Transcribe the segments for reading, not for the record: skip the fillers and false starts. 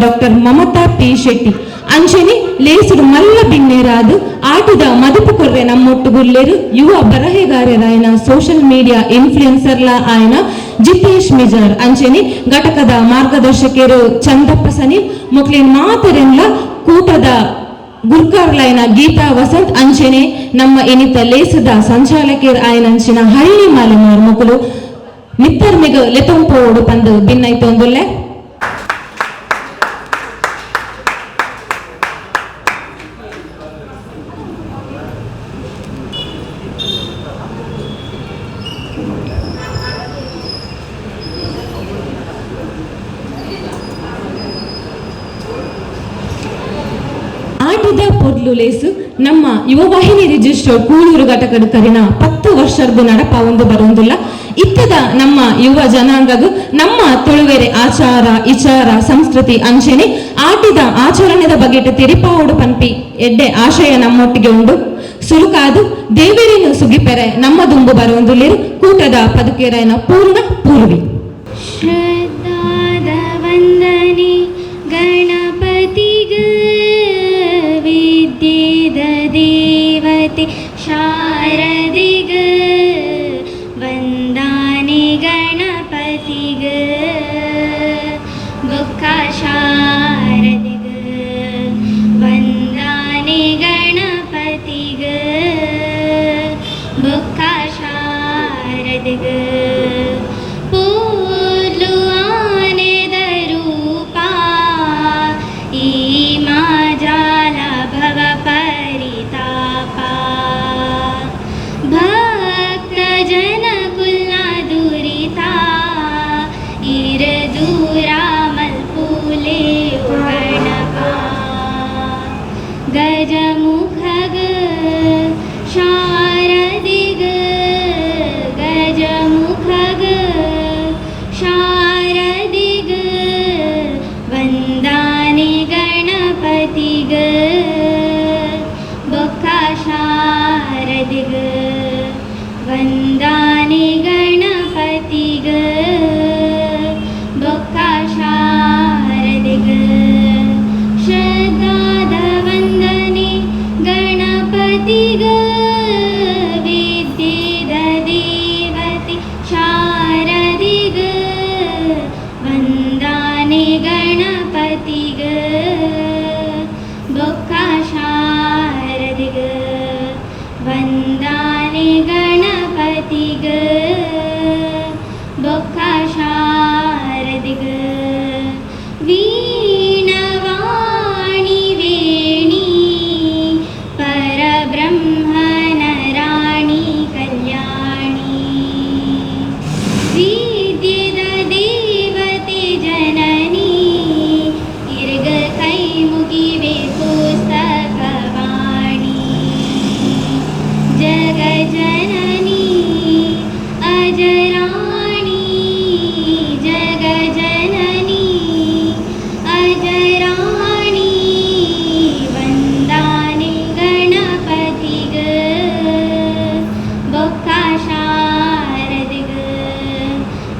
Doctor Mamata P Shetty ಅಂಚನೆ ಲೇಸುಡು ಮಲ್ಲ ಬಿನ್ನೇರಾದು ಆಟದ ಮದುಪು ಕೊರ್ರೆ ನಮ್ಮೊಟ್ಟುಗುಲ್ಲೇರು ಯುವ ಬರಹೆಗಾರರಾಯನ ಸೋಷಿಯಲ್ ಮೀಡಿಯಾ ಇನ್ಫ್ಲುಯೆನ್ಸರ್ಲ ಆಯನ ಜಿತೇಶ್ ಮಿಜಾರ್ ಅಂಚನೆ ಘಟಕದ ಮಾರ್ಗದರ್ಶಕರು ಚಂದಪ್ಪ ಸನಿ ಮುಕ್ಲಿನ್ ಮಾತರೆಲ್ಲ ಕೂಟದ ಗುರ್ಕಾರ್ಲೈನ ಗೀತಾ ವಸಂತ್ ಅಂಚನೆ ನಮ್ಮ ಇನಿತ ಲೇಸದ ಸಂಚಾಲಕರ್ ಆಯನಂಚಿನ ಹಳ್ಳಿ ಮಾಲಮಾರ್ ಮುಕುಲು ಮಿತ್ತರ್ಮಿಗ ಲೆತಂಪೋಡು ಪಂದು ಭಿನ್ನೈತೊಂದುಲ್ಲೆ ಆಟದ ಪೊರ್ಲು ಲೇಸು ನಮ್ಮ ಯುವವಾಹಿನಿ ರಿಜಿಸ್ಟರ್ ಕೂಳೂರು ಘಟಕದ ಕರಿನ 10 ವರ್ಷದ ನಡಪ ಒಂದು ಬರುವುದಿಲ್ಲ ಇತ್ತದ ನಮ್ಮ ಯುವ ಜನಾಂಗಗೂ ನಮ್ಮ ತುಳುವೆರೆ ಆಚಾರ ವಿಚಾರ ಸಂಸ್ಕೃತಿ ಅಂಚನೆ ಆಟದ ಆಚರಣೆದ ಬಗೆಟ್ ತಿರಿಪಾವುಡು ಪನ್ಪಿ ಎಡ್ಡೆ ಆಶಯ ನಮ್ಮೊಟ್ಟಿಗೆ ಉಂಡು ಸುರುಕಾದು ದೇವರಿನ ಸುಗಿಪೆರೆ ನಮ್ಮ ದುಂಬು ಬರುವುದಿಲ್ಲ ಕೂಟದ ಪದುಕೇರನ ಪೂರ್ಣ ಪೂರ್ವಿ ಶ್ರದ್ಧಾದ ವಂದನೆ ಗಣಪತಿಗ ವಿದ್ಯೆದ ದೇವತೆ ಶಾರದಿಗ ವಂದನೆ ಗಣಪತಿಗ ಬುಕ್ಕ ಶಾರದಿಗ ವಂದನೆ ಗಣಪತಿಗ ಬುಕ್ಕ ಶಾರದಿಗ ಪೂರ್ಲು ಆನೆದ ರೂಪ ಈ ಮಾಜಾಲ ಭವ ಪರಿತಾಪ ಭಕ್ತ ಜನ ಕುಲ್ಲ ದುರಿತ ಇರ ದೂರ ಮಲ್ಪೂಲೆ ಗಣಪ ಗಜಮುಖಗ ಶಾರದಿಗ ಗಜಮುಖಗ ಶಾರದಿಗ ವಂದನೆ ಗಣಪತಿಗ ಬೊಕ್ಕ ಶಾರದಿಗ ವಂದನೆ ಗಣಪತಿಗ ಬೊಕ್ಕ ಶಾರದಿಗ ಶ್ರದ್ಧಾದ ವಂದನೆ ಗಣಪತಿಗ ವಿದ್ಯೆದ ದೇವತೆ ಶಾರದಿಗ ವಂದನೆ ಗಣಪತಿಗ ಬೊಕ್ಕ ಶಾರದಿಗ ವಂದನೆ ಗಣಪತಿಗ ಬೊಕ್ಕ ಶಾರದಿಗ ವೀಣವಾಣಿ ವೇಣಿ ಪರಬ್ರಹ್ಮನ ರಾಣಿ ಕಲ್ಯಾಣಿ ವಿದ್ಯೆದ ದೇವತೆ ಜನನಿ ಇರ್ಗ ಕೈ ಮುಗಿವೆ ಪುಸ್ತಕವಾಣಿ ಜಗ ಜನನಿ ಅಜರಾಣಿ ಜಗ ಜನನಿ ಅಜರಾಣಿ ವಂದನೆ ಗಣಪತಿಗ ಬೊಕ್ಕ ಶಾರದಿಗ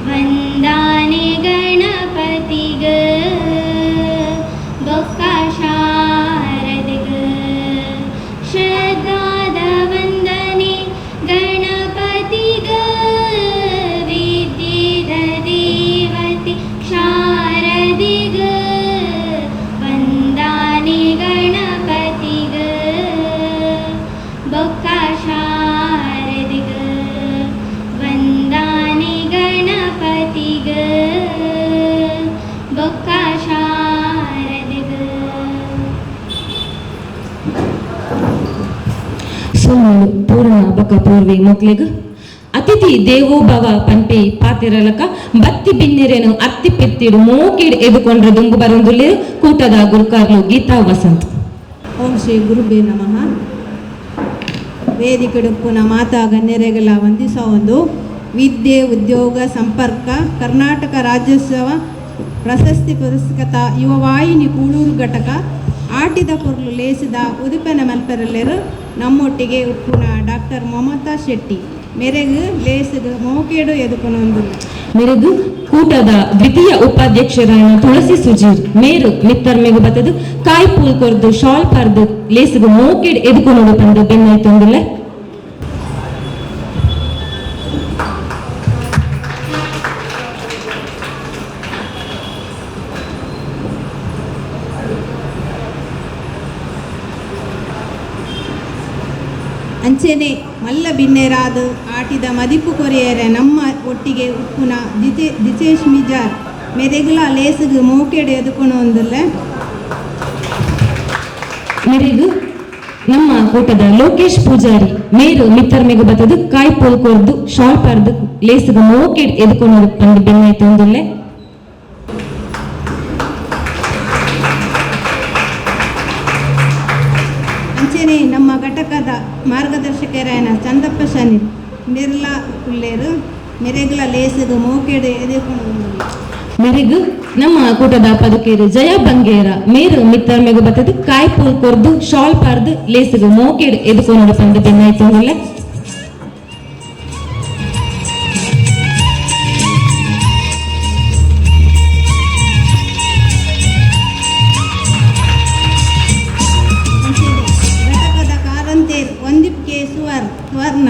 ವಂದನೆ ಗಣಪತಿಗ ಬೊಕ್ಕ ಶಾರದಿಗ ಶ್ರದ್ಧಾದ ವಂದನೆ ಗಣಪತಿಗ ವಿದ್ಯೆದ ದೇವತೆ ಶಾರದಿಗ ವಂದನೆ ಗಣಪತಿಗ ಬೊಕ್ಕ ಶಾರದಿಗ ವಂದನೆ ಗಣಪತಿಗ ಬೊಕ್ಕ ಶಾರದಿಗ ಸೋಮಳು ಪೂರ್ಣ ಬಕ ಪೂರ್ವಿ ಮೊಕ್ಲಿಗ ಅತಿಥಿ ದೇವೋ ಭವ ಪಂಪಿ ಪಾತಿರಲಕ ಬತ್ತಿ ಬಿನ್ನಿರೇನು ಅತ್ತಿ ಪಿತ್ತಿಡು ಮೋಕಿಡ್ ಎದುಕೊಂಡ್ರೆ ದುಂಬು ಬರೊಂದುಲ್ಲೆ ಕೂಟದ ಗುರುಕಾರ್ಲು ಗೀತಾ ವಸಂತ್. ಓಂ ಶ್ರೀ ಗುರುಬೇ ನಮಃ. ವೇದಿಕೆಡುಪ್ಪುನ ಮಾತಾ ಗಣ್ಯರೆಗೆಲ್ಲ ವಂದಿಸ ಒಂದು ವಿದ್ಯೆ ಉದ್ಯೋಗ ಸಂಪರ್ಕ ಕರ್ನಾಟಕ ರಾಜ್ಯೋತ್ಸವ ಪ್ರಶಸ್ತಿ ಪುರಸ್ಕೃತ ಯುವವಾಹಿನಿ ಕೂಳೂರು ಘಟಕ ಆಟಿದ ಪೊರ್ಲು ಲೇಸಿದ ಉದುಪೆನ ಮಲ್ಪೆರಲ್ಲೆರು ನಮ್ಮೊಟ್ಟಿಗೆ ಉಪ್ಪುನ ಡಾಕ್ಟರ್ ಮಮತಾ ಶೆಟ್ಟಿ ಮೆರೆಗು ಲೇಸಿಗೆ ಮೋಕೇಡು ಎದುಕೊನೊಂದು ಮೆರೆಗು ಕೂಟದ ದ್ವಿತೀಯ ಉಪಾಧ್ಯಕ್ಷರಾದ ತುಳಸಿ ಸುಜೀರ್ ಮೇರು ಮಿತ್ತರ್ಮೆಗು ಬತ್ತದು ಕಾಯಿ ಪೂಲ್ ಕೊರ್ದು ಶಾಲ್ ಪಾರ್ದು ಲೇಸಿಗೆ ಮೋಕೆಡ್ ಎದುಕೊನೋಡು ಬಂದು ಬೆನ್ನಾಯ್ತೊಂದಿಲ್ಲ. ಅಂಚೆನೆ ಮಲ್ಲ ಬಿನ್ನೆರಾದ ಆಟಿದ ಮದಿಪು ಕೊರಿಯರೆ ನಮ್ಮ ಒಟ್ಟಿಗೆ ಉಪ್ಪುನ ದಿತೇಶ್ ಮಿಜಾರ್ ಮೆರೆಗುಲ ಲೇಸಿಗೆ ಮೋಕೆಡು ಎದುಕೊನೊಂದುಲ್ಲ. ಮೆರೆಗು ನಮ್ಮ ಕೂಟದ ಲೋಕೇಶ್ ಪೂಜಾರಿ ಮೇರು ಮಿತ್ತರ್ಮೆಗು ಬತ್ತದು ಕಾಯಿ ಪೋಲ್ ಕೊರ್ದು ಶಾಲ್ ಪಾರ್ದು ಲೇಸಿಗೆ ಮೋಕೆಡ್ ಎದುಕೊನೋಡು ಬಂದು ಬೆನ್ನಾಯ್ತೊಂದಿಲ್ಲ. ಅಂಚೆನೆ ನಮ್ಮ ಘಟಕದ ಮಾರ್ಗದರ್ಶಕರಾಯನ ಚಂದಪ್ಪ ಶನಿ ನಿರ್ಲಾ ಕುಲ್ಲೇರು ಮೆರೆಗುಲ ಲೇಸಿಗೆ ಮೋಕೆಡು ಎದುಕೊನೊಂದುಲ್ಲ. ಮೆರೆಗು ನಮ್ಮ ಕೂಟದ ಪದಕೇರು ಜಯ ಬಂಗೇರ ಮೇರು ಮಿತ್ತರ್ಮೆಗು ಬತ್ತದು ಕಾಯಿ ಪೂಲ್ ಕೊರ್ದು ಶಾಲ್ ಪಾರ್ದು ಲೇಸಿಗೆ ಮೋಕೆಡ್ ಎದುಕೊನೋಡು ಬಂದು ಬೆನ್ನಾಯ್ತೊಂದಿಲ್ಲ. ಘಟಕದ ಕಾರಂತೇರ್ ಒಂದಿಪ್ ಕೆ ಸುವರ್ಣ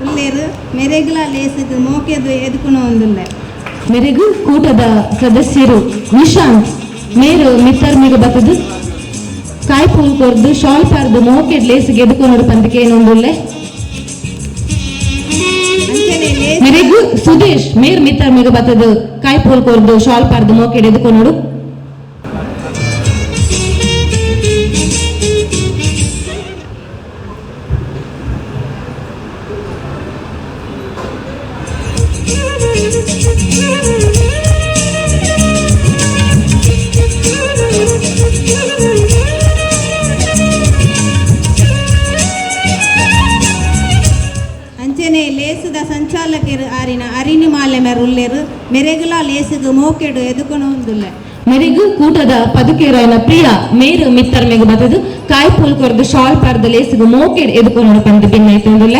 ಉಲ್ಲೇರು ಮೆರೆಗುಲ ಲೇಸಿಗೆ ಮೋಕೆದು ಎದುಕೊನೊಂದುಲ್ಲ. ಮೆರೆಗು ಕೂಟದ ಸದಸ್ಯರು ನಿಶಾಂತ್ ಮೇರು ಮಿತ್ತರ್ಮೆಗು ಬತ್ತದು ಕಾಯಿ ಪೂಲ್ ಕೊರ್ದು ಶಾಲ್ ಪಾರ್ದು ಮೋಕೆಡ್ ಲೇಸಿಗೆ ಎದುಕೊನೋಡು ಬಂದಕ್ಕೆ ಏನೊಂದುಲ್ಲೆ. ಅಂಚನೆ ಮೆರೆಗು ಸುದೇಶ್ ಮೇರ್ ಮಿತ್ತರ್ಮೆಗು ಬತ್ತದು ಕಾಯಿ ಪೂಲ್ ಕೊರ್ದು ಶಾಲ್ ಪಾರ್ದು ಮೋಕೆಡ್ ಎದುಕೊನೋಡು. ಅಂಚನೆ ಲೇಸಿದ ಸಂಚಾಲಕರು ಆರಿನ ಅರಿನಿ ಮಾಲೆ ಮೆರುಲ್ಲೇರು ಮೆರೆಗುಲ ಲೇಸಿಗೆ ಮೋಕೆಡು ಎದುಕೊನೊಂದುಲ್ಲ. ಮೆರೆಗು ಕೂಟದ ಪದುಕೇರಾಯನ ಪ್ರಿಯ ಮೇರು ಮಿತ್ತರ್ಮೆಗು ಬತ್ತದು ಕಾಯಿ ಪೂಲ್ ಕೊರ್ದು ಶಾಲ್ ಪಾರ್ದು ಲೇಸಿಗೆ ಮೋಕೆಡ್ ಎದುಕೊನೋಡು ಬಂದು ಬೆನ್ನಾಯ್ತೊಂದಿಲ್ಲ.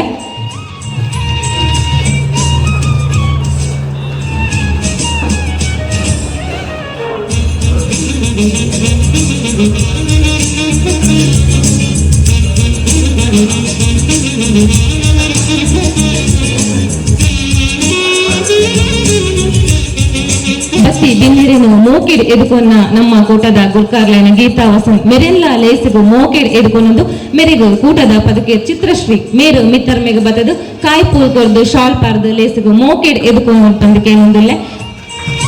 ಬಸ್ತಿ ಬಿನ್ನೆರೆನು ಮೋಕೆಡ್ ಎದುಕೊನ್ನ ನಮ್ಮ ಕೂಟದ ಗುಲ್ಕಾರ್ಲೈನ ಗೀತಾ ವಸಂತ್ ಮೆರೆಲ್ಲ ಲೇಸಿಗು ಮೋಕೆಡ್ ಎದುಕೊನೊಂದು. ಮೆರೆಗು ಕೂಟದ ಪದಕೇರ್ ಚಿತ್ರಶ್ರೀ ಮೇರು ಮಿತ್ತರ್ಮೆಗು ಬತ್ತದು ಕಾಯಿ ಪೂಲ್ ಕೊರ್ದು ಶಾಲ್ ಪಾರ್ದು ಲೇಸಿಗು ಮೋಕೆಡ್ ಎದುಕೊನೋಡು ಬಂದಕ್ಕೆ ಏನೊಂದಿಲ್ಲ.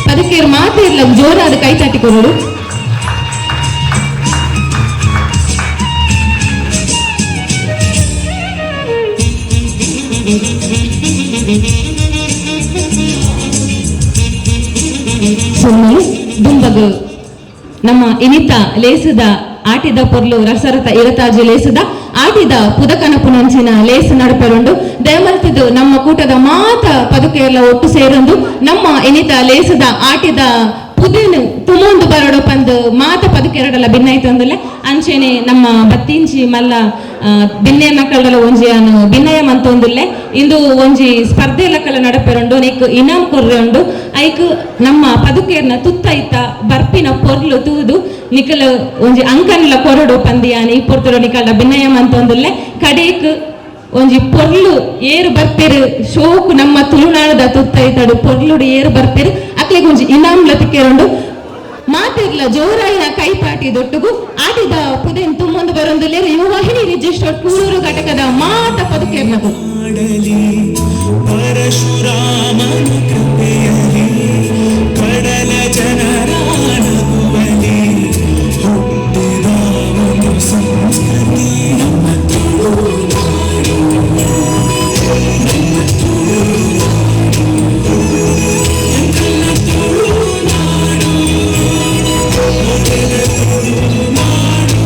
ಪದಕೇರ್ ಮಾತಿರ್ಲ ಜೋರಾದ ಕೈ ತಟ್ಟಿಕೊರೋಡು. ಸುಮ್ಮನೆ ದುಂಬಗು ನಮ್ಮ ಇನಿತ ಲೇಸುದ ಆಟಿದ ಪೊರ್ಲು ರಸರತ ಇರತಾಜು ಲೇಸುದ ಆಟಿದ ಪುದಕನಪುನಂಚಿನ ಲೇಸು ನಡಪೆರುಂಡು ದಯಮಲ್ತಿದು ನಮ್ಮ ಕೂಟದ ಮಾತ ಪದುಕೆಲ್ಲ ಒಟ್ಟು ಸೇರೊಂದು ನಮ್ಮ ಇನಿತ ಲೇಸುದ ಆಟಿದ ಪುದೇನು ತುಮೊಂದು ಬರಡು ಪಂದು ಮಾತ ಪದುಕೆರಡಲ್ಲ ಭಿನ್ನಾಯ್ತೊಂದುಲ್ಲೆ. ಅಂಚೆನೆ ನಮ್ಮ ಬತ್ತಿಂಚಿ ಮಲ್ಲ ಬಿನ್ನೆ ಮಕ್ಕಳ ಒಂಜಿ ಅನು ಭಿನ್ನಯ ಮಂತೊಂದುಲ್ಲೆ. ಇಂದು ಒಂಜಿ ಸ್ಪರ್ಧೆ ಲಕ್ಕಲ ನಡಪೆರುಂಡು ನೆಕ್ ಇನಾಮ್ ಕೊರ್ರೆ ಉಂಡು. ಐಕ್ ನಮ್ಮ ಪದುಕೇರ್ನ ತುತ್ತೈತ ಬರ್ಪಿನ ಪೊರ್ಲು ತೂದು ನಿಕಲ ಒಂಜಿ ಅಂಕನ್ಲ ಕೊರಡು ಪಂದಿಯಾನಿ ಪೊರ್ತುಡು ನಿಕಲ ಭಿನ್ನಯ ಮಂತೊಂದುಲ್ಲೆ. ಕಡೇಕ್ ಒಂಜಿ ಪೊರ್ಲು ಏರು ಬರ್ಪೆರು ಶೋಕು ನಮ್ಮ ತುಳುನಾಡದ ತುತ್ತೈತಡು ಪೊರ್ಲುಡು ಏರು ಬರ್ಪೆರು ಅಕ್ಲೆಗ್ ಒಂಜಿ ಇನಾಮ್ಲ ತಿಕ್ಕೆರುಂಡು. ಮಾತಿರ್ಲ ಜೋರಾಯಿನ ಕೈಪಾಟಿ ದೊಟ್ಟುಗು ಆಟಿದ ಪುದೆನ್ ತುಂಬೊಂದು ಬರೊಂದುಲ್ಲೇರು ಯುವ ವಾಹಿನಿ ರಿಜಿಸ್ಟರ್ಡ್ ಕೂಳೂರು ಘಟಕದ ಮಾತ ಪದುಕೇರ್ನಗು ಪರಶುರಾಮನ ಕೃಪೆಯಲಿ ಕಡಲ ಜನರ ನಗುವಲಿ ಹುಟ್ಟಿದ ಒಂದು ಸಂಸ್ಕೃತಿ ನಮ್ಮ ತುಳುನಾಡು, ನಮ್ಮ ತುಳುನಾಡು, ನನ್ನ ತುಳುನಾಡು, ಮೊದಲ ತುಳುನಾಡು.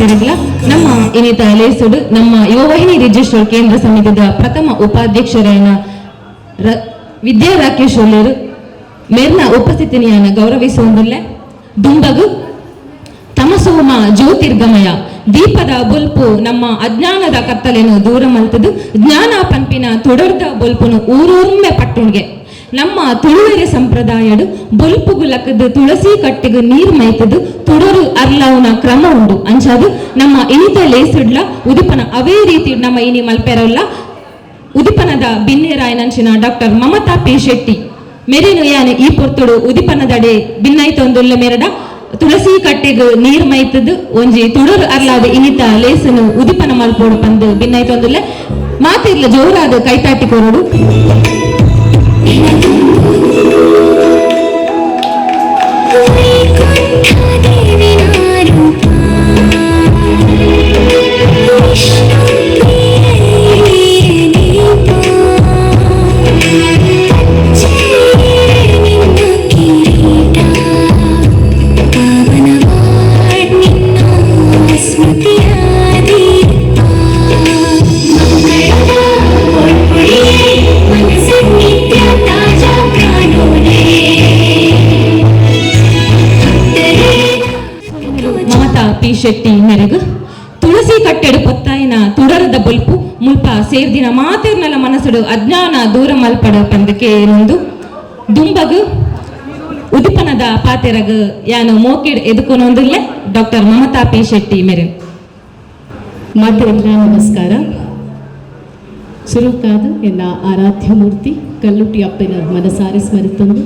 ಮಾತಿರಲಿಲ್ಲ ನಮ್ಮ ಇನ್ನಿತ ಲೇಸುಡು ನಮ್ಮ ಯುವವಾಹಿನಿ ರಿಜಿಸ್ಟರ್ ಕೇಂದ್ರ ಸಮಿತಿಯ ಪ್ರಥಮ ಉಪಾಧ್ಯಕ್ಷರಾಯನ ವಿದ್ಯಾ ರಾಕೇಶ್ ಒಳ್ಳೆರು ಮೇರ್ನ ಉಪಸ್ಥಿತಿಯನ್ನು ಗೌರವಿಸುವುದಿಲ್ಲ. ದುಂಬಗು ತಮಸೋಮ ಜ್ಯೋತಿರ್ಗಮಯ ದೀಪದ ಬೊಲ್ಪು ನಮ್ಮ ಅಜ್ಞಾನದ ಕತ್ತಲೆನು ದೂರ ಮಲ್ತದು ಜ್ಞಾನ ಪಂಪಿನ ತುಡರ್ದ ಬೊಲ್ಪುನು ಊರೂರ್ಮೆ ಪಟ್ಟುಣ್ಗೆ ನಮ್ಮ ತುಳುವೆರೆ ಸಂಪ್ರದಾಯಡು ಬೊಲ್ಪುಗು ಲಕ್ಕದು ತುಳಸಿ ಕಟ್ಟಿಗು ನೀರ್ ಮೈತದು ತುಡರು ಅರ್ಲವನ ಕ್ರಮ ಉಂಡು ಅಂಚಾದು ನಮ್ಮ ಇನಿತ ಲೇಸುಡ್ಲ ಉದಿಪನ ಅವೇ ರೀತಿ ನಮ್ಮ ಇನಿ ಮಲ್ಪೆರಲ್ಲ ಉದಿಪನದ ಬಿನ್ನೇರಾಯನಂಚಿನ ಡಾಕ್ಟರ್ ಮಮತಾ ಪಿ ಶೆಟ್ಟಿ ಮೆರಿನು ಯಾನೆ ಈ ಪೊರ್ತುಡು ಉದಿಪನದಡೆ ಭಿನ್ನೈತೊಂದುಲ್ಲ ಮೆರಡ ತುಳಸಿ ಕಟ್ಟೆಗು ನೀರ್ ಮೈತದು ಒಂಜಿ ತುಡರು ಅರ್ಲಾದ ಇನಿತ ಲೇಸನು ಉದಿಪನ ಮಲ್ಪೋಡು ಪಂದು ಭಿನ್ನೈತೊಂದುಲ್ಲ ಮಾತಿರ್ಲ ಜೋರಾದ ಕೈತಾಟಿ ಕೊರಡು ಪಿ ಶೆಟ್ಟಿ ಮೆರೆಗು ತುಳಸಿ ಕಟ್ಟೆಡು ಪೊತ್ತಾಯಿನ ತುಡರದ ಬೊಲ್ಪು ಮುಲ್ಪ ಸೇರ್ದಿನ ಮಾತಿರ್ನಲ ಮನಸ್ಸುಡು ಅಜ್ಞಾನ ದೂರ ಮಲ್ಪಡ ಪಂದಕ್ಕೆ ಏನೊಂದು ದುಂಬಗು ಉದಿಪನದ ಪಾತೆರಗು ಯಾನು ಮೋಕಿಡ್ ಎದುಕೊನೊಂದಿಲ್ಲೆ ಡಾಕ್ಟರ್ ಮಮತಾ ಪಿ ಶೆಟ್ಟಿ ಮೆರೆ ಮಾತೆರೆಲ್ಲ ನಮಸ್ಕಾರ. ಸುರುಕಾದ ಎನ್ನ ಆರಾಧ್ಯ ಮೂರ್ತಿ ಕಲ್ಲುಟಿ ಅಪ್ಪನ ಮನಸಾರಿ ಸ್ಮರಿತೊಂದು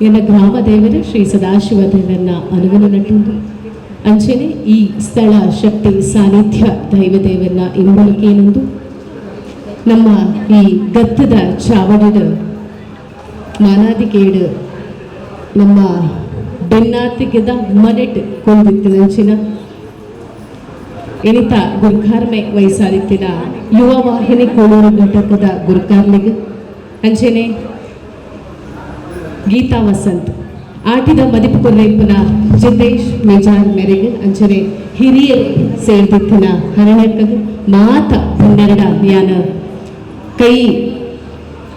ಎನ್ನ ಗ್ರಾಮ ದೇವರ ಶ್ರೀ ಸದಾಶಿವ ದೇವರನ್ನ ಅನುಗುಣ ನಟುಂದು ಅಂಚನೆ ಈ ಸ್ಥಳ ಶಕ್ತಿ ಸಾನ್ನಿಧ್ಯ ದೈವದೇವರನ್ನ ಇಂಬಲಿಕೇನೊಂದು ನಮ್ಮ ಈ ಗತ್ತದ ಚಾವಡಿದ ಮಾನಾದಿಕೇಡು ನಮ್ಮ ಬೆನ್ನಾತಿಗೆದ ಮನೆಟ್ ಕೊಂದಿತ್ತಿನಂಚಿನ ಎನಿತ ಗುರ್ಕಾರ್ಮೆ ವಯಸ್ಸಾದಿತ್ತಿನ ಯುವ ವಾಹಿನಿ ಕೋಳೂರು ಘಟಕದ ಗುರ್ಕಾರ್ಲಿಗೆ ಅಂಚನೆ ಗೀತಾ ವಸಂತ್ ಆಟಿದ ಮದಿಪು ಕೊರ್ರೆಪ್ಪನ ಜಿತೇಶ್ ಮೇಜಾರ್ ಮೆರೆಗೆ ಅಂಚನೆ ಹಿರಿಯ ಸೇರ್ದಿತ್ತಿನ ಹರಣಕ್ಕದು ಮಾತ 12 ಯಾನ ಕೈ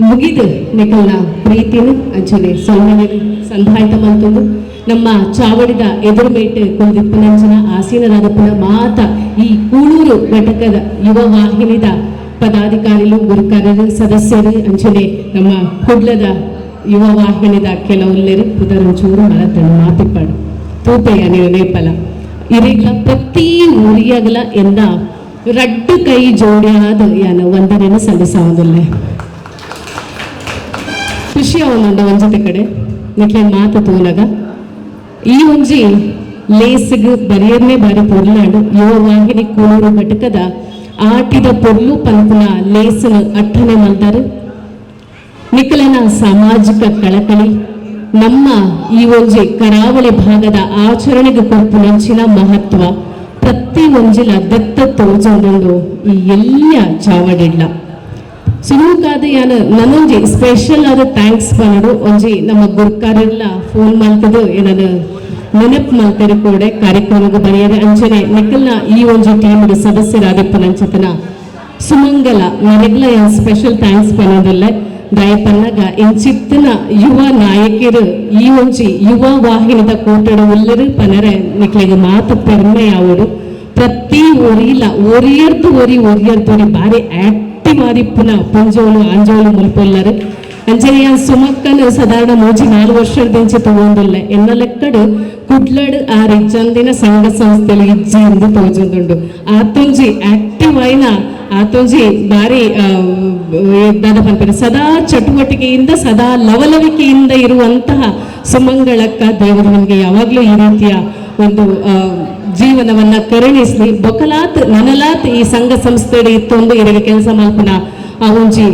ಮುಗಿದು ನಿಕಲ್ನ ಪ್ರೀತಿನ ಅಂಚನೆ ಸೌಮ್ಯನ ಸಂಧಾಯಿತ ಮಂತೊಂದು ನಮ್ಮ ಚಾವಡಿದ ಎದುರುಮೇಟು ಕೊಂದಿಪ್ಪನಂಚನ ಆಸೀನರಾದಪ್ಪನ ಮಾತ ಈ ಕೂಳೂರು ಘಟಕದ ಯುವ ವಾಹಿನಿದ ಪದಾಧಿಕಾರಿಗಳು ಗುರುಕಾರರು ಸದಸ್ಯರು ಅಂಚನೆ ನಮ್ಮ ಹುಡ್ಲದ ಯುವ ವಾಹಿನಿದ ಕೆಲವುಲ್ಲರು ಪುದರಂಚೂರು ಮಲತನ್ನು ಮಾತಿಪ್ಪಾಡು ತೂಪೆಯ ನೀವು ನೇಪಲ ಇರಿಗ್ಲ ಪ್ರತಿ ಊರಿಯಾಗಲ ಎಂದ ರಡ್ಡು ಕೈ ಜೋಡಿಯಾದ ಯಾನ ವಂದನೆಯನ್ನು ಸಲ್ಲಿಸಾವುದಿಲ್ಲ ಖುಷಿ ಅವನೊಂದ ಒಂಜತೆ ಕಡೆ ನಿಕ್ಲೆ ಮಾತು ತೂನಗ ಈ ಒಂಜಿ ಲೇಸಿಗೆ ಬರಿಯರ್ನೇ ಬಾರಿ ಪೊರ್ಲಾಡು ಯುವ ವಾಹಿನಿ ಕೂಳೂರು ಘಟಕದ ಆಟಿದ ಪೊರ್ಲು ಪಂಪುನ ಲೇಸನ ಅಟ್ಟನೆ ಮಲ್ದಾರು ನಿಖಲನ ಸಾಮಾಜಿಕ ಕಳಕಳಿ ನಮ್ಮ ಈ ಒಂಜಿ ಕರಾವಳಿ ಭಾಗದ ಆಚರಣೆಗೆ ಕೊರಪು ನಂಚಿನ ಮಹತ್ವ ಪ್ರತಿ ಒಂಜಿಲ ದತ್ತ ತೋಜೊಂದು ಈ ಎಲ್ಲ ಚಾವಡಿಡ್ಲ ಸುರುಕಾದ ಯಾನ ನನ್ನೊಂಜಿ ಸ್ಪೆಷಲ್ ಆದ ಥ್ಯಾಂಕ್ಸ್ ಪನ್ನಡು ಒಂಜಿ ನಮ್ಮ ಗುರ್ಕಾರೆಲ್ಲ ಫೋನ್ ಮಾಡ್ತದು ಏನದು ನೆನಪು ಮಾಡ್ತಾರೆ ಕೂಡ ಕಾರ್ಯಕ್ರಮಕ್ಕೆ ಬರೆಯದೆ ಅಂಚನೆ ನಿಖಲ್ನ ಈ ಒಂಜಿ ಟೀಮ್ಗೆ ಸದಸ್ಯರಾದಿಪ್ಪ ನಂಚತನ ಸುಮಂಗಲ ನನಗೆಲ್ಲ ಸ್ಪೆಷಲ್ ಥ್ಯಾಂಕ್ಸ್ ಪನ್ನೋದಿಲ್ಲ ದಯಪನ್ನಗ ಇಂಚಿತ್ತಿನ ಯುವ ನಾಯಕಿಯರು ಈ ಒಂಜಿ ಯುವ ವಾಹಿನಿದ ಕೋಟಡ ಎಲ್ಲರೂ ಪನರೆ ನಿಕ್ಲೆಗೆ ಮಾತು ಪೆರ್ಮೆ ಯಾವುದು ಪ್ರತಿ ಒರಿಲ ಒರಿಯರ್ದು ಬಾರಿ ಆಕ್ಟಿವ್ ಆದಿಪ್ಪುನ ಪುಂಜೋಳು ಅಂಜೋಳು ಮುಲ್ಪೊಲ್ಲರು ಅಂಜನೆಯ ಸುಮಕ್ಕನ ಸಾಧಾರಣ 4 ವರ್ಷದಿಂಚೆ ತಗೊಂಡಿಲ್ಲ ಎನ್ನ ಲೆಕ್ಕಡು ಕುಡ್ಲಡ್ ಆ ರಿಜ್ಜಂದಿನ ಸಂಘ ಸಂಸ್ಥೆಯಲ್ಲಿ ಇಜ್ಜಿ ಎಂದು ತೋಜೊಂದುಂಡು ಆತೊಂಜಿ ಆಕ್ಟಿವ್ ಐನ ಆತೊಂಜಿ ಬಾರಿ ದಾದ ಪಂಪರೆ ಸದಾ ಚಟುವಟಿಕೆಯಿಂದ ಸದಾ ಲವಲವಿಕೆಯಿಂದ ಇರುವಂತಹ ಸುಮಂಗಳಕ್ಕ ದೇವರು ನಮಗೆ ಯಾವಾಗಲೂ ಈ ರೀತಿಯ ಒಂದು ಜೀವನವನ್ನ ಕರುಣಿಸ್ಲಿ ಬೊಕಲಾತ್ ನನಲಾತ್ ಈ ಸಂಘ ಸಂಸ್ಥೆಡೆ ಇತ್ತೊಂದು ಇರಗೆ ಕೆಲಸ ಮಲ್ಪನ ಆ ಒಂಜಿ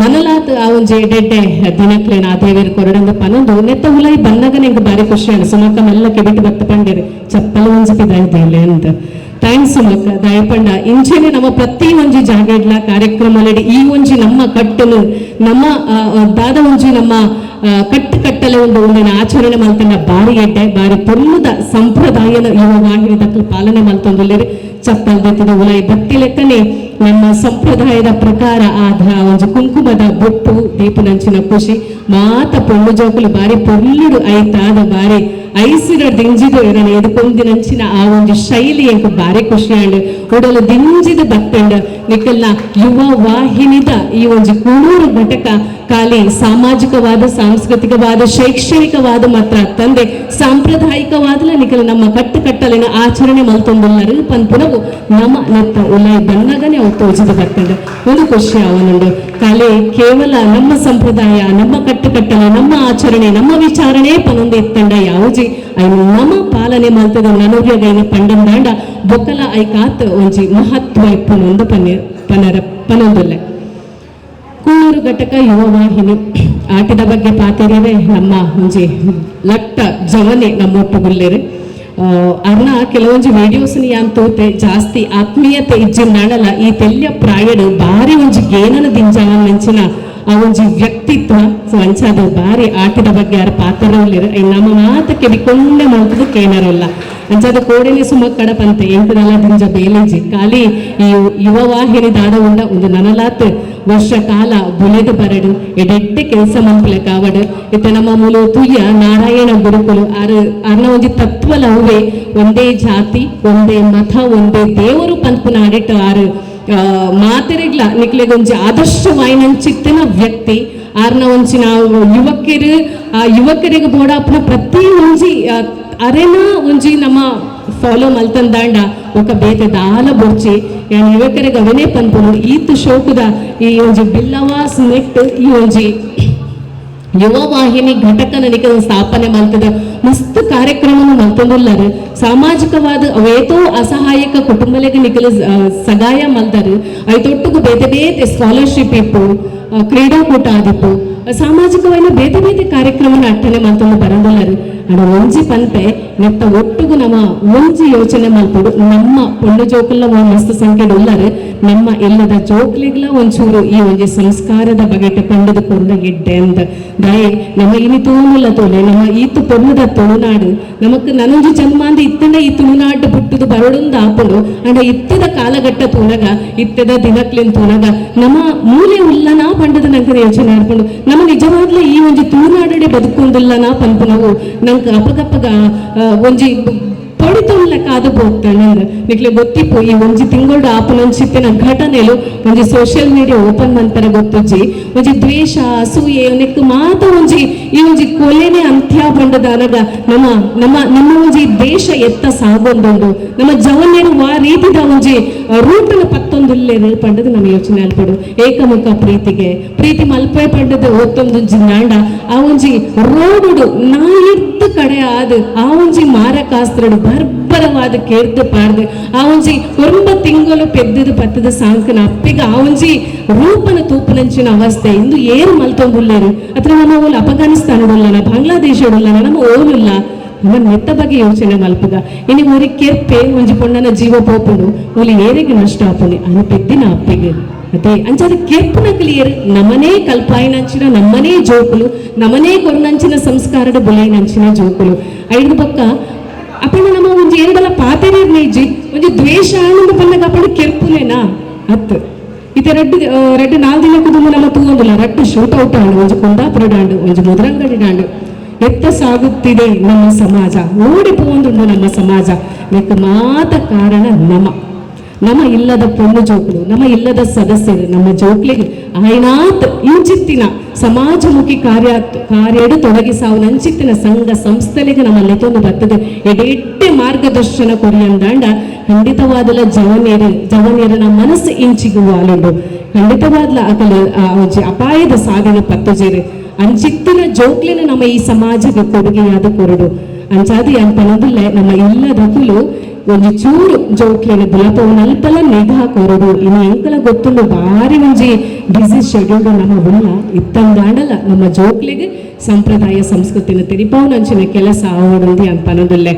ನನಲಾತ್ ಆ ಒಂಜಿ ಎಡ್ಡೆ ದಿನಕ್ಲೇನ ಆ ದೇವರು ಕೊರಡಂದ ಪನೊಂದು ನೆತ್ತ ಹುಲೈ ಬಂದಾಗ ನಂಗೆ ಬಾರಿ ಖುಷಿ ಅಣ್ಣ ಸುಮಕ್ಕ ಮೆಲ್ಲಕ್ಕೆ ಬಿಟ್ಟು ಬತ್ತ ಪಂಡಿರಿ ಚಪ್ಪಲ ಒಂಜಿ ದಾಯ್ದಿಲ್ಲ ಅಂತ ಥ್ಯಾಂಕ್ಸ್ ಸುಮಕ್ಕ ದಯಪಂಡ ಇಂಚೆನೆ ನಮ್ಮ ಪ್ರತಿ ಒಂಜಿ ಜಾಗೆಡ್ಲ ಕಾರ್ಯಕ್ರಮ ಈ ಒಂಜಿ ನಮ್ಮ ಕಟ್ಟಲು ನಮ್ಮ ದಾದ ಒಂಜಿ ನಮ್ಮ ಕಟ್ಟಲೆ ಒಂದಿನ ಆಚರಣೆ ಮಲ್ತಂಡ ಬಾರಿ ಎಡ್ಡೆ ಬಾರಿ ಪೊಲ್ಲುದ ಸಂಪ್ರದಾಯದ ಯುವ ವಾಹಿನಿ ದಕ್ಕಲು ಪಾಲನೆ ಮಲ್ತೊಂದುಲ್ಲೇರಿ ಚಪ್ಪಲ್ ದೆತ್ತಿದ ಉಲಾಯಿ ಬತ್ತಿ ಲೆಕ್ಕನೆ ನಮ್ಮ ಸಂಪ್ರದಾಯದ ಪ್ರಕಾರ ಆದ ಒಂದು ಕುಂಕುಮದ ಬೊಟ್ಟು ದೀಪನಂಚಿನ ಖುಷಿ ಮಾತ ಪೊಳ್ಳು ಜೋಕುಲು ಬಾರಿ ಪೊಳ್ಳುಡು ಐತಾದ ಬಾರಿ ಐಸಿರ ದಿಂಜಿದು ಎರನೆ ಎದಕೊಂದಿನಂಚಿನ ಆ ಒಂದು ಶೈಲಿ ಎಂಕ್ ಬಾರಿ ಖುಷಿ ಅಂಡ್ ಉಡಲು ದಿಂಜಿದ ಬತ್ತಂಡ್ ನಿಕಲ್ನ ಯುವ ವಾಹಿನಿದ ಈ ಒಂದು ಕೂಳೂರು ಘಟಕ ಖಾಲಿ ಸಾಮಾಜಿಕವಾದ ಸಾಂಸ್ಕೃತಿಕವಾದ ಶೈಕ್ಷಣಿಕವಾದ ಮಾತ್ರ ತಂದೆ ಸಾಂಪ್ರದಾಯಿಕವಾದ ನಿಕಲ್ ನಮ್ಮ ಕಟ್ಟಲಿನ ಆಚರಣೆ ಮಲ್ತೊಂದುಲ್ಲರು ಪನ್ಪುನವು ನಮ್ಮ ನೆತ್ತ ಉಲಾಯಿ ಬನ್ನಗನೆ ಅವು ತೋಜಿದ ಬರ್ತಂಡ ಒಂದು ಖುಷಿ ಅವನುಂಡು ಖಾಲಿ ಕೇವಲ ನಮ್ಮ ಸಂಪ್ರದಾಯ ನಮ್ಮ ಕಟ್ಟಲೆ ನಮ್ಮ ಆಚರಣೆ ನಮ್ಮ ವಿಚಾರಣೆ ಪನೊಂದು ಇತ್ತಂಡ ಯಾವುಜಿ ಐನು ನಮ್ಮ ಪಾಲನೆ ಮಲ್ತದ ನನೂರ್ಯಗೈನ ಪಂಡಂದಾಂಡ ಬೊಕ್ಕಲ ಐಕಾತ್ ಒಂಜಿ ಮಹತ್ವ ಇಪ್ಪನೊಂದು ಪನೊಂದುಲ್ಲೆ ಕೂಳೂರು ಘಟಕ ಯುವ ವಾಹಿನಿ ಆಟದ ಬಗ್ಗೆ ಪಾತೆರಿವೆ ನಮ್ಮ ಒಂಜಿ ಲಟ್ಟ ಜವನೆ ನಮ್ಮೊಟ್ಟುಗುಲ್ಲೇರೆ ಅರ್ನ ಕೆಲವೊಂದು ವಿಡಿಯೋಸ್ನಿ ಯಾನ್ ತೋತೆ ಜಾಸ್ತಿ ಆತ್ಮೀಯತೆ ಇಜ್ಜಿಂದಾಡಲ್ಲ ಈ ತೆಲ್ಯ ಪ್ರಾಯಡು ಬಾರಿ ಒಂಜಿ ಗೇನನ ದಿಂಜಾನ ಮೆಂಚಿನ ಆ ಒಂಜಿ ವ್ಯಕ್ತಿತ್ವ ಸೊ ಅಂಚಾದ ಬಾರಿ ಆಟದ ಬಗ್ಗೆ ಯಾರು ಪಾತ್ರರಲ್ಲಿರ ನಮ್ಮ ಮಾತಕ್ಕೆ ಬಿಕೊಂಡೆ ಮಲ್ತದ ಕೇನರಲ್ಲ ಅಂಚಾದ ಕೋಡೆನೆ ಸುಮ ಕಡಪಂತೆ ಎಂಟದಲ್ಲ ದಿಂಜ ಬೇಲೇಜಿ ಖಾಲಿ ಈ ಯುವ ವಾಹಿನಿ ದಾದ ಉಂಡ ಒಂದು ನನಲಾತ್ ವರ್ಷ ಕಾಲ ಬುಲೆದು ಬರಡು ಎಡೆಡ್ಡೆ ಕೆಲಸ ಮಂಪಲೆ ಕಾವಡು ಇತ್ತ ನಮ್ಮ ಮೂಲ ತುಯ್ಯ ನಾರಾಯಣ ಗುರುಕುಲು ಅರ್ನ ಒಂಜಿ ತತ್ವಲ ಅವೆ ಒಂದೇ ಜಾತಿ ಒಂದೇ ಮತ ಒಂದೇ ದೇವರು ಪಂಪುನ ಆಡಿಟ್ಟು ಆರು ಮಾತೆರೆಗ್ಲ ನಿಕ್ಲೆಗೊಂಜಿ ಆದರ್ಶವಾಯಿನಂಚಿತ್ತಿನ ವ್ಯಕ್ತಿ ಆರ್ನ ಒಂಚಿನ ಯುವಕರಿಗೆ ಬೋಡಾಪನ ಪ್ರತಿ ಒಂಜಿ ಅರೆನ ಒಂಜಿ ನಮ್ಮ ಫಾಲೋ ಮಲ್ತಂದಾಂಡ ఒక ಬೇತೆ ದಾಲ ಬೊರ್ಚಿ ಯುವಕರಿಗೆ ಅವನೇ ಪನ್ಪುನು ಈತು ಶೋಕದ ಈ ಒಂಜಿ ಬಿಲ್ಲವಾಸ್ ನೆಟ್ ಈ ಒಂಜಿ ಯುವ ವಾಹಿನಿ ಘಟಕನ ನಿಕದ ಸ್ಥಾಪನೆ ಮಲ್ತದ ಮಸ್ತ್ ಕಾರ್ಯಕ್ರಮ ಮಲ್ತೊಂದುಲ್ಲರು ಸಾಮಾಜಿಕವಾದ ಅವೇತೋ ಅಸಹಾಯಕ ಕುಟುಂಬಲೆಗೆ ನಿಕಲ ಸಗಾಯ ಮಲ್ದರು ಐತೊಟ್ಟುಗು ಬೇತೆ ಬೇತೆ ಸ್ಕಾಲರ್ಶಿಪ್ ಇಪ್ಪು ಕ್ರೀಡಾಕೂಟ ಆದಿಪ್ಪು ಸಾಮಾಜಿಕವಾದ ಬೇತೆ ಬೇತೆ ಕಾರ್ಯಕ್ರಮನ ಅಟ್ಟನೆ ಮಲ್ತೊಂದು ಬರಂದುಲ್ಲರು ಅಡ ಒಂಜಿ ಪಂತೆ ನೆತ್ತ ಒಟ್ಟುಗು ನಮ್ಮ ಒಂಜಿ ಯೋಚನೆ ಮಲ್ಪಡು ನಮ್ಮ ಪೊಳ್ಳು ಜೋಕುಲ್ಲ ಮಸ್ತ್ ಸಂಖ್ಯೆಡು ಉಲ್ಲರು ನಮ್ಮ ಎಲ್ಲದ ಜೋಕ್ಲಿಗ್ಲ ಒಂಚೂರು ಈ ಒಂಜಿ ಸಂಸ್ಕಾರದ ಬಗೆಟ್ ಪಂಡದು ಕೊಂಡ ಗೆಡ್ಡೆ ಅಂತ ದಯೆ ನಮ್ಮ ಇನಿ ತೂನುಲ್ಲ ತೋಲೆ ನಮ್ಮ ಈತು ಪೊಣ್ಣದ ತುಳುನಾಡು ನಮಕ್ ನನೊಂಜಿ ಜನ್ಮಾಂದ ಇತ್ತಂಡ ಈ ತುಳುನಾಡು ಬುಟ್ಟುದು ಬರಡುಂದ ಆಪುಡು ಅಂಡ ಇತ್ತದ ಕಾಲಘಟ್ಟ ತೂನಗ ಇತ್ತದ ದಿನಕ್ಲಿನ್ ತೂನಗ ನಮ್ಮ ಮೂಲೆ ಉಲ್ಲನಾ ಪಂಡದ ನಂಗೆ ಯೋಚನೆ ಆಡ್ಕೊಂಡು ನಮ್ಮ ನಿಜವಾಗ್ಲೇ ಈ ಒಂಜಿ ತುಳುನಾಡಡೆ ಬದುಕೊಂದಿಲ್ಲನಾ ಪಂಪು ನಾವು ನಂಗೆ ಅಪಗಪ್ಪಗ ಒಂಜಿ ಪೊಡಿತೊಂದು ಲೆಕ್ಕ ಅದು ಹೋಗ್ತಾನೆ ನಿಕ್ಲೆ ಗೊತ್ತಿಪ್ಪು ಈ ಒಂಜಿ ತಿಂಗಳು ಆಪನೊಂಚಿತ್ತಿನ ಘಟನೆಲು ಒಂಜಿ ಸೋಷಿಯಲ್ ಮೀಡಿಯಾ ಓಪನ್ ಮಂತರ ಗೊತ್ತುಜ್ಜಿ ಒಂಜಿ ದ್ವೇಷ ಅಸೂಯೆ ನೆಕ್ ಮಾತ ಒಂಜಿ ಈ ಒಂಜಿ ಕೊಲೆನೆ ಅಂತ್ಯ ಬಂಡದ ಅನಗ ನಮ್ಮ ಒಂಜಿ ದೇಶ ಎತ್ತ ಸಾಗೊಂದುಂಡು ನಮ್ಮ ಜವನ್ಯರು ಆ ರೀತಿದ ಒಂಜಿ ರೂಟನ ಪತ್ತೊಂದುಲ್ಲೇರು ಪಂಡದು ನಮ್ಮ ಯೋಚನೆ ಅಲ್ಪಡು ಏಕಮುಖ ಪ್ರೀತಿ ಮಲ್ಪೆ ಪಂಡದು ಒತ್ತೊಂದುಂಜಿ ನಾಂಡ ಆ ಒಂಜಿ ರೋಡುಡು ನಾ ಇದ್ದ ಕಡೆ ಆದ ಆ ಒಂಜಿ ಮಾರಕಾಸ್ತ್ರಡು ಬರ್ಬರವಾದ ಕೇರ್ದು ಪಾರ್ದು ಆ ಒಂಜಿ ಒಂಬ ತಿಂಗಳು ಪೆದ್ದದು ಪತ್ತದ ಸಾಂಕನ ಅಪ್ಪಿಗ ಆ ಒಂಜಿ ರೂಪನ ತೂಪನಂಚಿನ ಅವಸ್ಥೆ ಇಂದು ಏರು ಮಲ್ತೊಂದುಲ್ಲೇರು ಅತ್ರ ನಮ್ಮ ಓಲ್ ಅಫಘಾನಿಸ್ತಾನಡುಲ್ಲನ ಬಾಂಗ್ಲಾದೇಶಡುಲ್ಲನ ನಮ್ಮ ಓಲುಲ್ಲ ನಮ್ಮ ನೆತ್ತ ಬಗ್ಗೆ ಯೋಚನೆ ಮಲ್ಪುಗ ಇನಿ ಊರಿ ಕೆರ್ಪೆ ಒಂಜಿ ಪೊಣ್ಣನ ಜೀವ ಪೋಪುಡು ಓಲಿ ಏರಿಗೆ ನಷ್ಟ ಆಪುನಿ ಅನು ಪೆದ್ದಿನ ಅಪ್ಪಿಗೆ ಅದೇ ಅಂಚಾದ ಕೆರ್ಪುನ ಕ್ಲಿಯರ್ ನಮನೇ ಕಲ್ಪಾಯಿನಂಚಿನ ನಮ್ಮನೇ ಜೋಕುಲು ನಮನೇ ಕೊರ್ನಂಚಿನ ಸಂಸ್ಕಾರದ ಬುಲೈನಂಚಿನ ಜೋಕುಲು ಐದು ಪಕ್ಕ ಅಪ್ಪಣ್ಣ ನಮ್ಮ ಒಂಜಿ ಏರಡಲ ಪಾತೆನೇ ನೇಜಿ ಒಂಜಿ ದ್ವೇಷ ಆನಂದ ಪನ್ನಗ ಅಪ್ಪಣ್ಣ ಕೆರ್ಪುಲೇನಾ ಅತ್ತು ಇತ್ತೆ ರೆಡ್ 4 ದಿನಕ್ಕೂ ನಮ್ಮ ತೂಗೊಂದಿಲ್ಲ ರಟ್ಟು ಶೂಟ್ ಔಟ್ ಆಂಡು ಒಂಜಿ ಕುಂದಾಪುರ ಡಾಂಡು ಒಂಜಿ ಮುದ್ರಂಗಡಿ ಡಾಂಡು ಎತ್ತ ಸಾಗುತ್ತಿದೆ ನಮ್ಮ ಸಮಾಜ ಓಡಿಪೋಂದುಂಡು ನಮ್ಮ ಸಮಾಜ ನೆಕ್ಕ ಮಾತ ಕಾರಣ ನಮ್ಮ ಇಲ್ಲದ ಪೊಣ್ಣು ಜೋಕುಲು ನಮ್ಮ ಇಲ್ಲದ ಸದಸ್ಯರು ನಮ್ಮ ಜೋಕ್ಲಿಗೆ ಆಯ್ನಾತ್ ಇಂಚಿತ್ತಿನ ಸಮಾಜಮುಖಿ ಕಾರ್ಯಡು ತೊಡಗಿಸಾವು ನಂಚಿತ್ತಿನ ಸಂಘ ಸಂಸ್ಥೆಗಳಿಗೆ ನಮ್ಮ ಲೆತೊಂದು ಬರ್ತದೆ ಎಡೆಡ್ಡೆ ಮಾರ್ಗದರ್ಶನ ಕೊರಿಯಂದಾಂಡ ಖಂಡಿತವಾದಲ ಜವನಿಯರನ ಮನಸ್ಸು ಇಂಚಿಗೂ ವಾಲುಂಡು ಖಂಡಿತವಾದ್ಲ ಅಕಲು ಅಪಾಯದ ಸಾಧನೆ ಪತ್ತುಜೇರು ಅಂಚಿತ್ತಿನ ಜೋಕ್ಲಿನ ನಮ್ಮ ಈ ಸಮಾಜಕ್ಕೆ ಕೊಡುಗೆಯಾದ ಕೊರಡು ಅಂಚಾದಿ ಅಂತನದಿಲ್ಲ ನಮ್ಮ ಇಲ್ಲದಕ್ಕೂ ಒಂಜಿ ಚೂರು ಜೋಕ್ಲಿನ ಬುಲಪವನಲ್ಪಲ ನಿಗಾ ಕೊರಡು ಇನ್ನು ಎಂಕಲ ಗೊತ್ತುಂಡು ಬಾರಿ ಒಂಜಿ ಬಿಸಿ ಶೆಡ್ಯೂಲ್ ನಮ್ಮ ಉಲ್ಲ ಇತ್ತಂದಾಂಡಲ ನಮ್ಮ ಜೋಕ್ಲಿಗೆ ಸಂಪ್ರದಾಯ ಸಂಸ್ಕೃತಿನ ತೆರಿಪವನಂಚಿನ ಕೆಲಸ ಆವಡುಂದಿ ಅಂತನದಿಲ್ಲ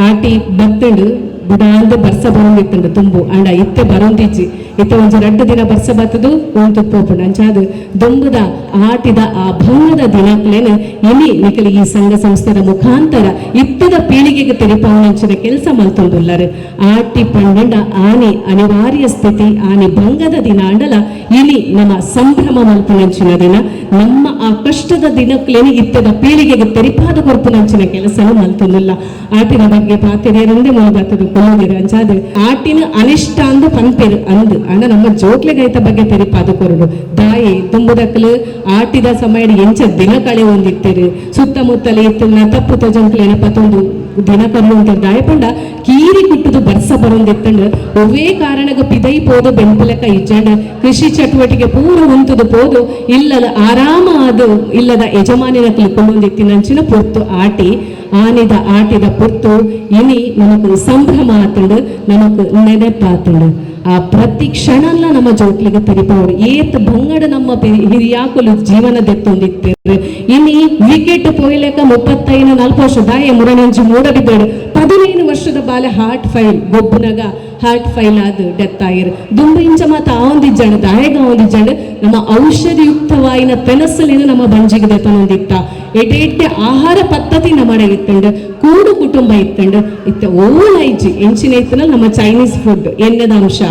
ಆಟಿ ಬತ್ತಂಡು ಬುಡಾಂದ ಬರ್ಸ ಬರೋದಿತ್ತಂಡು ತುಂಬು ಅಂಡ ಇತ್ತೆ ಬರೋದಿಜ್ಜಿ ಇತ್ತೆ ಒಂಜಿ 2 ದಿನ ಬರ್ಸ ಬತ್ತದು ಒಂದು ಪೋಪುಂಡು ಅಂಚಾದ ದುಂಬುದ ಆಟಿದ ಆ ಭಂಗದ ದಿನಕ್ಲೇನ ಇನಿ ನಿಕಲಿ ಈ ಸಂಘ ಸಂಸ್ಥೆದ ಮುಖಾಂತರ ಇತ್ತದ ಪೀಳಿಗೆಗೆ ತೆರಿಪಾವನಂಚಿನ ಕೆಲಸ ಮಲ್ತೊಂದುಲ್ಲರು ಆಟಿ ಪಂಡ ಆನೆ ಅನಿವಾರ್ಯ ಸ್ಥಿತಿ ಆನೆ ಭಂಗದ ದಿನ ಅಂಡಲ ಇನಿ ನಮ್ಮ ಸಂಭ್ರಮ ಮಲ್ಪನಂಚಿನ ದಿನ ನಮ್ಮ ಆ ಕಷ್ಟದ ದಿನಕ್ಲೇನೆ ಇತ್ತದ ಪೀಳಿಗೆಗೆ ತೆರಿಪಾದ ಕೊರ್ಪುನಂಚಿನ ಕೆಲಸನ ಮಲ್ತೊಂದುಲ್ಲ ಆಟಿನ ಬಗ್ಗೆ ಪಾತಿರೇರಂದೆ ಮುಳುಗತ್ತದು ಕೊಲ್ಲೋದಿರ ಅಂಚಾದ ಆಟಿನ ಅನಿಷ್ಟ ಅಂದು ಪಂಪೇರು ಅಂದು ಅಂಡ ನಮ್ಮ ಜೋಕ್ಲೆಗೈತ ಬಗ್ಗೆ ತೆರಿಪಾದ ಕೊರಡು ದಾಯಿ ತುಂಬುದಕ್ಕಲು ಆಟಿದ ಸಮಯ ಎಂಚ ದಿನ ಕಳೆ ಒಂದಿತ್ತೇರು ಸುತ್ತಮುತ್ತಲೇ ಇತ್ತಿನ ತಪ್ಪು ತಜಂಕ್ಲೇನ ಪತ್ತೊಂದು ದಿನ ಕರ್ಲು ಅಂತ ದಾಯಪಂಡ ಕೀರಿ ಕುಟ್ಟುದು ಬರ್ಸ ಬರೋದಿತ್ತಂಡು ಒವ್ವೇ ಕಾರಣಗ ಪಿದೈ ಪೋದು ಬೆಂಪಲಕ ಇಜ್ಜಂಡ ಕೃಷಿ ಚಟುವಟಿಕೆ ಪೂರ ಉಂತದು ಪೋದು ಇಲ್ಲದ ಆರಾಮ ಅದು ಇಲ್ಲದ ಯಜಮಾನಿನ ತಿಳ್ಕೊಂಡೊಂದಿತ್ತಿನಂಚಿನ ಪೊರ್ತು ಆಟಿ ಆನಿದ ಆಟಿದ ಪೊರ್ತು ಇನಿ ನಮಕ್ ಸಂಭ್ರಮ ಆತಂಡು ನಮಕ್ ನೆನಪಾತಂಡು ಆ ಪ್ರತಿ ಕ್ಷಣಲ್ಲ ನಮ್ಮ ಜೋಕ್ಲಿಗೆ ತೆರಿಪವರು ಏತ್ ಬಂಗಡ ನಮ್ಮ ಹಿರಿಯಾಕುಲು ಜೀವನದೆತ್ತೊಂದಿತ್ತೇವೆ ಇನಿ ವಿಕೆಟ್ ಪೋಯ್ಲೆಕ 35-40 ವರ್ಷ ದಾಯ ಮುರನಂಜಿ ಮೂಡಬಿದ್ದೇಡು 15 ವರ್ಷದ ಬಾಲೆ ಹಾರ್ಟ್ ಫೈಲ್ ಗೊಬ್ಬುನಗ ಹಾರ್ಟ್ ಫೈಲ್ ಆದ ಡೆತ್ ಆಗಿರು ದುಂಬ ಇಂಚ ಮಾತ ಆವಂದಿಜ್ಜಂಡು ದಾಯಗ ಆವಂದಿಜ್ಜಂಡು ನಮ್ಮ ಔಷಧಿಯುಕ್ತವಾಯಿನ ಪೆನಸಲಿನ ನಮ್ಮ ಬಂಜಿಗೆ ದೆತ್ತನೊಂದಿತ್ತ ಎಡೆ ಆಹಾರ ಪದ್ಧತಿ ನಮ್ಮಡೆ ಇತ್ತಂಡು ಕೂಡು ಕುಟುಂಬ ಇತ್ತಂಡು ಇತ್ತ ಓಲ್ ಐಜಿ ಎಂಚಿನ ಇತ್ತನ ನಮ್ಮ ಚೈನೀಸ್ ಫುಡ್ ಎಣ್ಣೆದ ಅಂಶ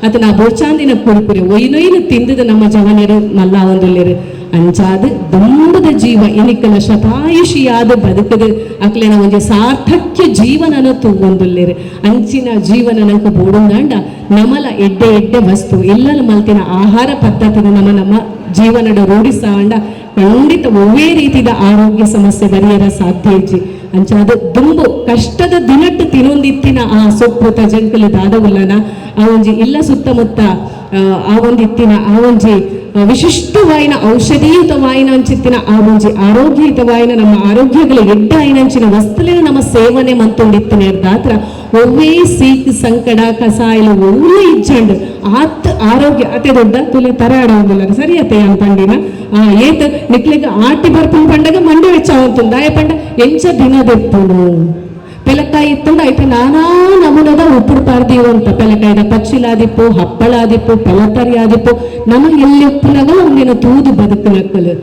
ಅದನ್ನ ಬೋಚಾಂದಿನ ಕುರುಕುರೆ ಒಯ್ನೊಯ್ನು ತಿಂದದ ನಮ್ಮ ಜವನರು ಮಲ್ಲ ಒಂದುಲ್ಲೇರು ಅಂಚಾದ ದುಂಬದ ಜೀವ ಇನಿಕ್ಕನ ಶತಾಯುಷಿಯಾದ ಬದುಕದು ಅಕ್ಲೆನ ಒಂಜಿ ಸಾರ್ಥಕ್ಯ ಜೀವನನ ತೂಗೊಂದುಲ್ಲೇರು ಅಂಚಿನ ಜೀವನ ನಂಕ ಬೋಡುಂದಾಂಡ ನಮಲ ಎಡ್ಡೆ ವಸ್ತು ಎಲ್ಲಲ ಮಲ್ತಿನ ಆಹಾರ ಪದ್ಧತಿನ ನಮ್ಮ ಜೀವನದ ರೂಢಿಸಾಂಡ ಖಂಡಿತ ಒವ್ವೇ ರೀತಿದ ಆರೋಗ್ಯ ಸಮಸ್ಯೆ ಬರೆಯರ ಸಾಧ್ಯ ಇಜ್ಜಿ ಅಂಚಾದ ದುಂಬು ಕಷ್ಟದ ದಿನಟ್ಟು ತಿನ್ನೊಂದಿತ್ತಿನ ಆ ಸೊಪ್ಪು ತಜಂಕಲು ದಾದವುಲ್ಲನ ಆ ಒಂಜಿ ಇಲ್ಲ ಸುತ್ತಮುತ್ತ ಆ ಒಂದಿತ್ತಿನ ಆ ಒಂಜಿ ವಿಶಿಷ್ಟವಾಯಿನ ಔಷಧೀಯುತವಾಯಿನ ಅಂಚಿತ್ತಿನ ಆ ಒಂಜಿ ಆರೋಗ್ಯಯುತವಾಯಿನ ನಮ್ಮ ಆರೋಗ್ಯಗಳು ಎಡ್ಡಾಯಿನಂಚಿನ ವಸ್ತುಲೇನ ನಮ್ಮ ಸೇವನೆ ಮಂತೊಂದಿತ್ತಿನ ದಾತ್ರ ಒವ್ವೇ ಸೀಕ್ ಸಂಕಡ ಕಸಾಯಲು ಒಳ್ಳೆ ಇಜ್ಜಂಡು ಆತ್ ಆರೋಗ್ಯ ಅತೆ ದೊಡ್ಡ ತುಲಿ ತರ ಆಡೋದಿಲ್ಲ ಸರಿ ಅತ್ತೆ ಅನ್ಪಂಡಿನ ಏತ್ ನಿಕ್ಲಿಗೆ ಆಟಿ ಬರ್ಪುನ್ ಪಂಡಗ ಮಂಡಿ ವೆಚ್ಚ ಆವಂತುಂಡು ದಾಯ ಪಂಡ ಎಂಚ ದಿನದೆಪ್ಪುನು ಪೆಲಕಾಯಿ ಇತ್ತಂಡ ಐತೆ ನಾನಾ ನಮೂನದ ಉಪ್ಪುಡು ಪಾರ್ದೀವು ಅಂತ ಪೆಲಕಾಯಿದ ಪಚ್ಚಿಲಾದಿಪ್ಪು ಹಪ್ಪಳಾದಿಪ್ಪು ಪೆಲತರಿ ಆದಿಪ್ಪು ನಮ್ಮ ಎಲ್ಲಿ ಉಪ್ಪುನಾಗ ಒಂದಿನ ತೂದು ಬದುಕುನಕ್ಕಲು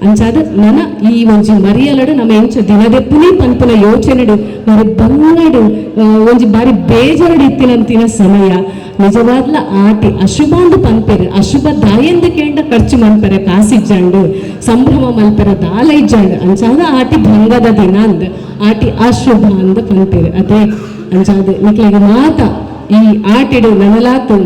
ಅಂಚಾದ ನನ ಈ ಒಂಜಿ ಮರಿಯಲಡು ನಮ್ಮ ಎಂಚ ದಿನದೆಪ್ಪುನಿ ಪನ್ಪುನ ಯೋಚನೆಡು ಬಾರಿ ಬಂಗಡು ಒಂಜಿ ಬಾರಿ ಬೇಜಾರಡು ಇತ್ತಿನಂತಿನ ಸಮಯ ನಿಜವಾದ್ಲ ಆಟಿ ಅಶುಭ ಅಂದು ಪನ್ಪೆರು ಅಶುಭ ದಾಯಂದು ಕೇಂಡ ಖರ್ಚು ಮನ್ಪೆರ ಕಾಸಿಜ್ಜಂಡು ಸಂಭ್ರಮ ಮಲ್ಪೆರ ದಾಲ ಇಜ್ಜಂಡು ಅಂಚಾದ ಆಟಿ ಭಂಗದ ದಿನ ಅಂದ ಆಟಿ ಅಶುಭ ಅಂದ ಪನ್ಪೆರು ಅದೇ ಅಂಚಾದ ನಿಕ್ಲಿಗೆ ಮಾತ ಈ ಆಟಿಡು ನನಲಾತು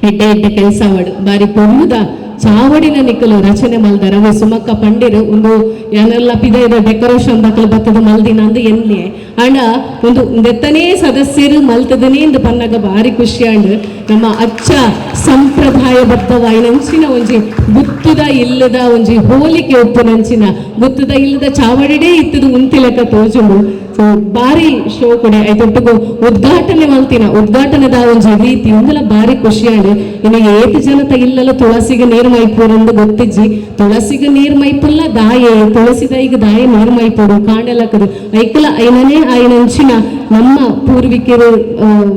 ಎಡ್ಡೆ ಕೆಲಸವಾಡು ಬಾರಿ ಪೊಮ್ಮುದ ಚಾವಡಿನ ನಿಕ್ಕಲು ರಚನೆ ಮಲ್ದರ ಸುಮಕ್ಕ ಪಂಡಿರು ಒಂದು ಏನೆಲ್ಲ ಪಿದೆದ ಡೆಕೋರೇಷನ್ ದಕ್ಕಲು ಬತ್ತದ ಮಲ್ದಿನ ಅಂದು ಎನ್ನೆ ಅಂಡ ಒಂದು ನೆತ್ತನೇ ಸದಸ್ಯರು ಮಲ್ತದನೇ ಎಂದು ಪನ್ನಗ ಬಾರಿ ಖುಷಿ ಅಂಡು ನಮ್ಮ ಅಚ್ಚ ಸಂಪ್ರದಾಯಬದ್ಧವಾಯಿನಂಚಿನ ಒಂಜಿ ಗುತ್ತುದ ಇಲ್ಲದ ಒಂಜಿ ಹೋಲಿಕೆ ಒಪ್ಪುನಂಚಿನ ಗುತ್ತುದ ಇಲ್ಲದ ಚಾವಡಿಡೇ ಇತ್ತದು ಉಂತಿಲೆಕ್ಕ ತೋಜುಂಡು ಸೊ ಬಾರಿ ಶೋ ಕೊಡೆ ಐತೊಟ್ಟಿಗೂ ಉದ್ಘಾಟನೆ ಮಲ್ತಿನ ಉದ್ಘಾಟನೆದ ಒಂಜಿ ರೀತಿ ಒಂದೆಲ್ಲ ಬಾರಿ ಖುಷಿಯಾಡು ಇನ್ನು ಏತು ಜನತ ಇಲ್ಲಲ್ಲ ತುಳಸಿಗೆ ನೀರು ಮೈಪೂರಂದು ಗೊತ್ತಿಜ್ಜಿ ತುಳಸಿಗೆ ನೀರು ಮೈಪುಲ್ಲ ದಾಯೆ ತುಳಸಿದ ಈಗ ದಾಯೆ ನೀರು ಮೈಪೂರು ಕಾಂಡೆಲಕ್ಕದು ಐಕಲ ಐನನೇ ಆಯ್ನಂಚಿನ ನಮ್ಮ ಪೂರ್ವಿಕರು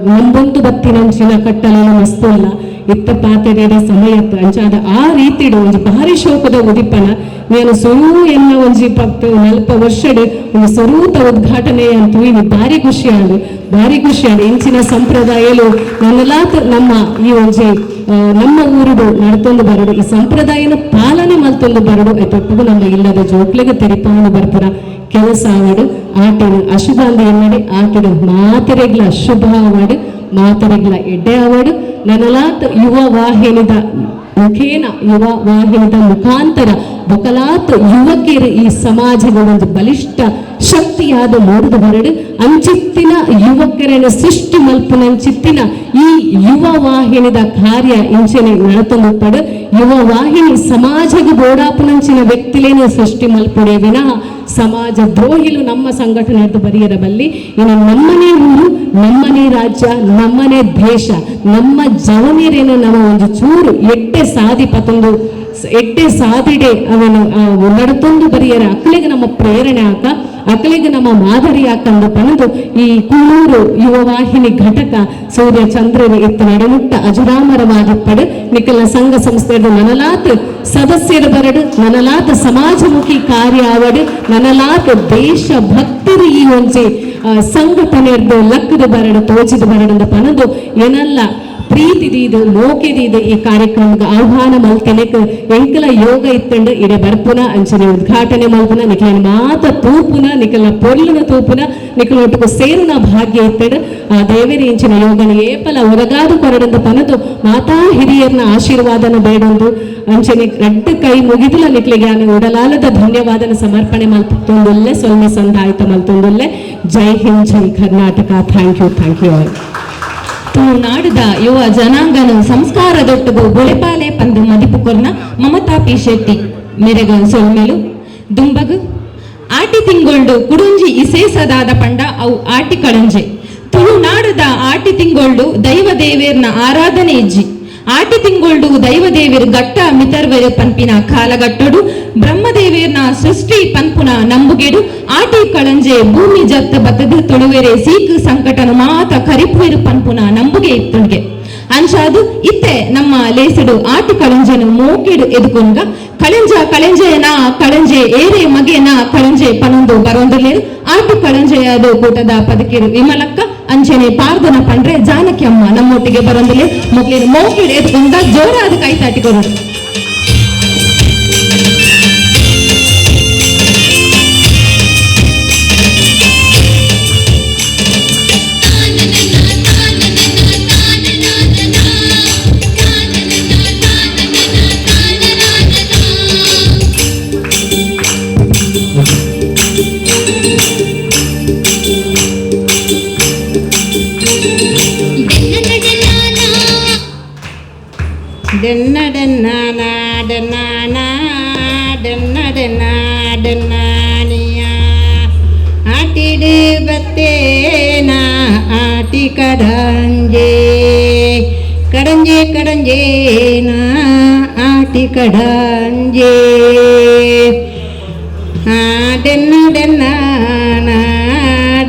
ನಂಬೊಂದು ಬತ್ತಿನಂಚಿನ ಕಟ್ಟಲೆಲ್ಲ ಮಸ್ತು ಅಲ್ಲ ಇತ್ತ ಪಾತೆರೆದ ಸಮಯತ್ತು ಅಂಚಾದ ಆ ರೀತಿಡು ಒಂದು ಭಾರಿ ಶೋಕದ ಉದಿಪನ నేను ಸುರು ಎನ್ನ ಒಂಜಿ 40 ವರ್ಷಡ್ ಒಂದು ಸ್ವರೂತ ಉದ್ಘಾಟನೆ ಅಂತೂ ಇದು ಭಾರಿ ಖುಷಿಯಾಡು ಇಂಚಿನ ಸಂಪ್ರದಾಯಲು ನನ್ನಲಾತ ನಮ್ಮ ಈ ಒಂಜಿ ನಮ್ಮ ಊರುಡು ನಡ್ತೊಂದು ಬರಡು ಈ ಸಂಪ್ರದಾಯನ ಪಾಲನೆ ಮಲ್ತೊಂದು ಬರಡು ಐತೊಟ್ಟಿಗೂ ನಮ್ಮ ಇಲ್ಲದ ಜೋಕ್ಲೆಗೆ ತೆರಿಪಾನು ಬರ್ಪುರ ಕೆಲಸ ಆವಡು ಆಟಡು ಅಶುಭ ಅಂದ ಎನ್ನಡೆ ಆಟಡು ಮಾತರೆಗ್ಲ ಅಶುಭ ಆವಡು ಮಾತರೆಗ್ಲ ಎಡ್ಡೆ ಆವಡು ನನಲಾತ ಯುವ ವಾಹಿನಿದ ಮುಖೇನ ಯುವ ವಾಹಿನಿದ ಮುಖಾಂತರ ಬೊಕಲಾತ್ ಯುವಕಿಯರು ಈ ಸಮಾಜದ ಒಂದು ಬಲಿಷ್ಠ ಶಕ್ತಿಯಾದ ಮೂಡಿದ ಬರಡು ಅಂಚಿತ್ತಿನ ಯುವಕರನ್ನು ಸೃಷ್ಟಿ ಮಲ್ಪುನಂಚಿತ್ತಿನ ಈ ಯುವ ವಾಹಿನಿದ ಕಾರ್ಯ ಇಂಚನೆ ನಡತೊಂದು ಯುವ ವಾಹಿನಿ ಸಮಾಜದ ಬೋಡಾಪುನಂಚಿನ ವ್ಯಕ್ತಿಲೇನು ಸೃಷ್ಟಿ ಮಲ್ಪುಡೆ ವಿನಃ ಸಮಾಜ ದ್ರೋಹಿಲು ನಮ್ಮ ಸಂಘಟನೆ ಬರೆಯರಬಲ್ಲಿ ಇನ್ನು ನಮ್ಮನೇ ಊರು ನಮ್ಮನೇ ರಾಜ್ಯ ನಮ್ಮನೇ ದೇಶ ನಮ್ಮ ಜವನಿರೇನು ನಮ್ಮ ಒಂದು ಚೂರು ಎಟ್ಟೆ ಸಾಧಿ ಪತೊಂದು ಎಡ್ಡೆ ಸಾಧಿಡೆ ಅವನು ನಡತೊಂದು ಬರಿಯರ ಅಕ್ಕಳಿಗೆ ನಮ್ಮ ಪ್ರೇರಣೆ ಆಕ ಅಕಲಿಗೆ ನಮ್ಮ ಮಾದರಿ ಹಾಕಂದು ಪಣದು ಈ ಕುಳ್ಳೂರು ಯುವವಾಹಿನಿ ಘಟಕ ಸೂರ್ಯ ಚಂದ್ರರು ಇತ್ತ ನಡುಮುಟ್ಟ ಅಜರಾಮರವಾಗಿ ಪಡು ನಿಖಲ ಸಂಘ ಸಂಸ್ಥೆಯ ನನಲಾತ್ ಸದಸ್ಯರು ಬರಡು ನನಲಾತ್ ಸಮಾಜಮುಖಿ ಕಾರ್ಯ ಆವಡು ನನಲಾತ್ ದೇಶ ಭಕ್ತರು ಈ ಒಂಜಿ ಸಂಘಟನೆರ್ದು ಲಕ್ಕದ ಬರಡು ತೋಚಿದ ಬರಡು ಪಣದು ಏನಲ್ಲ ಪ್ರೀತಿ ದೀದು ಮೋಕೆ ದೀದು ಈ ಕಾರ್ಯಕ್ರಮಕ್ಕೆ ಆಹ್ವಾನ ಮಲ್ಕೆನೆಕ್ ಎಂಕಲ ಯೋಗ ಇತ್ತಂಡು ಇಡೆ ಬರ್ಪುನ ಅಂಚನೆ ಉದ್ಘಾಟನೆ ಮಲ್ಪುನ ನಿಖಲ ಮಾತ ತೂಪುನ ನಿಖಲ ಪೊರ್ಲಿನ ತೂಪುನ ನಿಖಲ ಒಟ್ಟಿಗೆ ಸೇರುನ ಭಾಗ್ಯ ಇತ್ತಂಡು ಆ ದೇವೇರಿ ಇಂಚಿನ ಯೋಗನ ಏಪಲ ಒರಗಾದು ಕೊರಡಂದು ಪನದು ಮಾತಾ ಹಿರಿಯರ್ನ ಆಶೀರ್ವಾದನ ಬೇಡೊಂದು ಅಂಚನೆ ರಡ್ಡ ಕೈ ಮುಗಿದಿಲ್ಲ ನಿಕ್ಲಿಗೆ ಆನೆ ಉಡಲಾಲದ ಧನ್ಯವಾದನ ಸಮರ್ಪಣೆ ಮಲ್ಪೊಂದುಲ್ಲೆ ಸೊಲ್ಮೆ ಸಂದಾಯಿತ ಮಲ್ತೊಂದುಲ್ಲೆ ಜೈ ಹಿಂದ್ ಜೈ ಕರ್ನಾಟಕ ಥ್ಯಾಂಕ್ ಯು ಆಲ್. ನಾಡಿದ ಯುವ ಜನಾಂಗನ ಸಂಸ್ಕಾರದೊಟ್ಟುಗು ಬೊಳೆಪಾಲೆ ಪಂದು ಮದಿಪುಕೊರ್ನ ಮಮತಾ ಪಿ ಶೆಟ್ಟಿ ಮೆರೆಗ ಸೊಲ್ಮೆಲು ದುಂಬಗು ಆಟಿ ತಿಂಗೊಳ್ಡು ಕುಡುಂಜಿ ಇಸೇಸದಾದ ಪಂಡ ಅವು ಆಟಿ ಕಳಂಜೆ ತುಳುನಾಡದ ಆಟಿ ತಿಂಗೊಳ್ಡು ದೈವ ದೇವೇರ್ನ ಆರಾಧನೆ ಇಜ್ಜಿ ಆಟಿ ತಿಂಗೊಳ್ಡು ದೈವದೇವಿರ್ ಗಟ್ಟ ಮಿತರ್ವೆರು ಪನ್ಪಿನ ಕಾಲಗಟ್ಟಡು ಬ್ರಹ್ಮದೇವಿರ್ನ ಸೃಷ್ಟಿ ಪನ್ಪುನ ನಂಬುಗೆಡು ಆಟಿ ಕಳಂಜೆ ಭೂಮಿ ಜತ್ತ ಬತ್ತದ ತೊಳುವೆರೆ ಸೀಕ್ ಸಂಕಟನು ಮಾತ ಕರಿಪುವೆರು ಪನ್ಪುನ ನಂಬುಗೆ ಇತ್ತುಂಗೆ ಅಂಚಾದು ಇತ್ತೆ ನಮ್ಮ ಲೇಸಡು ಆಟಿ ಕಳಂಜೆನು ಮೋಕೆಡು ಎದುಕೊಂಡ ಕಳಂಜೆನ ಕಳಂಜೆ ಏರೆ ಮಗೆನ ಕಳಂಜೆ ಪನೊಂದು ಬರೊಂದುಲ್ಲೇರು ಆಟಿ ಕಳಂಜೆಯದು ಕೂಟದ ಪದಕಿರು ವಿಮಲಕ್ಕ ಅಂಚನೆ ಪಾರ್ದನ ಪಂಡ್ರೆ ಜಾನಕಿ ಅಮ್ಮ ನಮ್ಮೊಟ್ಟಿಗೆ ಬರೊಂದುಲ್ಲೆ ಮೊಗ್ಲೇರು ಮೋಕೆಡು ಎದುಕೊಂಡ ಜೋರಾದ ಕೈ ತಾಟಿಕೊರೋದು. ಆಟಿಡು ಬತ್ತೇನ ಆಟಿ ಕಡಂಜೆ ಕಡಂಜೆ ಕಡಂಜೇನ ಆಟಿ ಕಡಂಜೆ ಡೆನ್ನ ಡೆನ್ನಾನ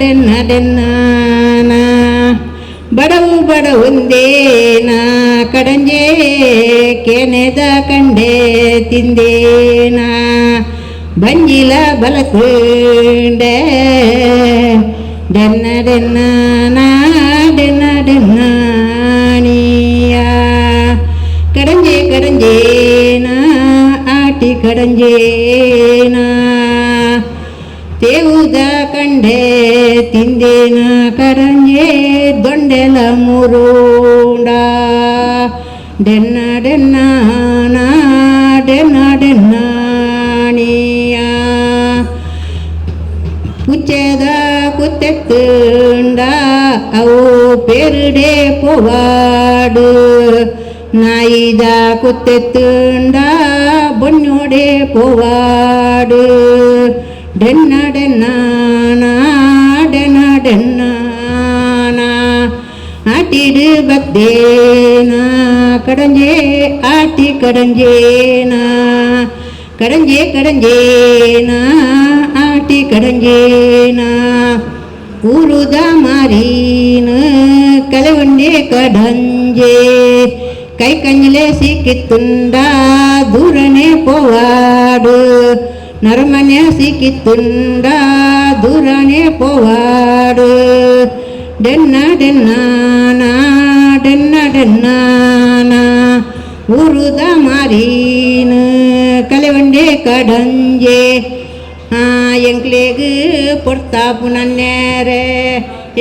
ಡೆನ್ನ ಡೆನ್ನಾನ ಬಡವು ಬಡವುಂದೇನ ಕಡಂಜೆ ಕೆನೆದ ಕಂಡೆ ತಿಂದೇನ ಬಂಜಿಲ ಬಲಕುಂಡೆ ಡೆನ್ನ ಡೆನ್ನಾನ ಡೆನ್ನ ಡೆನ್ನಾನಿಯ ಕಡಂಜೆ ಕಡಂಜೇನ ಆಟಿ ಕಡಂಜೇನ ತೇವುದ ಕಂಡೆ ತಿಂದೇನ ಕಡಂಜೆ ದೊಂಡೆಲ ಮುರುಂಡ ಡೆನ್ನ ಡೆನ್ನಾನ ಡೆನ್ನ ಡೆನ್ನಾಣಿಯ ಕುಚ್ಚೆದ ಕುತ್ತೆತ್ತುಂಡ ಅವು ಪೆರುಡೆ ಪೋವಾಡು ನಾಯಿದ ಕುತ್ತೆತ್ತುಂಡ ಬೊಣ್ಣೋಡೆ ಪೋವಾಡು ಡೆನ್ನ ಡೆನ್ನಾನ ಡೆನ್ನ ಡೆನ್ನಾನ ಆಟಿಡು ಬದ್ದೇನ ಕಡಂಜೆ ಆಟಿ ಕಡಂಜೇನ ಕಡಂಜೆ ಕಡಂಜೇನ ಆಟಿ ಕಡಂಜೇನ ಊರುದ ಮಾರೀನ ಕಲೆವಂಡೆ ಕಡಂಜೆ ಕೈ ಕಂಜಲೆ ಸಿಕ್ಕಿತ್ತುಂಡ ದೂರನೆ ಪೋವಾಡು ನರಮನೆ ಸಿಕ್ಕಿತ್ತುಂಡ ದೂರನೆ ಪೋವಾಡು ಡೆನ್ನ ಡೆನ್ನಾನ ಡೆನ್ನ ಡೆನ್ನಾನ ಊರುದ ಮಾರೀನ ಕಲೆವಂಡೆ ಕಡಂಜೆ ಎಂಕ್ಲೇಗು ಪೊರ್ತಾಪು ನನ್ನೇರೆ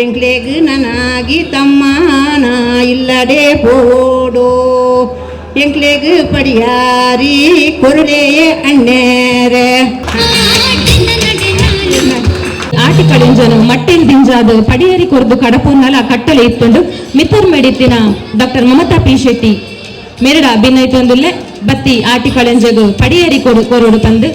ಎಂಕ್ಲೇಗು ನನಗಿ ತಮ್ಮನ ಇಲ್ಲದೆ ಪೋಡೋ ಎಂಕ್ಲೇಗು ಪಡಿಯಾರಿ ಕೊರಲೆಯೇ ಅಣ್ಣೇರೆ ಆಟಿ ಕಳಿಂಜನು ಮಟ್ಟೆನ್ ದಿಂಜಾದು ಪಡಿಯರಿ ಕೊರ್ದು ಕಡಪುನ್ನಲ ಕಟ್ಟಲೆ ಇತ್ತುಂಡು ಮಿತ್ತರ್ ಮೆಡಿತಿನ ಡಾಕ್ಟರ್ ಮಮತಾ ಪಿ ಶೆಟ್ಟಿ ಮೆರಡ ಭಿನ್ನೈತೊಂದುಲ್ಲೆ ಬತ್ತಿ ಆಟಿ ಕಳಿಂಜಗು ಪಡಿಯರಿ ಕೊರೋಡು ತಂದು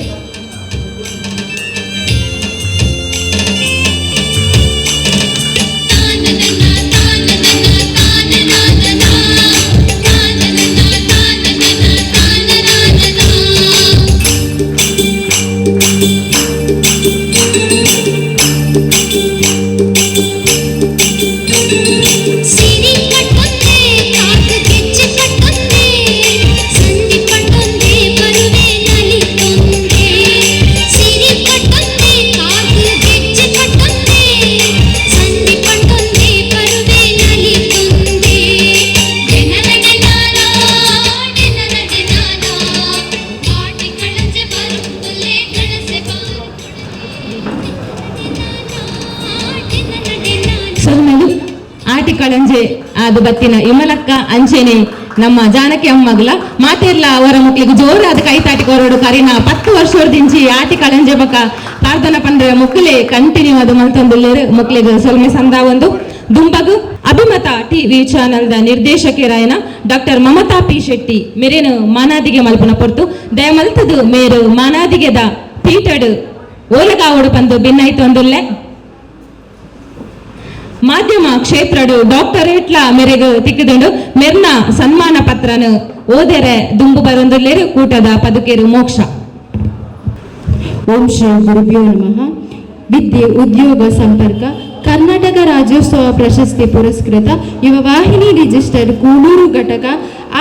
ಕಳಂಜೆ ಅದು ಬತ್ತಿನ ಇಮಲಕ್ಕ ಅಂಚೆನೆ ನಮ್ಮ ಜಾನಕಿ ಅಮ್ಮಗಲ ಮಾತೆಲ್ಲ ಅವರ ಮಕ್ಳಿಗೆ ಜೋರಾದ ಕೈ ತಾಟಿ ಕೊರಡು ಕರಿನ 10 ವರ್ಷದಿಂಚಿ ಆಟಿ ಕಳಂಜೆ ಬಕ ಪ್ರಾರ್ಥನಾ ಪಂಡ್ರೆ ಮುಕ್ಲೆ ಕಂಟಿನ್ಯೂ ಅದು ಮಲ್ತೊಂದುಲ್ಲೇರು ಮುಕ್ಲಿಗೆ ಸೊಲ್ಮೆ ಸಂದ ಒಂದು ದುಂಬಗು ಅಭಿಮತ ಟಿವಿ ಚಾನಲ್ದ ನಿರ್ದೇಶಕರಾಯನ ಡಾಕ್ಟರ್ ಮಮತಾ ಪಿ ಶೆಟ್ಟಿ ಮೇರೇನು ಮಾನಾದಿಗೆ ಮಲ್ಪನ ಪೊರ್ತು ದಯಮಲ್ತದು ಮೇರು ಮಾನಾದಿಗೆದ ಪೀಟಡು ಓಲಗಾವಡು ಪಂದು ಭಿನ್ನಾಯ್ತು ಅಂದುಲ್ಲೆ ಮಾಧ್ಯಮ ಕ್ಷೇತ್ರಡು ಡಾಕ್ಟರೇಟ್ಲ ಮೆರೆಗು ತಿಕ್ಕಿದುಂಡು ಮೆರ್ನ ಸನ್ಮಾನ ಪತ್ರನು ಓದೆರೆ ದುಂಬು ಬರೊಂದುಲ್ಲೇರು ಕೂಟದ ಪದುಕೇರು ಮೋಕ್ಷ. ಓಂ ಶ್ರೀ ಗುರುಭ್ಯೋ ನಮಃ. ವಿದ್ಯೆ ಉದ್ಯೋಗ ಸಂಪರ್ಕ ಕರ್ನಾಟಕ ರಾಜ್ಯೋತ್ಸವ ಪ್ರಶಸ್ತಿ ಪುರಸ್ಕೃತ ಯುವ ವಾಹಿನಿ ರಿಜಿಸ್ಟರ್ ಕೂಳೂರು ಘಟಕ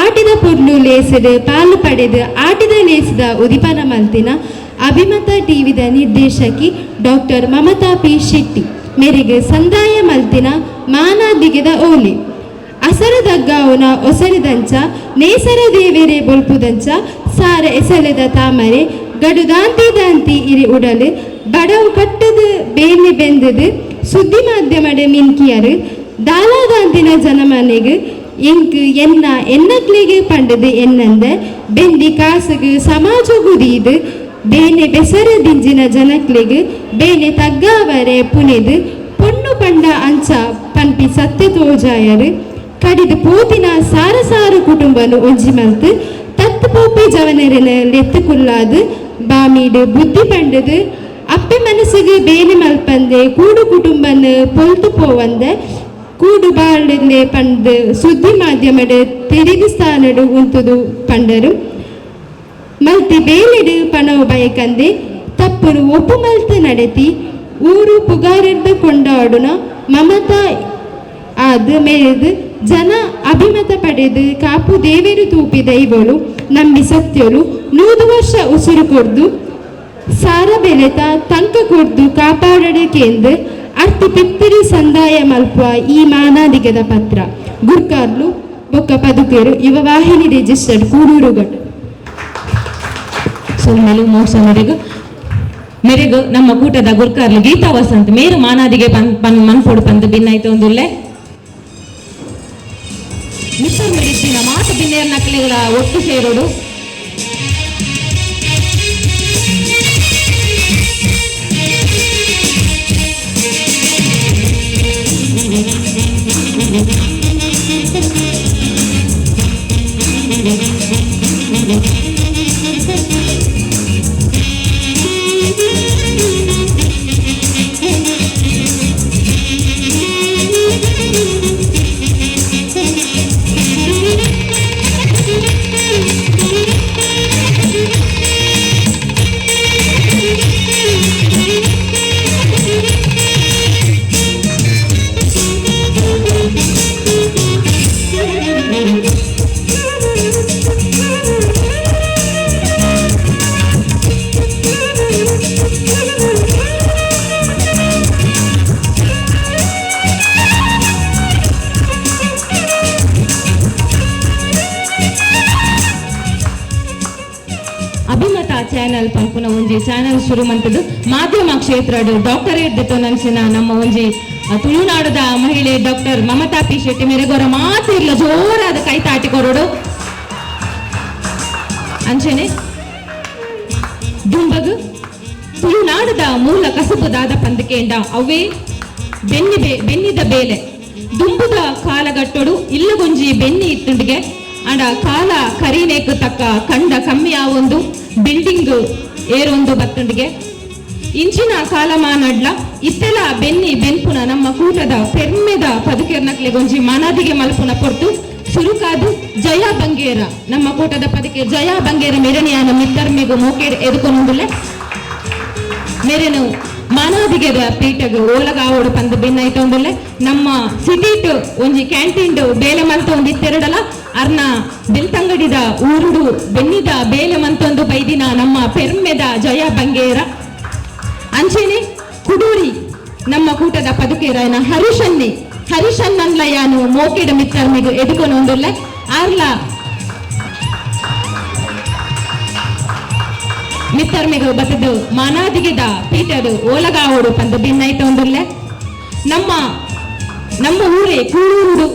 ಆಟಿದ ಪೊರ್ಲು ಲೇಸಡ್ ಪಾಲು ಪಡೆದು ಆಟಿದ ಲೇಸಿದ ಉದಿಪನ ಮಲ್ತಿನ ಅಭಿಮತ ಟಿವಿದ ನಿರ್ದೇಶಕಿ ಡಾಕ್ಟರ್ ಮಮತಾ ಪಿ ಶೆಟ್ಟಿ ಮೇರೆಗೆ ಸಂದಾಯ ಮಲ್ತಿನ ಮಾನಾದಿಗೆದ ಓಲಿ ಅಸರದಗ್ಗಾವುನ ಒಸರಿದಂಚ ನೇಸರ ದೇವೇರೆ ಬೊಲ್ಪುದಂಚ ಸಾರ ಎಸಲೆದ ತಾಮರೆ ಗಡುದಾಂತಿ ದಾಂತಿ ಇರಿ ಉಡಲು ಬಡವು ಕಟ್ಟದು ಬೇನೆ ಬೆಂದದು ಸುದ್ದಿ ಮಾಧ್ಯಮಡೆ ಮಿನ್ಕಿಯರು ದಾಲಾದಾಂತಿನ ಜನಮನೆಗೆ ಎಂಕು ಎನ್ನಕ್ಲಿಗೆ ಪಂಡದು ಎನ್ನಂದ ಬೆಂದಿ ಕಾಸುಗು ಸಮಾಜ ಗುದಿದು ಬೇನೆ ಬೆಸರ ದಿಂಜಿನ ಜನಕ್ಲಿಗೆ ಬೇನೆ ತಗ್ಗಾವರೆ ಪುನೆದು ಪೊಣ್ಣು ಪಂಡ ಅಂಚ ಪಂಪಿ ಸತ್ಯ ತೋಜಾಯರು ಕಡಿದು ಪೋತಿನ ಸಾರ ಕುಟುಂಬನು ಒಂಜಿ ಮಲ್ತು ತತ್ತು ಪೋಪಿ ಜವನರಿನ ಲೆತ್ತುಕುಲ್ಲಾದು ಬಾಮೀಡು ಬುದ್ಧಿ ಪಂಡದು ಅಪ್ಪೆ ಮನಸ್ಸಿಗೆ ಬೇನೆ ಮಲ್ಪಂದೆ ಕೂಡು ಕುಟುಂಬನ ಪೊಲ್ತು ಪೋವಂದ ಕೂಡು ಬಾಳಲೆ ಪಂಡು ಸುದ್ದಿ ಮಾಧ್ಯಮಡು ತೆರಿಗೆ ಸ್ಥಾನಡು ಉಂತುದು ಪಂಡರು ಮಲ್ತಿ ಬೇಲೆಡು ಪಣವು ಬಯಕಂದೆ ತಪ್ಪುನು ಒಪ್ಪು ಮಲ್ತು ನಡೆತಿ ಊರು ಪುಗಾರೆಡ್ದು ಕೊಂಡಾಡುನ ಮಮತಾ ಆದು ಮೇದು ಜನ ಅಭಿಮತ ಪಡೆದು ಕಾಪು ದೇವೇರು ತೂಪಿದ ಇವಳು ನಂಬಿ ಸತ್ಯರು 100 ವರ್ಷ ಉಸಿರು ಕೊಡ್ದು ಸಾರ ಬೆಲೆತ ತಂಕ ಕೊಡ್ದು ಕಾಪಾಡಬೇಕೆಂದು ಅರ್ಥ ಪಿತ್ತಿರು ಸಂದಾಯ ಮಲ್ಪುವ ಈ ಮಾನಾದಿಗದ ಪತ್ರ ಗುರ್ಕಾರ್ಲು ಬೊಕ್ಕ ಪದುಕೇರು ಯುವ ವಾಹಿನಿ ರಿಜಿಸ್ಟರ್ಡ್ ಕೂಡೂರು ಘಟ ಸೊಲ್ಮೆಲು ಮೋಕ್ಷ ಮೆರೆಗು ನಮ್ಮ ಕೂಟದ ಗುರ್ಕಾರ್ಲು ಗೀತಾ ವಸಂತ್ ಮೇರು ಮಾನಾದಿಗೆ ಮನ್ಫೋಡು ಪಂದು ಭಿನ್ನಾಯ್ತು ಒಂದುಲ್ಲೆ ಮಿಸ್ಟರ್ ಮೆಡಿಸಿನ ಮಾತು ಭಿನ್ನೇರ್ ನಕಲೆಗಳ ಒಟ್ಟು ಸೇರೋಡು ಅಭಿಮತ ಚಾನೆಲ್ ಪಂಪುನ ಒಂಜಿ ಚಾನೆಲ್ ಶುರು ಮಂತದ್ದು ಮಾಧ್ಯಮ ಕ್ಷೇತ್ರಡು ಡಾಕ್ಟರೇಟ್ ದಿತ್ತೊನಂಚಿನ ನಮ್ಮ ಒಂಜಿ ತುಳುನಾಡದ ಮಹಿಳೆ ಡಾಕ್ಟರ್ ಮಮತಾ ಪಿ ಶೆಟ್ಟಿ ಮೇರೆಗೋರ ಮಾತಿರ್ಲ ಜೋರಾದ ಕೈ ತಾಟಿ ಕೊರಡು ಅಂಚನೆ ದುಂಬಗು ತುಳುನಾಡದ ಮೂಲ ಕಸಬುದಾದ ಪಂದಕೇಂಡ ಅವೇ ಬೆನ್ನಿದ ಬೇಲೆ ದುಂಬುದ ಕಾಲಗಟ್ಟೊಡು ಇಲ್ಲಗೊಂಜಿ ಬೆನ್ನಿ ಇತ್ತುಂಡಿಗೆ ಅಂಡ ಕಾಲ ಕರೀನೇಕು ತಕ್ಕ ಕಂಡ ಕಮ್ಮಿ ಆವೊಂದು ಬಿಲ್ಡಿಂಗ್ ಏರೊಂದು ಬತ್ತುಂಡಿಗೆ ಇಂಚಿನ ಕಾಲಮಾನಡ್ಲ ಇತ್ತೆಲ ಬೆನ್ನಿ ಬೆನ್ಪುನ ನಮ್ಮ ಕೂಟದ ಪೆರ್ಮೆದ ಪದುಕೆರ್ನಕ್ಲೆಗೊಂಜಿ ಮಾನಾದಿಗೆ ಮಲ್ಪುನ ಪೊರ್ತು ಸುರುಕಾದು ಜಯ ಬಂಗೇರ ನಮ್ಮ ಕೂಟದ ಪದಕ್ಕೆ ಜಯ ಬಂಗೇರ ಮೆರಣಿಯಾನ ಮಿತ್ತರ್ಮೆಗು ಮೋಕೇಡ್ ಎದುಕೊಂಡುಲೆ ಮೇರೇನು ಮಾನಾದಿಗೆದ ಪೀಠಗು ಓಲಗಾವೋಡು ಪಂದು ಭಿನ್ನಾಯ್ತೊಂದುಲ್ಲೆ ನಮ್ಮ ಸಿಟಿಟ್ ಒಂಜಿ ಕ್ಯಾಂಟೀನ್ ಬೇಲೆ ಮಂತ ಒಂದು ಇತ್ತೆರಡಲ ಅರ್ನ ಬೆಲ್ತಂಗಡಿದ ಊರುಡು ಬೆನ್ನಿದ ಬೇಲೆ ಮಂತೊಂದು ಬೈದಿನ ನಮ್ಮ ಪೆರ್ಮೆದ ಜಯ ಬಂಗೇರ ಅಂಚೆನೆ ಕುಡೂರಿ ನಮ್ಮ ಕೂಟದ ಪದುಕೇರನ ಹರಿಶನ್ನನ್ಲಯಾನು ಮೋಕೆಡ ಮಿತ್ತರ್ಮೆಗು ಎದುಕೊಂಡುಲ್ಲೆ ಆರ್ಲ ಮಿತ್ತರ್ಮೆಗು ಬತ್ತದು ಮಾನಾದಿಗೆದ ಪೀಠಡು ಓಲಗಾವೋಡು ಪಂದು ಭಿನ್ನಾಯ್ತೊಂದುಲ್ಲೆ ನಮ್ಮ ನಮ್ಮ ಊರೇ ಕೂಳೂರು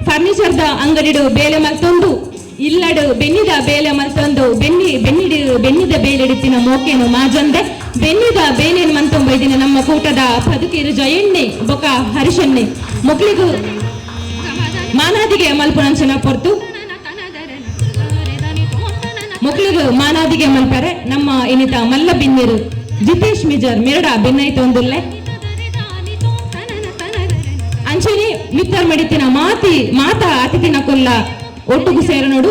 ಫರ್ನಿಚರ್ದ ಅಂಗಡಿಡು ಬೇಲೆ ಮಲ್ತೊಂದು ಇಲ್ಲಡು ಬೆನ್ನಿದ ಬೇಲೆ ಮಲ್ತೊಂದು ಬೆನ್ನಿದ ಬೇಲೆಡಿತ್ತಿನ ಮೋಕೇನು ಮಾಜಂದೆ ಬೆನ್ನಿದ ಬೇಲೇನು ಮಂತೊಂಬ ಇದೀನಿ ನಮ್ಮ ಕೂಟದ ಬದುಕಿರು ಜಯಣ್ಣೆ ಬೊಕ ಹರಿಶಣ್ಣೆ ಮಕ್ಳಿಗೂ ಮಾನಾದಿಗೆ ಮಲ್ಪುನಂಚನ ಪೊರ್ತು ಮಕ್ಳಿಗೂ ಮಾನಾದಿಗೆ ಮಲ್ಪರೆ ನಮ್ಮ ಇನಿತ ಮಲ್ಲ ಬಿನ್ನಿರು ಜಿತೇಶ್ ಮಿಜರ್ ಮೆರಡ ಬೆನ್ನೈತೊಂದುಲ್ಲೆ ಅಂಚನೆ ಮಿತ್ತರ್ ಮಡಿತಿನ ಮಾತ ಅತಿಥಿನ ಕೊಲ್ಲ ಒಟ್ಟುಗು ಸೇರನೋಡು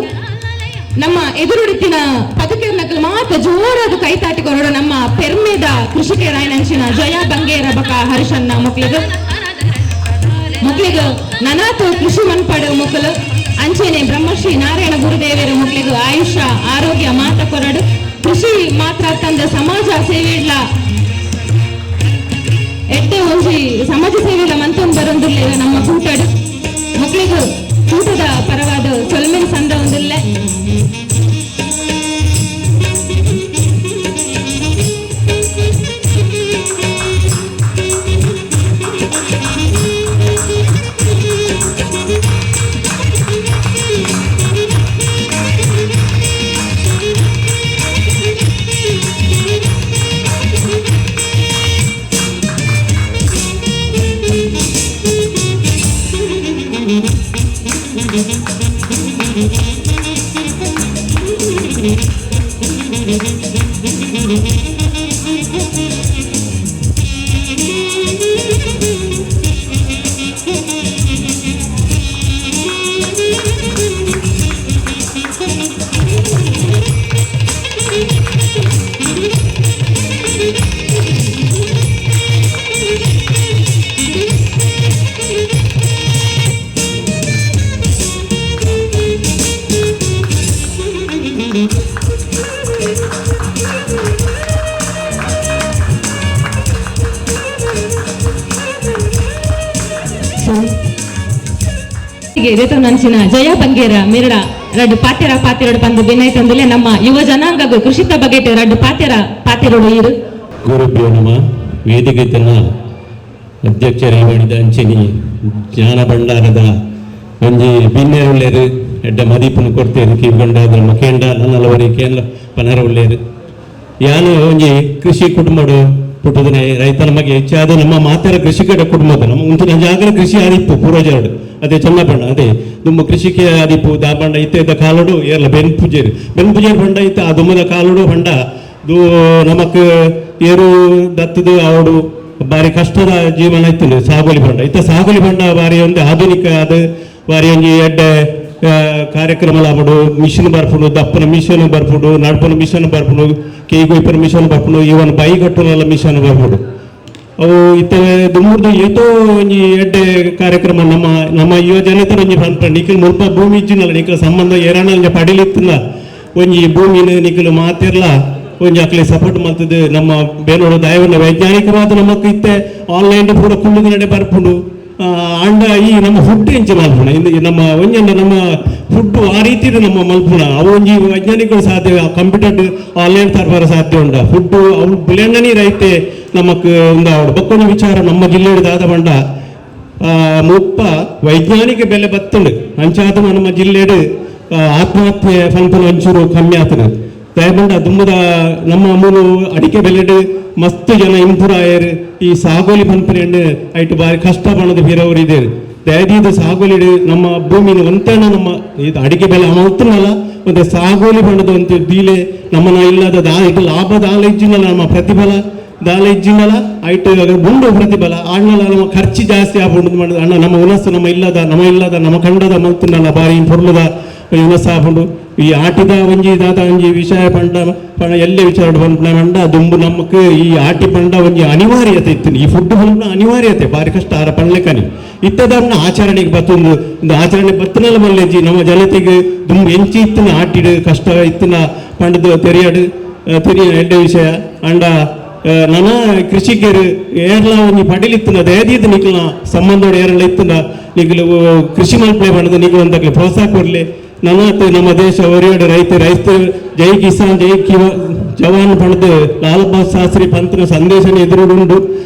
ನಮ್ಮ ಎದುರುಡಿತಿನ ಪದಕೇರ್ನಕಲ್ ಮಾತ ಜೋರಾದ ಕೈ ತಾಟಿಕೊರೋಡು ನಮ್ಮ ಪೆರ್ಮೆದ ಕೃಷಿಕೆ ರಾಯನಂಚಿನ ಜಯ ಬಂಗೇರ ಬಕ ಹರಿಶನ್ನ ಮಕ್ಳಿಗೆ ನನಾತು ಕೃಷಿ ಮನ್ಪಡು ಮಕ್ಕಳು ಅಂಚೆನೆ ಬ್ರಹ್ಮಶ್ರೀ ನಾರಾಯಣ ಗುರುದೇವರ ಮಕ್ಕಳಿಗೂ ಆಯುಷ್ಯ ಆರೋಗ್ಯ ಮಾತ ಕೊರಡು ಕೃಷಿ ಮಾತ್ರ ತಂದ ಸಮಾಜ ಸೇವೆಡ್ಲ ಎಟ್ಟೆ ಒಂಜಿ ಸಮಾಜ ಸೇವೆಲ ಮಂತೊಂದು ಬರೊಂದುಲ್ಲೆ ನಮ್ಮ ಕೂಟಡು ಮಕ್ಕಳಿಗೂ ಕೂಟದ ಪರವಾದ ಸೊಲ್ಮೆನ್ ಸಂದ ಒಂದಿಲ್ಲೆ ನಂಚಿನ ಜಯ ಬಂಗೇರ ಮಿರಡ ರಡ್ಡು ಪಾತೆರಡು ಬಂದು ಬೆನ್ನೈತಂದಿಲ್ಲ ನಮ್ಮ ಯುವ ಜನಾಂಗಗೂ ಕೃಷಿತ ಬಗೆಟ್ ರಡ್ಡು ಪಾತೆರಡು ಇರು ಗುರುಭ್ಯೋ ನಮಃ ವೇದಿಕೆ ತನ್ನ ಅಧ್ಯಕ್ಷರೇ ಮಾಡಿದ ಅಂಚೆನಿ ಜ್ಞಾನ ಭಂಡಾರದ ಒಂಜಿ ಬಿನ್ನೆ ಉಳ್ಳೇರು ಎಡ್ಡ ಮದೀಪನ ಕೊಡ್ತೇರು ಕೀರ್ಗೊಂಡ ನಮ್ಮ ಕೇಂದ್ರ ನನ್ನಲವರಿ ಕೇಂದ್ರ ಪನರ ಉಳ್ಳೇರು ಯಾನು ಒಂಜಿ ಕೃಷಿ ಕುಟುಂಬಡು ಪುಟ್ಟದನೆ ರೈತ ನಮಗೆ ಹೆಚ್ಚಾದ ನಮ್ಮ ಮಾತರ ಕೃಷಿಕರ ಕುಟುಂಬದ ನಮ್ಮ ಮುಂಚಿನ ಜಾಗರ ಕೃಷಿ ಆದಿಪ್ಪು ಪೂರ್ವಜರಡು ಅದೇ ಚನ್ನಬಣ್ಣ ಅದೇ ದುಮ್ಮ ಕೃಷಿಕೆ ಆದಿಪ್ಪು ದಾಬಣ್ಣ ಇತ್ತ ಕಾಲೋಡು ಏರ್ಲ ಬೆನ್ಪೂಜೇರು ಬಂಡ ಇತ್ತ ಆ ದುಮ್ಮದ ಕಾಲೋಡು ಬಂಡ ನಮಕ್ ಏರು ದತ್ತದು ಅವಡು ಬಾರಿ ಕಷ್ಟದ ಜೀವನ ಇತ್ತು ಸಾಗೋಲಿ ಬಂಡ ಇತ್ತ ಸಾಗೋಲಿ ಬಂಡ ಬಾರಿ ಒಂದು ಆಧುನಿಕ ಅದು ಬಾರಿ ಒಂಜಿ ಎಡ್ಡೆ ಕಾರ್ಯಕ್ರಮ ಆಪಡು ಮಿಷನ್ ಬರ್ಪುಡು ದಪ್ಪನ ಮಿಷನ್ ಬರ್ಪುಡು ನಡ್ಪನ ಮಿಷನ್ ಬರ್ಪುಡು ಕೇಗೊಯ್ಪನ ಮಿಷನ್ ಬರ್ಪುಡು ಇವನ್ ಬೈ ಕಟ್ಟುನೆಲ್ಲ ಮಿಷನ್ ಬರ್ಪುಡು ಅವು ಇತ್ತವೆ ದುಮ್ಮುರ್ದು ಏತೋ ಒಂಜಿ ಎಡ್ಡೆ ಕಾರ್ಯಕ್ರಮ ನಮ್ಮ ಯುವ ಜನತರ ಒಂಜಿ ಪಂಪ ನಿಖಿಲ್ ಮುಲ್ಪ ಭೂಮಿ ಇಜ್ಜಿನಲ್ಲ ನಿಖಿಲ್ ಸಂಬಂಧ ಏರಾಣ ಒಂಜಿ ಪಡಿಲಿತ್ತಿಲ್ಲ ಒಂಜಿ ಭೂಮಿನ ನಿಖಿಲ್ ಮಾತಿರ್ಲ ಒಂಜಿ ಅಕ್ಲೆ ಸಪೋರ್ಟ್ ಮಾಡ್ತದೆ ನಮ್ಮ ಬೇನೋಡು ದಯವನ್ನ ವೈಜ್ಞಾನಿಕವಾದ ನಮಕ್ ಇತ್ತೆ ಆನ್ಲೈನ್ ಕೂಡ ಕುಳ್ಳುದು ನಡೆ ಬರ್ಪುಡು ಅಂಡ ಈ ನಮ್ಮ ಫುಡ್ ಎಂಚ ಮಲ್ಪುಣ ನಮ್ಮ ಒಂಜಂಡ ನಮ್ಮ ಫುಡ್ ಆ ರೀತಿ ನಮ್ಮ ಮಲ್ಪುಣ ಅವು ಒಂಜಿ ವೈಜ್ಞಾನಿಕಗಳು ಸಾಧ್ಯ ಕಂಪ್ಯೂಟರ್ ಆನ್ಲೈನ್ ಸರ್ವರ್ ಸಾಧ್ಯ ಉಂಡ ಫುಡ್ ಅವು ಬಿಲೆಂಡನಿ ರೈತೆ ನಮಕ್ ಒಂದು ಅವಡು ಬಕ್ಕೊಂಡ ವಿಚಾರ ನಮ್ಮ ಜಿಲ್ಲೆಡು ದಾದ ಬಂಡ ಮುಪ್ಪ ವೈಜ್ಞಾನಿಕ ಬೆಲೆ ಬತ್ತುಂಡು ಅಂಚಾದ ನಮ್ಮ ಜಿಲ್ಲೆಡು ಆತ್ಮಹತ್ಯೆ ಫಂಪನ ಒಂಚೂರು ಕಮ್ಮಿ ಆಗ್ತದೆ ದಯಬಂಡ ದುಮ್ಮದ ನಮ್ಮ ಮೂರು ಅಡಿಕೆ ಬೆಲೆಡು ಮಸ್ತ್ ಜನ ಇಂಪ್ರೂವ್ ಆಯರು ಈ ಸಾಗೋಲಿ ಪಂಪನೆಂಡು ಐಟು ಬಾರಿ ಕಷ್ಟ ಬಣ್ಣದ ಬೇರೆಯವರು ಇದೇರು ದಯದೀದು ಸಾಗೋಲಿಡು ನಮ್ಮ ಭೂಮಿನ ಒಂತೇಣ ನಮ್ಮ ಇದು ಅಡಿಕೆ ಬೆಲೆ ಅಮೌತ್ತನಲ್ಲ ಮತ್ತೆ ಸಾಗೋಲಿ ಬಣ್ಣದ ಒಂದು ದೀಲೆ ನಮ್ಮನ ಇಲ್ಲದ ಇಟ್ಟು ಲಾಭ ದಾಲ ಇಜ್ಜಿನಲ್ಲ ನಮ್ಮ ಪ್ರತಿಫಲ ದಾಲ ಇಜ್ಜಿನಲ್ಲ ಐಟು ಗುಂಡು ಪ್ರತಿಫಲ ಅಣ್ಣಲ್ಲ ನಮ್ಮ ಖರ್ಚು ಜಾಸ್ತಿ ಆಗ್ಬಿಟ್ಟು ಮಾಡೋದು ಅಣ್ಣ ನಮ್ಮ ಉನಸ್ಸು ನಮ್ಮ ಇಲ್ಲದ ನಮ್ಮ ಕಂಡದ ಮಲ್ತನಲ್ಲ ಬಾರಿ ಪೊರ್ಲದ ಉನಸ್ಸು ಆಗ್ಬಿಟ್ಟು ಈ ಆಟಿದ ಒಂಜಿ ದಾದ ಒಂಜಿ ವಿಷಯ ಪಂಡ ಎಲ್ಲೇ ವಿಚಾರ ಪಂಡ ದುಂಬು ನಮಕ್ ಈ ಆಟಿ ಪಂಡ ಒಂಜಿ ಅನಿವಾರ್ಯತೆ ಇತ್ತು ಈ ಫುಡ್ ಪಂಡ ಅನಿವಾರ್ಯತೆ ಬಾರಿ ಕಷ್ಟ ಆರ ಪಂಡ್ಲೆಕ್ಕನಿ ಇತ್ತದನ್ನ ಆಚರಣೆಗೆ ಬತ್ತೊಂದು ಒಂದು ಆಚರಣೆ ಬತ್ತನಲ್ಲ ಮಲ್ಲೆಜ್ಜಿ ನಮ್ಮ ಜನತೆಗೆ ದುಂಬು ಎಂಚಿ ಇತ್ತಿನ ಆಟಿಡು ಕಷ್ಟ ಇತ್ತಿನ ಪಂಡದು ತೆರಿಯಡು ಎಡ್ಡೆ ವಿಷಯ ಅಂಡ ನನ್ನ ಕೃಷಿಕರು ಏರ್ಲ ಒಂಜಿ ಪಡಿಲಿತ್ತಿನ ದಯದೀದ ನಿಖಿಲ್ನ ಸಂಬಂಧೋಡು ಏರಲ್ಲ ಇತ್ತಿನ ನಿಖಿಲು ಕೃಷಿ ಮಲ್ಪನೆ ಪಂಡದು ನಿಖಿಲ್ ಒಂದಕ್ಕೆ ಪ್ರೋತ್ಸಾಹ ಕೊಡ್ಲಿ ನನ್ನತ್ತು ನಮ್ಮ ದೇಶ ಒರಿಯೋಡು ರೈತ ಜೈ ಕಿಸಾನ್ ಜೈ ಜವಾನ್ ಪಡೆದು ಲಾಲ್ ಬಹದ್ದೂರ್ ಶಾಸ್ತ್ರಿ ಪಂತನ ಸಂದೇಶನ ಎದುರುಂಡು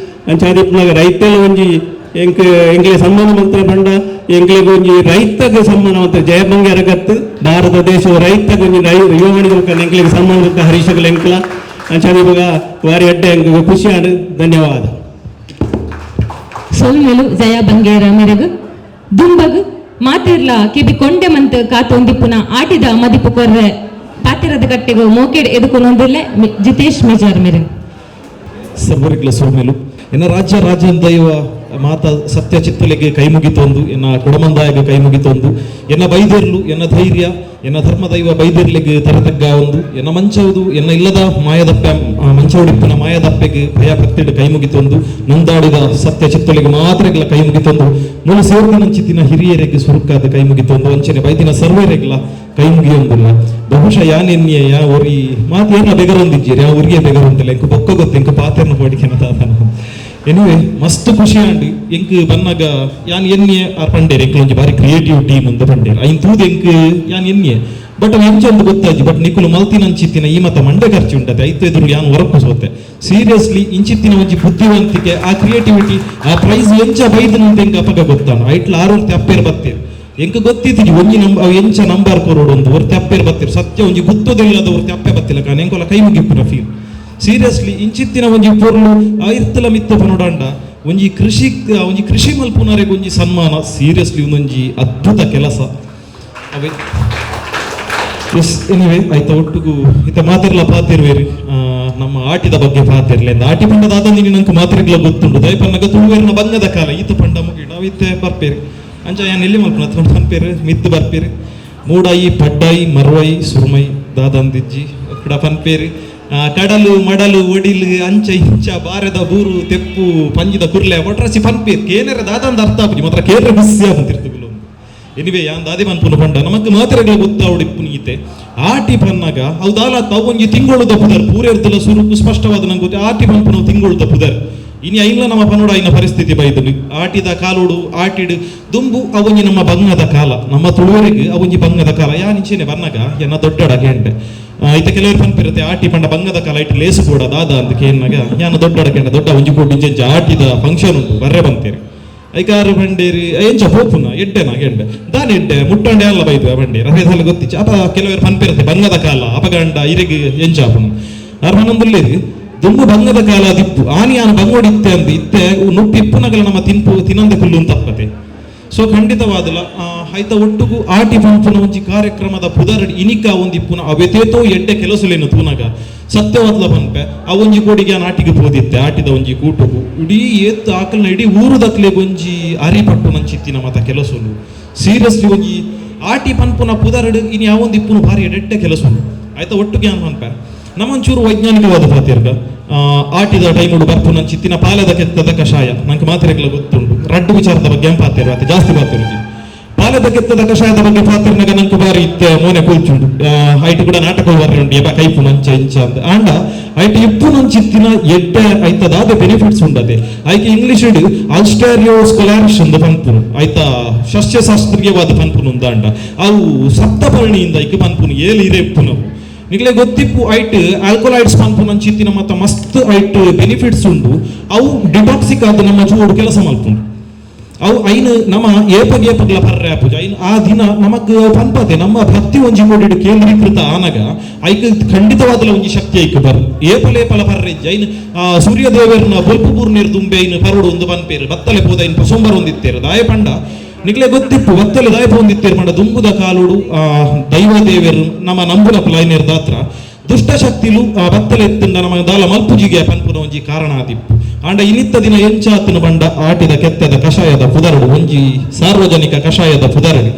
ಅಂಚಾದಿಪ್ಪನಾಗ ರೈತಲ ಒಂಜಿ ಎಂಕ್ಲೆ ಸನ್ಮಾನ ಮಂತ್ರ ಬಂಡ ಎಂಕ್ಲೆಗೆ ಒಂಜಿ ರೈತಗೆ ಸನ್ಮಾನ ಮಂತ್ರ ಜಯಬಂಗಾರ ಕತ್ತು ಭಾರತ ದೇಶದ ರೈತಗೆ ಒಂಜಿ ಯುವ ಮಣಿದ ಎಂಕ್ಲೆಗೆ ಸನ್ಮಾನ ಮಂತ್ರ ಹರೀಶಗಳು ಎಂಕ್ಲ ಅಂಚಾದ ಇವಾಗ ವಾರಿ ಅಡ್ಡೆ ಎಂಗೆ ಖುಷಿ ಆಡು ಧನ್ಯವಾದ ಸೊಲ್ಮೆಲು ಜಯ ಬಂಗೇರ ಮೆರಗು ದುಂಬಗು ಮಾತಿರ್ಲ ಕೆಬಿ ಕೊಂಡೆ ಮಂತ್ ಕಾತೊಂದಿಪ್ಪುನ ಆಟಿದ ಮದಿಪು ಕೊರ್ರೆ ಪಾತಿರದ ಕಟ್ಟೆಗೂ ಮೋಕೆಡ್ ಎದುಕೊಂದಿಲ್ಲ ಜಿತೇಶ್ ಮೇಜರ್ ಮೆರಗು ಸರ್ವರಿಗ್ಲ ಸೋಮೆಲು ಎನ್ನ ರಾಜ್ಯ ರಾಜನ್ ದೈವ ಮಾತ ಸತ್ಯ ಚಿತ್ತಲೆಗೆ ಕೈ ಮುಗಿತೊಂದು ಎನ್ನ ಕುಡಮಂದಾಯಗೆ ಕೈ ಮುಗಿತೊಂದು ಎನ್ನ ಬೈದೆರ್ಲು ಎನ್ನ ಧೈರ್ಯ ಎನ್ನ ಧರ್ಮ ದೈವ ಬೈದೆರ್ಲಿಗೆ ತರತಗ್ಗ ಒಂದು ಎನ್ನ ಮಂಚವುದು ಎನ್ನ ಇಲ್ಲದ ಮಾಯದಪ್ಪೆ ಮಂಚವಡಿಪ್ಪನ ಮಾಯದಪ್ಪೆಗೆ ಭಯ ಪತ್ತಿಡು ಕೈ ಮುಗಿತೊಂದು ನಂದಾಡಿದ ಸತ್ಯ ಚಿತ್ತಲೆಗೆ ಮಾತ್ರಗಳ ಕೈ ಮುಗಿತೊಂದು ಮೂಲ ಸೇರ್ದಿನಂಚಿತ್ತಿನ ಹಿರಿಯರಿಗೆ ಸುರುಕಾದ ಕೈ ಮುಗಿತೊಂದು ಅಂಚನೆ ಬೈದಿನ ಸರ್ವರಿಗ್ಲ ಕೈ ಮುಗಿಯೊಂದಿಲ್ಲ ಬಹುಶಃ ಯಾನೆನ್ನಿಯ ಯಾ ಒರಿ ಮಾತು ಏನ ಬೆಗರೊಂದಿದ್ದೀರಿ ಯಾ ಊರಿಗೆ ಬೆಗರೊಂದಿಲ್ಲ ಎಂಕು ಬೊಕ್ಕ ಗೊತ್ತು ಎಂಕು ಪಾತ್ರೆನ ಹೊಡಿಕೆ ಎನಿವೆ ಮಸ್ತ್ ಖುಷಿ ಆಂಡು ಎಂಕ್ ಬನ್ನಾಗ ಯಾನ್ ಎನ್ನಿಯೆ ಪಂಡೇರು ಎಂಕ್ಲೊಂಜಿ ಬಾರಿ ಕ್ರಿಯೇಟಿವ್ ಟೀಮ್ ಅಂತ ಪಂಡೇರು ಐನ್ ತೂದು ಎಂಕ್ ಯಾನ್ ಎನ್ನಿಯೆ ಬಟ್ ಅವು ಎಂಚಂದು ಗೊತ್ತಾಜಿ ಬಟ್ ನಿಕುಲು ಮಲ್ತಿನಂಚಿತ್ತಿನ ಈ ಮತ ಮಂಡೆ ಖರ್ಚು ಉಂಟದೆ ಐತು ಎದುರು ಯಾನ್ ಹೊರಕು ಸೋತೆ ಸೀರಿಯಸ್ಲಿ ಇಂಚಿತ್ತಿನ ಒಂಜಿ ಬುದ್ಧಿವಂತಿಕೆ ಆ ಕ್ರಿಯೇಟಿವಿಟಿ ಆ ಪ್ರೈಸ್ ಎಂಚ ಬೈದನಂತ ಎಂಕ್ ಅಪಗ ಗೊತ್ತಾನ ಐಟ್ಲ ಆರೋರ್ತಿ ಅಪ್ಪೇರು ಬತ್ತೇರು ಎಂಕ್ ಗೊತ್ತಿದ್ದೀವಿ ಒಂಜಿ ಎಂಚ ನಂಬರ್ ಕೊರೋಡು ಒಂದು ಒರ್ತಿ ಅಪ್ಪೇರು ಬತ್ತಿರು ಸತ್ಯ ಒಂಜಿ ಗುತ್ತದಿಲ್ಲದ ಒರ್ತಿ ಅಪ್ಪೆ ಬತ್ತಿಲ್ಲ ಕಾರಣ ಎಂಕೊಲ ಕೈ ಮುಗಿಪ್ಪುನ ಫೀಲ್ ಸೀರಿಯಸ್ಲಿ ಇಂಚಿತ್ತಿನ ಒಂಜಿ ಪೊರ್ಲು ಐರ್ತಲ ಮಿತ್ತ ಪನೋಡಂಡ ಒಂಜಿ ಕೃಷಿ ಮಲ್ಪುನರೆಗೆ ಒಂಜಿ ಸನ್ಮಾನ ಸೀರಿಯಸ್ಲಿ ಒಂದೊಂಜಿ ಅದ್ಭುತ ಕೆಲಸ ಅವೇ ಎಸ್ ಎನಿವೆ ಆಯ್ತಾ ಒಟ್ಟಿಗೂ ಇತ್ತ ಮಾತಿರ್ಲ ಪಾತಿರ್ವೇರಿ ನಮ್ಮ ಆಟಿದ ಬಗ್ಗೆ ಪಾತಿರ್ಲಿ ಅಂದ ಆಟಿ ಪಂಡದಾದ ನೀನು ನಂಗೆ ಮಾತಿರ್ಲ ಗೊತ್ತುಂಟು ದಯಪನ್ನಗ ತುಳುವೇರಿನ ಬಂಗದ ಕಾಲ ಈತ ಪಂಡ ಮುಗಿ ನಾವು ಇತ್ತೆ ಬರ್ಪೇರಿ ಅಂಚ ಯಾನ್ ಎಲ್ಲಿ ಮಲ್ಪನ ಪನ್ಪೇರು ಮಿತ್ತು ಬರ್ಪೇರಿ ಮೂಡಾಯಿ ಪಡ್ಡಾಯಿ ಮರ್ವಾಯಿ ಸುರ್ಮೈ ದಾದಂದಿಜ್ಜಿ ಅಕ್ಕಡ ಪನ್ಪೇರಿ ಕಡಲು ಮಡಲು ಒಡಿಲು ಅಂಚ ಇಂಚ ಬಾರದ ಬೂರು ತೆಪ್ಪು ಪಂಜಿದ ಕುರ್ಲೆ ಒಟ್ರಸಿ ಪನ್ಪೇರ್ ಕೇನರ ದಾದಂದ ಅರ್ಥ ಆಪುಜಿ ಮಾತ್ರ ಕೇಂದ್ರ ಬಿಸಿ ಆಗುತ್ತಿರ್ತಗಳು ಎನಿವೆ ಯಾನ್ ದಾದಿ ಮನ್ಪುನ ಪಂಡ ನಮಕ್ ಮಾತ್ರೆಗಳ ಗೊತ್ತಾವಡಿಪ್ಪು ನೀತೆ ಆಟಿ ಪನ್ನಾಗ ಹೌದಾಲ ತಾವು ಒಂಜಿ ತಿಂಗಳು ತಪ್ಪುದರ್ ಪೂರೇರ್ತಲ ಸುರುಕು ಸ್ಪಷ್ಟವಾದ ನಂಗೆ ಗೊತ್ತು ಆಟಿ ಪನ್ಪು ತಿಂಗಳು ತಪ್ಪುದರ್ ಇನಿ ಐಲ್ಲ ನಮ್ಮ ಪನ್ನೋಡ ಐನ ಪರಿಸ್ಥಿತಿ ಬೈದನು ಆಟಿದ ಕಾಲೋಡು ಆಟಿಡು ದುಂಬು ಅವೊಂಜಿ ನಮ್ಮ ಬಂಗದ ಕಾಲ ನಮ್ಮ ತುಳುವರಿಗೆ ಅವೊಂಜಿ ಬಂಗದ ಕಾಲ ಯಾನಿಂಚೆನೆ ಬನ್ನಗ ಎನ್ನ ದೊಡ್ಡಡ ಕೆಂಡೆ ಐತ ಕೆಲವರು ಪನ್ಪಿರುತ್ತೆ ಆಟಿ ಪಂಡ ಬಂಗದ ಕಾಲ ಇಟ್ಟು ಲೇಸು ಕೂಡ ದಾದ ಅಂತ ಕೇಳಿನಾಗ ಯಾನು ದೊಡ್ಡಡ ಕೆಂಡ ದೊಡ್ಡ ಒಂಜಿ ಕೂಡ ಇಂಚೆಂಚ ಆಟಿದ ಫಂಕ್ಷನ್ ಉಂಟು ಬರ್ರೆ ಬಂತೇರಿ ಐಕಾರು ಬಂಡೇರಿ ಎಂಚ ಹೋಪುನ ಎಡ್ಡೆನ ಗೆಂಡೆ ದಾನಿ ಎಡ್ಡೆ ಮುಟ್ಟಂಡೆ ಎಲ್ಲ ಬೈದು ಬಂಡೇರಿ ಅದೇದೆಲ್ಲ ಗೊತ್ತಿಚ್ಚ ಅಪ ಕೆಲವರು ಪನ್ಪಿರುತ್ತೆ ಬಂಗದ ಕಾಲ ಅಪಗಂಡ ಇರೆಗೆ ಎಂಚ ಆಪುನ ಅವ್ರ ಹನ್ನೊಂದುಲ್ಲೇರಿ ದುಂಬು ಬಂಗದ ಕಾಲ ದಿಪ್ಪು ಆನಿಯಾನ ಬಂಗೋಡಿತ್ತೆ ಅಂದು ಇತ್ತೆ ನುಪ್ಪಿಪ್ಪುನಗಲ ನಮ್ಮ ತಿನ್ನಂದೆ ಕುಲ್ಲು ತಪ್ಪತೆ ಸೊ ಖಂಡಿತವಾದಲ್ಲ ಆಯ್ತ ಒಟ್ಟಿಗೂ ಆಟಿ ಪಂಪುನ ಒಂಜಿ ಕಾರ್ಯಕ್ರಮದ ಪುದರಡಿ ಇನಿಕ ಒಂದಿಪ್ಪುನ ಅವೆತೇತೋ ಎಡ್ಡೆ ಕೆಲಸಲೇನು ತೂನಗ ಸತ್ಯವಾದ್ಲ ಪನ್ಪೆ ಆ ಒಂಜಿ ಕೋಡಿಗೆ ಆ ನಾಟಿಗೆ ಪೋದಿತ್ತೆ ಆಟಿದ ಒಂಜಿ ಕೂಟುಗು ಇಡೀ ಏತ್ತು ಆಕಲ್ನ ಇಡೀ ಊರುದಕ್ಲೆ ಒಂಜಿ ಅರಿಪಟ್ಟು ನಂಚಿತ್ತಿನ ಮತ ಕೆಲಸಲು ಸೀರಿಯಸ್ಲಿ ಒಂಜಿ ಆಟಿ ಪನ್ಪುನ ಪುದರಡು ಇನಿ ಆ ಒಂದಿಪ್ಪುನು ಭಾರಿ ಎಡ್ಡೆ ಕೆಲಸಲು ಆಯ್ತಾ ಒಟ್ಟಿಗೆ ಅನ್ ಪನ್ಪೆ ನಮ್ಮಂಚೂರು ವೈಜ್ಞಾನಿಕವಾದ ಪಾತಿರ್ಗ ಆಟಿದ ಟೈಮುಡು ಬರ್ಪುನ ಚಿತ್ತಿನ ಪಾಲದ ಕೆತ್ತದ ಕಷಾಯ ನಂಗೆ ಮಾತ್ರೆಗಳ ಗೊತ್ತುಂಟು ರಡ್ಡು ವಿಚಾರದ ಬಗ್ಗೆ ಪಾತಿರು ಅತಿ ಜಾಸ್ತಿ ಪಾತಿರುಜಿ ಪಾಲದ ಕೆತ್ತದ ಕಷಾಯದ ಬಗ್ಗೆ ಪಾತಿರ್ನಾಗ ನಂಗೆ ಬಾರಿ ಇತ್ತೆ ಮೋನೆ ಕೂಲ್ಚುಂಡು ಐಟು ಕೂಡ ನಾಟಕ ಬರ್ರೆ ಉಂಟು ಎಬ ಕೈಪು ಮಂಚ ಇಂಚ ಅಂತ ಆಂಡ ಐಟು ಇಪ್ಪು ನಂಚಿತ್ತಿನ ಎಡ್ಡೆ ಐತದಾದ ಬೆನಿಫಿಟ್ಸ್ ಉಂಡದೆ ಐಕೆ ಇಂಗ್ಲಿಷ್ ಇಡು ಆಲ್ಸ್ಟೇರಿಯೋ ಸ್ಕೊಲಾರಿಶ್ ಒಂದು ಪನ್ಪುನು ಆಯ್ತಾ ಸಸ್ಯಶಾಸ್ತ್ರೀಯವಾದ ಪನ್ಪುನು ಉಂದಾಂಡ ಅವು ಸಪ್ತಪರ್ಣಿಯಿಂದ ಐಕೆ ಪನ್ಪುನು ಏಳು ಇರೆ ಇಪ್ಪುನವು ನಿಗಲೇ ಗೊತ್ತಿಪ್ಪು ಐಟ್ ಆಲ್ಕೋಲೈಡ್ಸ್ ಪನ್ಪುನ ಚಿತ್ತಿನ ಮತ್ತ ಮಸ್ತ್ ಐಟ್ ಬೆನಿಫಿಟ್ಸ್ ಉಂಡು ಅವು ಡಿಟಾಕ್ಸಿಕ್ ಆದ ನಮ್ಮ ಚೂಡು ಕೆಲಸ ಮಲ್ಪುಂಡು ಅವು ಐನು ನಮ್ಮ ಏಪಗೇಪಗ್ಲ ಪರ್ರೆ ಆಪುಜ ಐನು ಆ ದಿನ ನಮಕ್ ಪನ್ಪತೆ ನಮ್ಮ ಭಕ್ತಿ ಒಂಜಿ ಕೋಡಿಡು ಕೇಂದ್ರೀಕೃತ ಆನಗ ಐಕ್ ಖಂಡಿತವಾದಲ ಒಂಜಿ ಶಕ್ತಿ ಐಕ್ ಬರ್ ಏಪಲೇಪಲ ಪರ್ರೆಜ್ಜ ಐನು ಸೂರ್ಯದೇವರನ್ನ ಬೊಲ್ಪು ಪೂರ್ಣಿರ್ ದುಂಬೆ ಐನು ಪರೋಡು ಒಂದು ಪನ್ಪೇರು ಬತ್ತಲೆ ಪೋದ ಐನು ಪಸೊಂಬರ್ ಒಂದಿತ್ತೇರು ದಾಯ ಪಂಡ ನಿಗಲೇ ಗೊತ್ತಿಪ್ಪು ಬತ್ತಲೆ ದಾಯ ಪೊಂದಿತ್ತೇರು ಪಂಡ ದುಂಬುದ ಕಾಲುಡು ದೈವ ದೇವರು ನಮ್ಮ ನಂಬುನ ಪ್ಲೈನೇರ್ ದಾತ್ರ ದುಷ್ಟಶಕ್ತಿಲು ಬತ್ತಲೆ ಎತ್ತಿಂದ ನಮ್ಮ ದಾಲ ಮಲ್ಪುಜಿಗೆ ಪನ್ಪುನ ಒಂಜಿ ಕಾರಣ ಆದಿಪ್ಪು ಆಂಡ ಇನಿತ್ತ ದಿನ ಎಂಚಾತನು ಬಂಡ ಆಟಿದ ಕೆತ್ತದ ಕಷಾಯದ ಪುದರಡು ಒಂಜಿ ಸಾರ್ವಜನಿಕ ಕಷಾಯದ ಪುದರಡು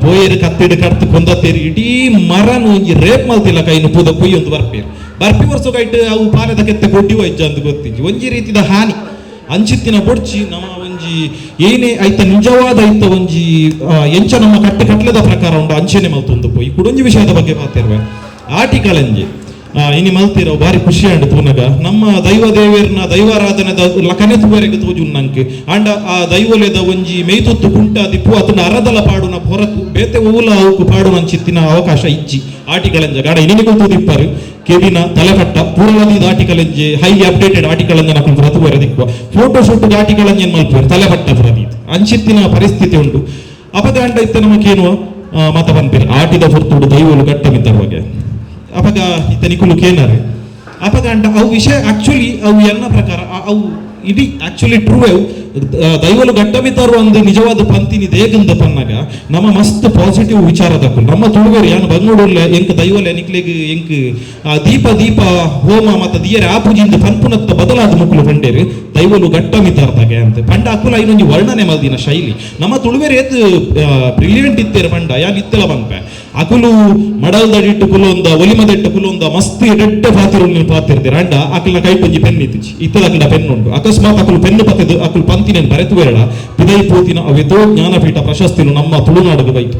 ಪೋಯೇರು ಕತ್ತಿಡು ಕರ್ತು ಕೊಂದತ್ತೇರು ಇಡೀ ಮರನು ಒಂಜಿ ರೇಪ್ ಮಲ್ತಿಲ್ಲ ಕೈನು ಪೂದ ಕುಯ್ಯೊಂದು ಬರ್ಪೇರು ಬರ್ಪಿ ವರ್ಷಗೈಟ್ ಅವು ಪಾಲದ ಕೆತ್ತೆ ಕೊಡ್ಡಿ ವೈಜ್ಜ ಅಂತ ಗೊತ್ತಿಜ್ಜಿ ಒಂಜಿ ರೀತಿದ ಹಾನಿ ಅಂಚಿತ್ತಿನ ಬೊಡ್ಚಿ ನಮ್ಮ ಒಂಜಿ ಏನೇ ಐತ ನಿಜವಾದ ಐತ ಒಂಜಿ ಎಂಚ ನಮ್ಮ ಕಟ್ಟಲೆದ ಪ್ರಕಾರ ಉಂಡು ಅಂಚೆನೆ ಮಲ್ತೊಂದು ಪೋಯಿ ಕುಡೊಂಜಿ ವಿಷಯದ ಬಗ್ಗೆ ಮಾತಿರ್ವೆ ಆಟಿ ಕಳಂಜಿ ಇನಿ ಮಲ್ತಿರೋ ಬಾರಿ ಖುಷಿ ಅಂಡು ತೂನಗ ನಮ್ಮ ದೈವ ದೇವೇರ್ನ ದೈವಾರಾಧನೆದ ಲಕನೆ ತುವರೆಗೆ ತೋಜು ನಂಗೆ ಅಂಡ ಆ ದೈವಲೆದ ಒಂಜಿ ಮೇಯ್ತೊತ್ತು ಕುಂಟ ದಿಪ್ಪು ಅದನ್ನ ಅರದಲ ಪಾಡುನ ಹೊರತು ಬೇತೆ ಊಲ ಅವಕು ಪಾಡು ನಂಚಿತ್ತಿನ ಅವಕಾಶ ಇಜ್ಜಿ ಆಟಿ Kalenja ಗಾಡ ಇನಿಗೂ ತೂದಿಪ್ಪರು ಕೆಬಿನ ತಲೆಪಟ್ಟ ಪೂರ್ವದಿದ article high updated article ನಕಲು ಪ್ರತು ಬರೆದಿಕ್ಕುವ ಫೋಟೋ ಶೂಟ್ ಆರ್ಟಿಕಲ್ ಮಲ್ಪುವರು ತಲೆಪಟ್ಟ ಪ್ರದಿ ಅಂಚಿತ್ತಿನ ಪರಿಸ್ಥಿತಿ ಉಂಟು ಅಪಗ ಅಂಡ ಇತ್ತ ನಮಗೇನು ಮತ ಬಂದಿರಿ ಆಟಿದ ಹೊರತುಡು ದೈವಲು ಗಟ್ಟ ಮಿತ್ತರುವಾಗ ಅಪಗ ಇತ್ತ ನಿಕುಲು ಕೇನಾರೆ ಅಪಗ ಅಂಡ ಅವು ವಿಷಯ ಆಕ್ಚುಲಿ ಅವು ಎನ್ನ ಪ್ರಕಾರ ಅವು ಇಡೀ ಆಕ್ಚುಲಿ ಟ್ರೂ ಅವು ದೈವಲು ಗಟ್ಟ ಮಿತ್ತರು ಒಂದು ನಿಜವಾದ ಪಂತಿನಿ ದೇಗಂದ ಪನ್ನಾಗ ನಮ್ಮ ಮಸ್ತ್ ಪಾಸಿಟಿವ್ ವಿಚಾರ ತಕ್ಕೊಂಡು ನಮ್ಮ ತುಳುವೇರು ಯಾನು ಬಂಗೋಡುಲ್ಲ ಎಂಕ್ ದೈವಲೆ ನಿಕ್ಲೆಗ್ ಎಂಕ್ ದೀಪ ಹೋಮ ಮತ್ತು ದಿಯರೆ ಆಪುಜಿಂದ ಪನ್ಪುನತ್ತ ಬದಲಾದ ಮುಕ್ಕಲು ಪಂಡೇರು ದೈವಲು ಗಟ್ಟ ಮಿತ್ತಾರ್ದಾಗೆ ಅಂತ ಪಂಡ ಅಕ್ಕುಲ ಇನ್ನೊಂದು ವರ್ಣನೆ ಮಲ್ದಿನ ಶೈಲಿ ನಮ್ಮ ತುಳುವೇರು ಏತ್ ಬ್ರಿಲಿಯಂಟ್ ಇತ್ತೇರು ಪಂಡ ಯಾನ್ ಇತ್ತಲ ಬಂಪೆ ಅಕುಲು ಮಡಲ್ದಡಿಟ್ಟು ಕುಲೊಂದ ಒಲಿಮದೆಟ್ಟು ಕುಲೊಂದ ಮಸ್ತ್ ಎಡ್ಡ ಪಾತಿರು ನೀವು ಪಾತಿರ್ತೀರ ಅಂಡ ಅಕಲ್ನ ಕೈ ಪಂಜಿ ಪೆನ್ ಇತ್ತಿಚಿ ಇತ್ತದ ಅಕಲ್ನ ಪೆನ್ ಉಂಟು ಅಕಸ್ಮಾತ್ ಅಕಲು ಪೆನ್ನು ಪತ್ತಿದ್ದು ಅಕಲು ಪಂತಿನ ಬರೆತು ಬೇಡ ಪಿದೈ ಪೂತಿನ ಅವೆತೋ ಜ್ಞಾನಪೀಠ ಪ್ರಶಸ್ತಿನು ನಮ್ಮ ತುಳುನಾಡಿಗೆ ಬೈತು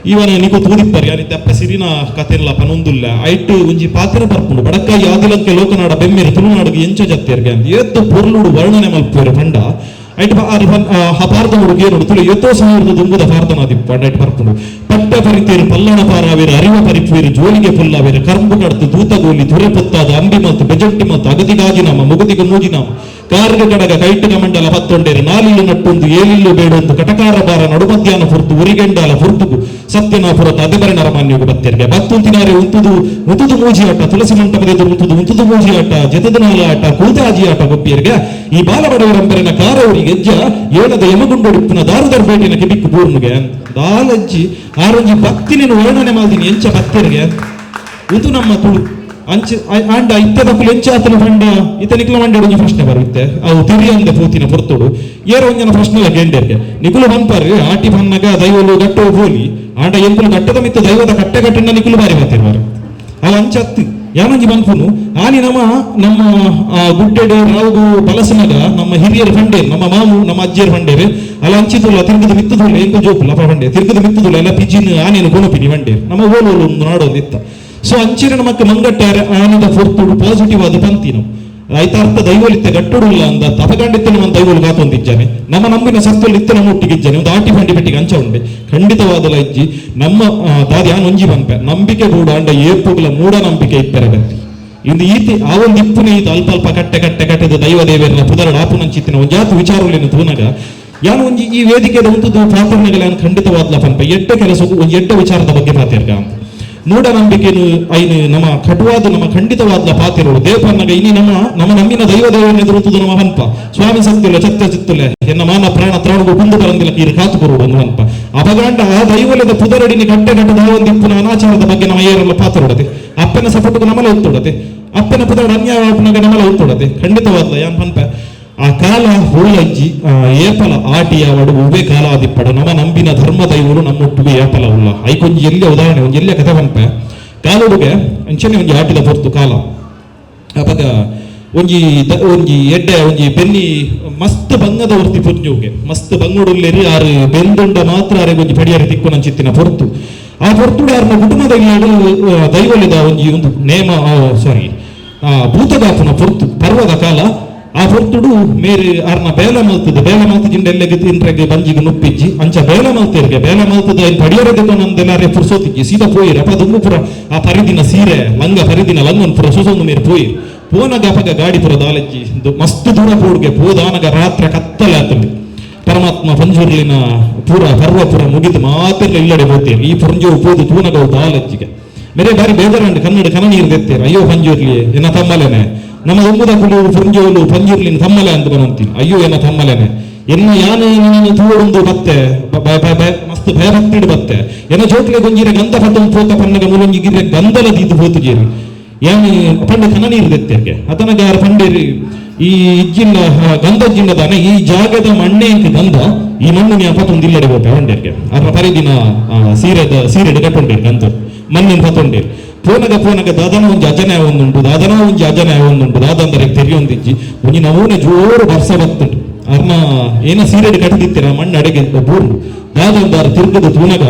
ಇವನ ನಿಕು ತೂದಿಪ್ಪರಿ ಯಾನಿ ತೆಪ್ಪ ಸಿರಿನ ಕಥೆಲ್ಲ ಪನೊಂದುಲ್ಲ ಐಟ್ ಒಂಜಿ ಪಾತ್ರ ಬರ್ಪುಂಡು ಬಡಕಾಯಿ ಆದಿಲಂಕೆ ಲೋಕನಾಡ ಬೆಮ್ಮೆರು ತುಳುನಾಡಿಗೆ ಎಂಚ ಜತ್ತೇರ್ಗೆ ಅಂತ ಏತ್ತು ಪೊರ್ಲುಡು ವರ್ಣನೆ ಮಲ್ಪೇರು ಪಂಡ ಐಟ್ ಪಾರ್ದನೋಡು ಗೇನುಡು ತುಳು ಎತ್ತೋ ಸಾವಿರದ ದುಂಬುದ ಪಾರ್ದನಾದಿಪ್ಪ ಐಟ್ ಬರ್ಪುಂಡು ಪಟ್ಟ ಪರಿತೇರು ಪಲ್ಲಣ ಪಾರಾವೇರು ಅರಿವ ಪರಿಪೇರು ಜೋಲಿಗೆ ಪುಲ್ಲಾವೇರು ಕರ್ಬು ಕಡ್ತು ದೂತಗೋಲಿ ತುರೆ ಪೊತ್ತಾದ ಅಂಬಿ ಮತ್ತು ಬೆಜೊಟ್ಟಿ ಮತ್ತು ಅಗದಿಗಾಜಿನಾಮ ಮುಗುದಿಗೆ ಮೂಜಿನಾಮ ಕಾರ್ಗ ಕಡಗ ಕೈಟಗ ಮಂಡಲ ಹತ್ತೊಂಡೇರು ನಾಲಿಲ್ಲು ನಟ್ಟೊಂದು ಏಲಿಲ್ಲು ಬೇಡೊಂದು ಕಟಕಾರ ಬಾರ ನಡುಮಧ್ಯಾಹ್ನ ಫುರ್ತು ಉರಿಗೆಂಡಾಲ ಫುರ್ತುಗು ಸತ್ಯನಾಪುರತ ಅದೆಬರೆ ನರಮಾನ್ಯಗು ಬತ್ತೆರ್ಗೆ ಬತ್ತುಂತಿನಾರೆ ಉಂತುದು ಮೂಜಿ ಆಟ ತುಳಸಿ ಮಂಟಪದ ಉಂತುದು ಮೂಜಿ ಆಟ ಜತದನಾಲ ಆಟ ಕೂದಾಜಿ ಆಟ ಗೊಪ್ಪಿಯರ್ಗೆ ಈ ಬಾಲಬಡವರಂಬರಿನ ಕಾರವರಿಗೆ ಗೆಜ್ಜ ಏಳದ ಯಮಗುಂಡೊಡುಪ್ಪುನ ದಾರುದರ್ಬೇಟಿನ ಕಿಬಿಕ್ಕು ಪೂರ್ಣುಗೆ ದಾಲಜ್ಜಿ ಆರೊಂಜಿ ಭಕ್ತಿನೇನು ವರ್ಣನೆ ಮಾಡ್ತೀನಿ ಎಂಚ ಭಕ್ತರಿಗೆ ಇದು ನಮ್ಮ ತುಳು ಅಂಚೆ ಆಂಡ ಇತ್ತದ ಕುಲು ಎಂಚ ಆತನ ಪಂಡ ಇತ್ತ ನಿಕ್ಲ ಮಂಡೆ ಒಂಜಿ ಪ್ರಶ್ನೆ ಬರುತ್ತೆ ಅವು ತಿರಿಯಂದೆ ಪೂತಿನ ಪೊರ್ತುಡು ಏರೋ ಒಂಜನ ಪ್ರಶ್ನೆ ಗೆಂಡೆರ್ಗೆ ನಿಕುಲು ಬಂಪಾರು ಆಟಿ ಬನ್ನಗ ದೈವಲು ಗಟ್ಟೋ ಹೋಲಿ ಆಂಡ ಎಂಕುಲು ಗಟ್ಟದ ಮಿತ್ತ ದೈವದ ಕಟ್ಟೆ ಗಟ್ಟಿನ ನಿಕುಲು ಬಾರಿ ಬರ್ತಿರ್ವಾರು ಅವು ಅಂಚತ್ತು ಯಾನಂಜಿ ಬಂದ್ಪುನು ಆನಿ ನಮ್ಮ ಗುಡ್ಡೆಡು ರಾವುಗು ಬಲಸನಗ ನಮ್ಮ ಹಿರಿಯರು ಫಂಡೇರು ನಮ್ಮ ಮಾಮು ನಮ್ಮ ಅಜ್ಜಿಯರು ಫಂಡೇರು ಅಲ್ಲ ಅಂಚಿದುಲ್ಲ ತಿರುಗದ ಮಿತ್ತದುಲ್ಲ ಎಂಕು ಜೋಪುಲ್ಲ ಅಪ್ಪ ಫಂಡೆ ತಿರುಗದ ಮಿತ್ತದುಲ್ಲ ಎಲ್ಲ ಪಿಜಿನ್ ಆನೇನು ಗುಣಪಿನಿ ಫಂಡೇರು ನಮ್ಮ ಓಲೋಲು ಒಂದು ನಾಡೋದಿತ್ತ ಸೊ ಅಂಚಿನ ನಮಕ್ಕೆ ಮಂಗಟ್ಟಾರೆ ಆನದ ಫೊರ್ತುಡು ಪಾಸಿಟಿವ್ ಆದ ಪಂತಿನು ಐತಾರ್ಥ ದೈವಲಿತ್ತೆ ಗಟ್ಟುಡುಲ್ಲ ಅಂದ ಅಪಗಂಡಿತ್ತ ನಮ್ಮ ದೈವಲು ಗಾತೊಂದಿದ್ದಾನೆ ನಮ್ಮ ನಂಬಿನ ಸತ್ತಲ್ಲಿ ಇತ್ತ ನಮ್ಮ ಒಟ್ಟಿಗಿದ್ದಾನೆ ಒಂದು ಆಟಿ ಫಂಡಿ ಪೆಟ್ಟಿಗೆ ಅಂಚ ಉಂಡೆ ಖಂಡಿತವಾದಲ ಇಜ್ಜಿ ನಮ್ಮ ದಾದಿ ಯಾನ್ ಒಂಜಿ ಬಂಪೆ ನಂಬಿಕೆ ಕೂಡ ಅಂಡ ಏಪುಗಳ ಮೂಢನಂಬಿಕೆ ಇಪ್ಪರೆ ಬಂತಿ ಇಂದು ಈತಿ ಆ ಒಂದು ಇಪ್ಪುನ ಈತ ಅಲ್ಪ ಕಟ್ಟೆದ ದೈವ ದೇವರನ್ನ ಪುದರ ಆಪುನಂಚಿತ್ತಿನ ಒಂಜಾತು ವಿಚಾರಗಳೇನು ತೂನಗ ಯಾನು ಒಂಜಿ ಈ ವೇದಿಕೆದ ಉಂಟುದು ಪ್ರಾರ್ಥನೆಗಳನ್ನು ಖಂಡಿತವಾದ್ಲ ಪಂಪೆ ಎಡ್ಡ ಕೆಲಸ ಒಂದು ಎಡ್ಡ ವಿಚಾರದ ಬಗ್ಗೆ ಪಾತಿರ್ಗ ಅಂತ ಮೂಢನಂಬಿಕೆನು ಐನು ನಮ್ಮ ಕಟುವಾದ ನಮ್ಮ ಖಂಡಿತವಾದ ಪಾತಿರೋಡು ದೇವಪನ್ನಗ ಇನಿ ನಮ್ಮ ನಮ್ಮಿನ ದೈವದೇವನ ಎದುರುತ್ತದೆ ನಮ್ಮ ಹಂಪ ಸ್ವಾಮಿ ಸತ್ತಿಲ್ಲ ಚತ್ತ ಚಿತ್ತಲೆ ಎನ್ನ ಮಾನ ಪ್ರಾಣ ತ್ರಾಣಗು ಕುಂದು ಬರಂದಿಲ್ಲ ಕೀರು ಕಾತು ಬರುವುದು ಒಂದು ಹಂಪ ಅಪಗಂಡ ಆ ದೈವಲದ ಪುದರಡಿನಿ ಗಟ್ಟೆ ಒಂದಿಪ್ಪುನ ಅನಾಚಾರದ ಬಗ್ಗೆ ನಮ್ಮ ಏರೆಲ್ಲ ಪಾತಿರೋಡದೆ ಅಪ್ಪನ ಸಪೋರ್ಟ್ಗೆ ನಮ್ಮಲ್ಲ ಒತ್ತೊಡದೆ ಅಪ್ಪನ ಪುದರ ಅನ್ಯಾಯಪನಗ ನಮ್ಮಲ್ಲ ಒತ್ತೊಡದೆ ಖಂಡಿತವಾದ ಯಾನ್ ಹಂಪ ಆ ಕಾಲ ಹೋಳಜ್ಜಿ ಏಪಲ ಆಟಿಯ ಒಡು ಉವೆ ಕಾಲ ಆದಿಪ್ಪಡ ನಮ್ಮ ನಂಬಿನ ಧರ್ಮ ದೈವರು ನಮ್ಮೊಟ್ಟಿಗೆ ಏಪಲ ಉಲ್ಲ ಐಕೊಂಜಿ ಎಲ್ಲಿ ಉದಾಹರಣೆ ಒಂಜಿ ಎಲ್ಲಿಯ ಕಥೆ ಬಂಪೆ ಕಾಲುಡುಗೆ ಅಂಚನೆ ಒಂಜಿ ಆಟಿದ ಹೊರ್ತು ಕಾಲ ಅವಾಗ ಒಂಜಿ ಎಡ್ಡೆ ಒಂಜಿ ಬೆನ್ನಿ ಮಸ್ತ್ ಬಂಗದ ಹೊರ್ತಿ ಪುಂಜುಗೆ ಮಸ್ತ್ ಬಂಗುಡುಲ್ಲೇರಿ ಆರು ಬೆಂದುಂಡ ಮಾತ್ರ ಅರೆ ಒಂಜಿ ಪಡಿಯಾರಿ ತಿಕ್ಕು ನಂಚಿತ್ತಿನ ಹೊರ್ತು ಆ ಹೊರ್ತುಡು ಯಾರನ್ನ ಕುಟುಂಬದಲ್ಲಿ ದೈವಲಿದ ಒಂಜಿ ಒಂದು ನೇಮ ಭೂತದಾಪನ ಹೊರ್ತು ಪರ್ವದ ಕಾಲ ಆ ಹೊರ್ತುಡು ಮೇರೆ ಆರ್ನ ಬೇಲ ಮಲ್ತದ ಎಲ್ಲೆಗೆ ತಿಂಡ್ರೆಗೆ ಬಂಜಿಗೆ ನುಪ್ಪಿಜ್ಜಿ ಅಂಚ ಬೇಲ ಮಲ್ತದ ಪಡಿಯರದೆ ನಂದೆಲ್ಲಾರೆ ಪುರ್ಸೋತಿಜ್ಜಿ ಸೀದಾ ಪೋಯಿರ್ ಅಪ ದುಂಬು ಪುರ ಆ ಪರಿದಿನ ಸೀರೆ ಪರಿದಿನ ಲಂಗನ್ ಪುರ ಸೊಸೊಂದು ಮೇರೆ ಪೋಯಿರ್ ಪೋನಗ ಅಪಗ ಗಾಡಿ ಪುರ ದಾಲಜ್ಜಿ ಮಸ್ತ್ ದೂರ ಪೋಡ್ಗೆ ಪೋದಾನಗ ರಾತ್ರಿ ಕತ್ತಲೆ ಆತಂಡಿ ಪರಮಾತ್ಮ ಪಂಜುರ್ಲಿನ ಪೂರ ಪರ್ವಪುರ ಮುಗಿದು ಮಾತ್ರ ಇಲ್ಲಡೆ ಹೋಗ್ತೇವೆ ಈ ಪಂಜೂರು ಪೋದು ತೂನಗ ದಾಲಜ್ಜಿಗೆ ಮೇರೆ ಬಾರಿ ಬೇಜಾರಂಡು ಕನ್ನಡ ಕನನೀರು ತೆತ್ತೇರು ಅಯ್ಯೋ ಪಂಜುರ್ಲಿ ಎನ್ನ ತಮ್ಮಲೇನೆ ನಮ್ಮ ಒಮ್ಮದ ಕುಲು ಪುಂಜೋಲು ಪಂಜುರ್ಲಿನ ತಮ್ಮಲೆ ಅಂತ ಬಂತೀನಿ ಅಯ್ಯೋ ಎನ್ನ ತಮ್ಮಲೇನೆ ಎನ್ನ ಯಾನೆ ನೀನು ತೂಡೊಂದು ಬತ್ತೆ ಮಸ್ತ್ ಭಯಭಕ್ತಿಡು ಬತ್ತೆ ಎನ್ನ ಜೋಟ್ಲೆ ಗೊಂಜಿರೆ ಗಂಧ ಪಟ್ಟೊಂದು ಪೋತ ಪನ್ನಗ ಮುಲೊಂಜಿ ಗಿರೆ ಗಂಧಲ ದೀದು ಹೋತುಜೇರಿ ಯಾನಿ ಪಂಡ ಕನನೀರು ತೆತ್ತೇರ್ಗೆ ಅದನಗ ಯಾರು ಪಂಡೇರಿ ಈ ಇಜ್ಜಿನ ಗಂಧಜ್ಜಿಂಡದಾನೆ ಈ ಜಾಗದ ಮಣ್ಣೆ ಅಂತ ಗಂಧ ಈ ಮಣ್ಣು ನೀ ಅಪತ್ತೊಂದು ಇಲ್ಲಡೆ ಹೋಗ್ತೇವೆ ಪಂಡೇರ್ಗೆ ಅದ್ರ ಪರಿದಿನ ಸೀರೆಡ್ ಕಟ್ಟೊಂಡೇರು ಗಂಧ ಮಣ್ಣಿನ ಪತ್ತೊಂಡೇರು ಪೋನಗ ದಾದನ ಒಂಜಿ ಅಜನಾಯ ಒಂದುಂಟು ದಾದಂದರೆ ತೆರಿಯೊಂದಿಜ್ಜಿ ಒಂಜಿ ನವೂನೆ ಜೋರು ಬರ್ಸ ಬತ್ತುಂಟು ಅರ್ನ ಏನ ಸೀರೆಡ್ ಕಟ್ಟಿದಿತ್ತೀರ ಮಣ್ಣು ಅಡೆಗೆ ಬೂರ್ನು ದಾದಂದಾರ ತಿರುಗದ ತೂನಗ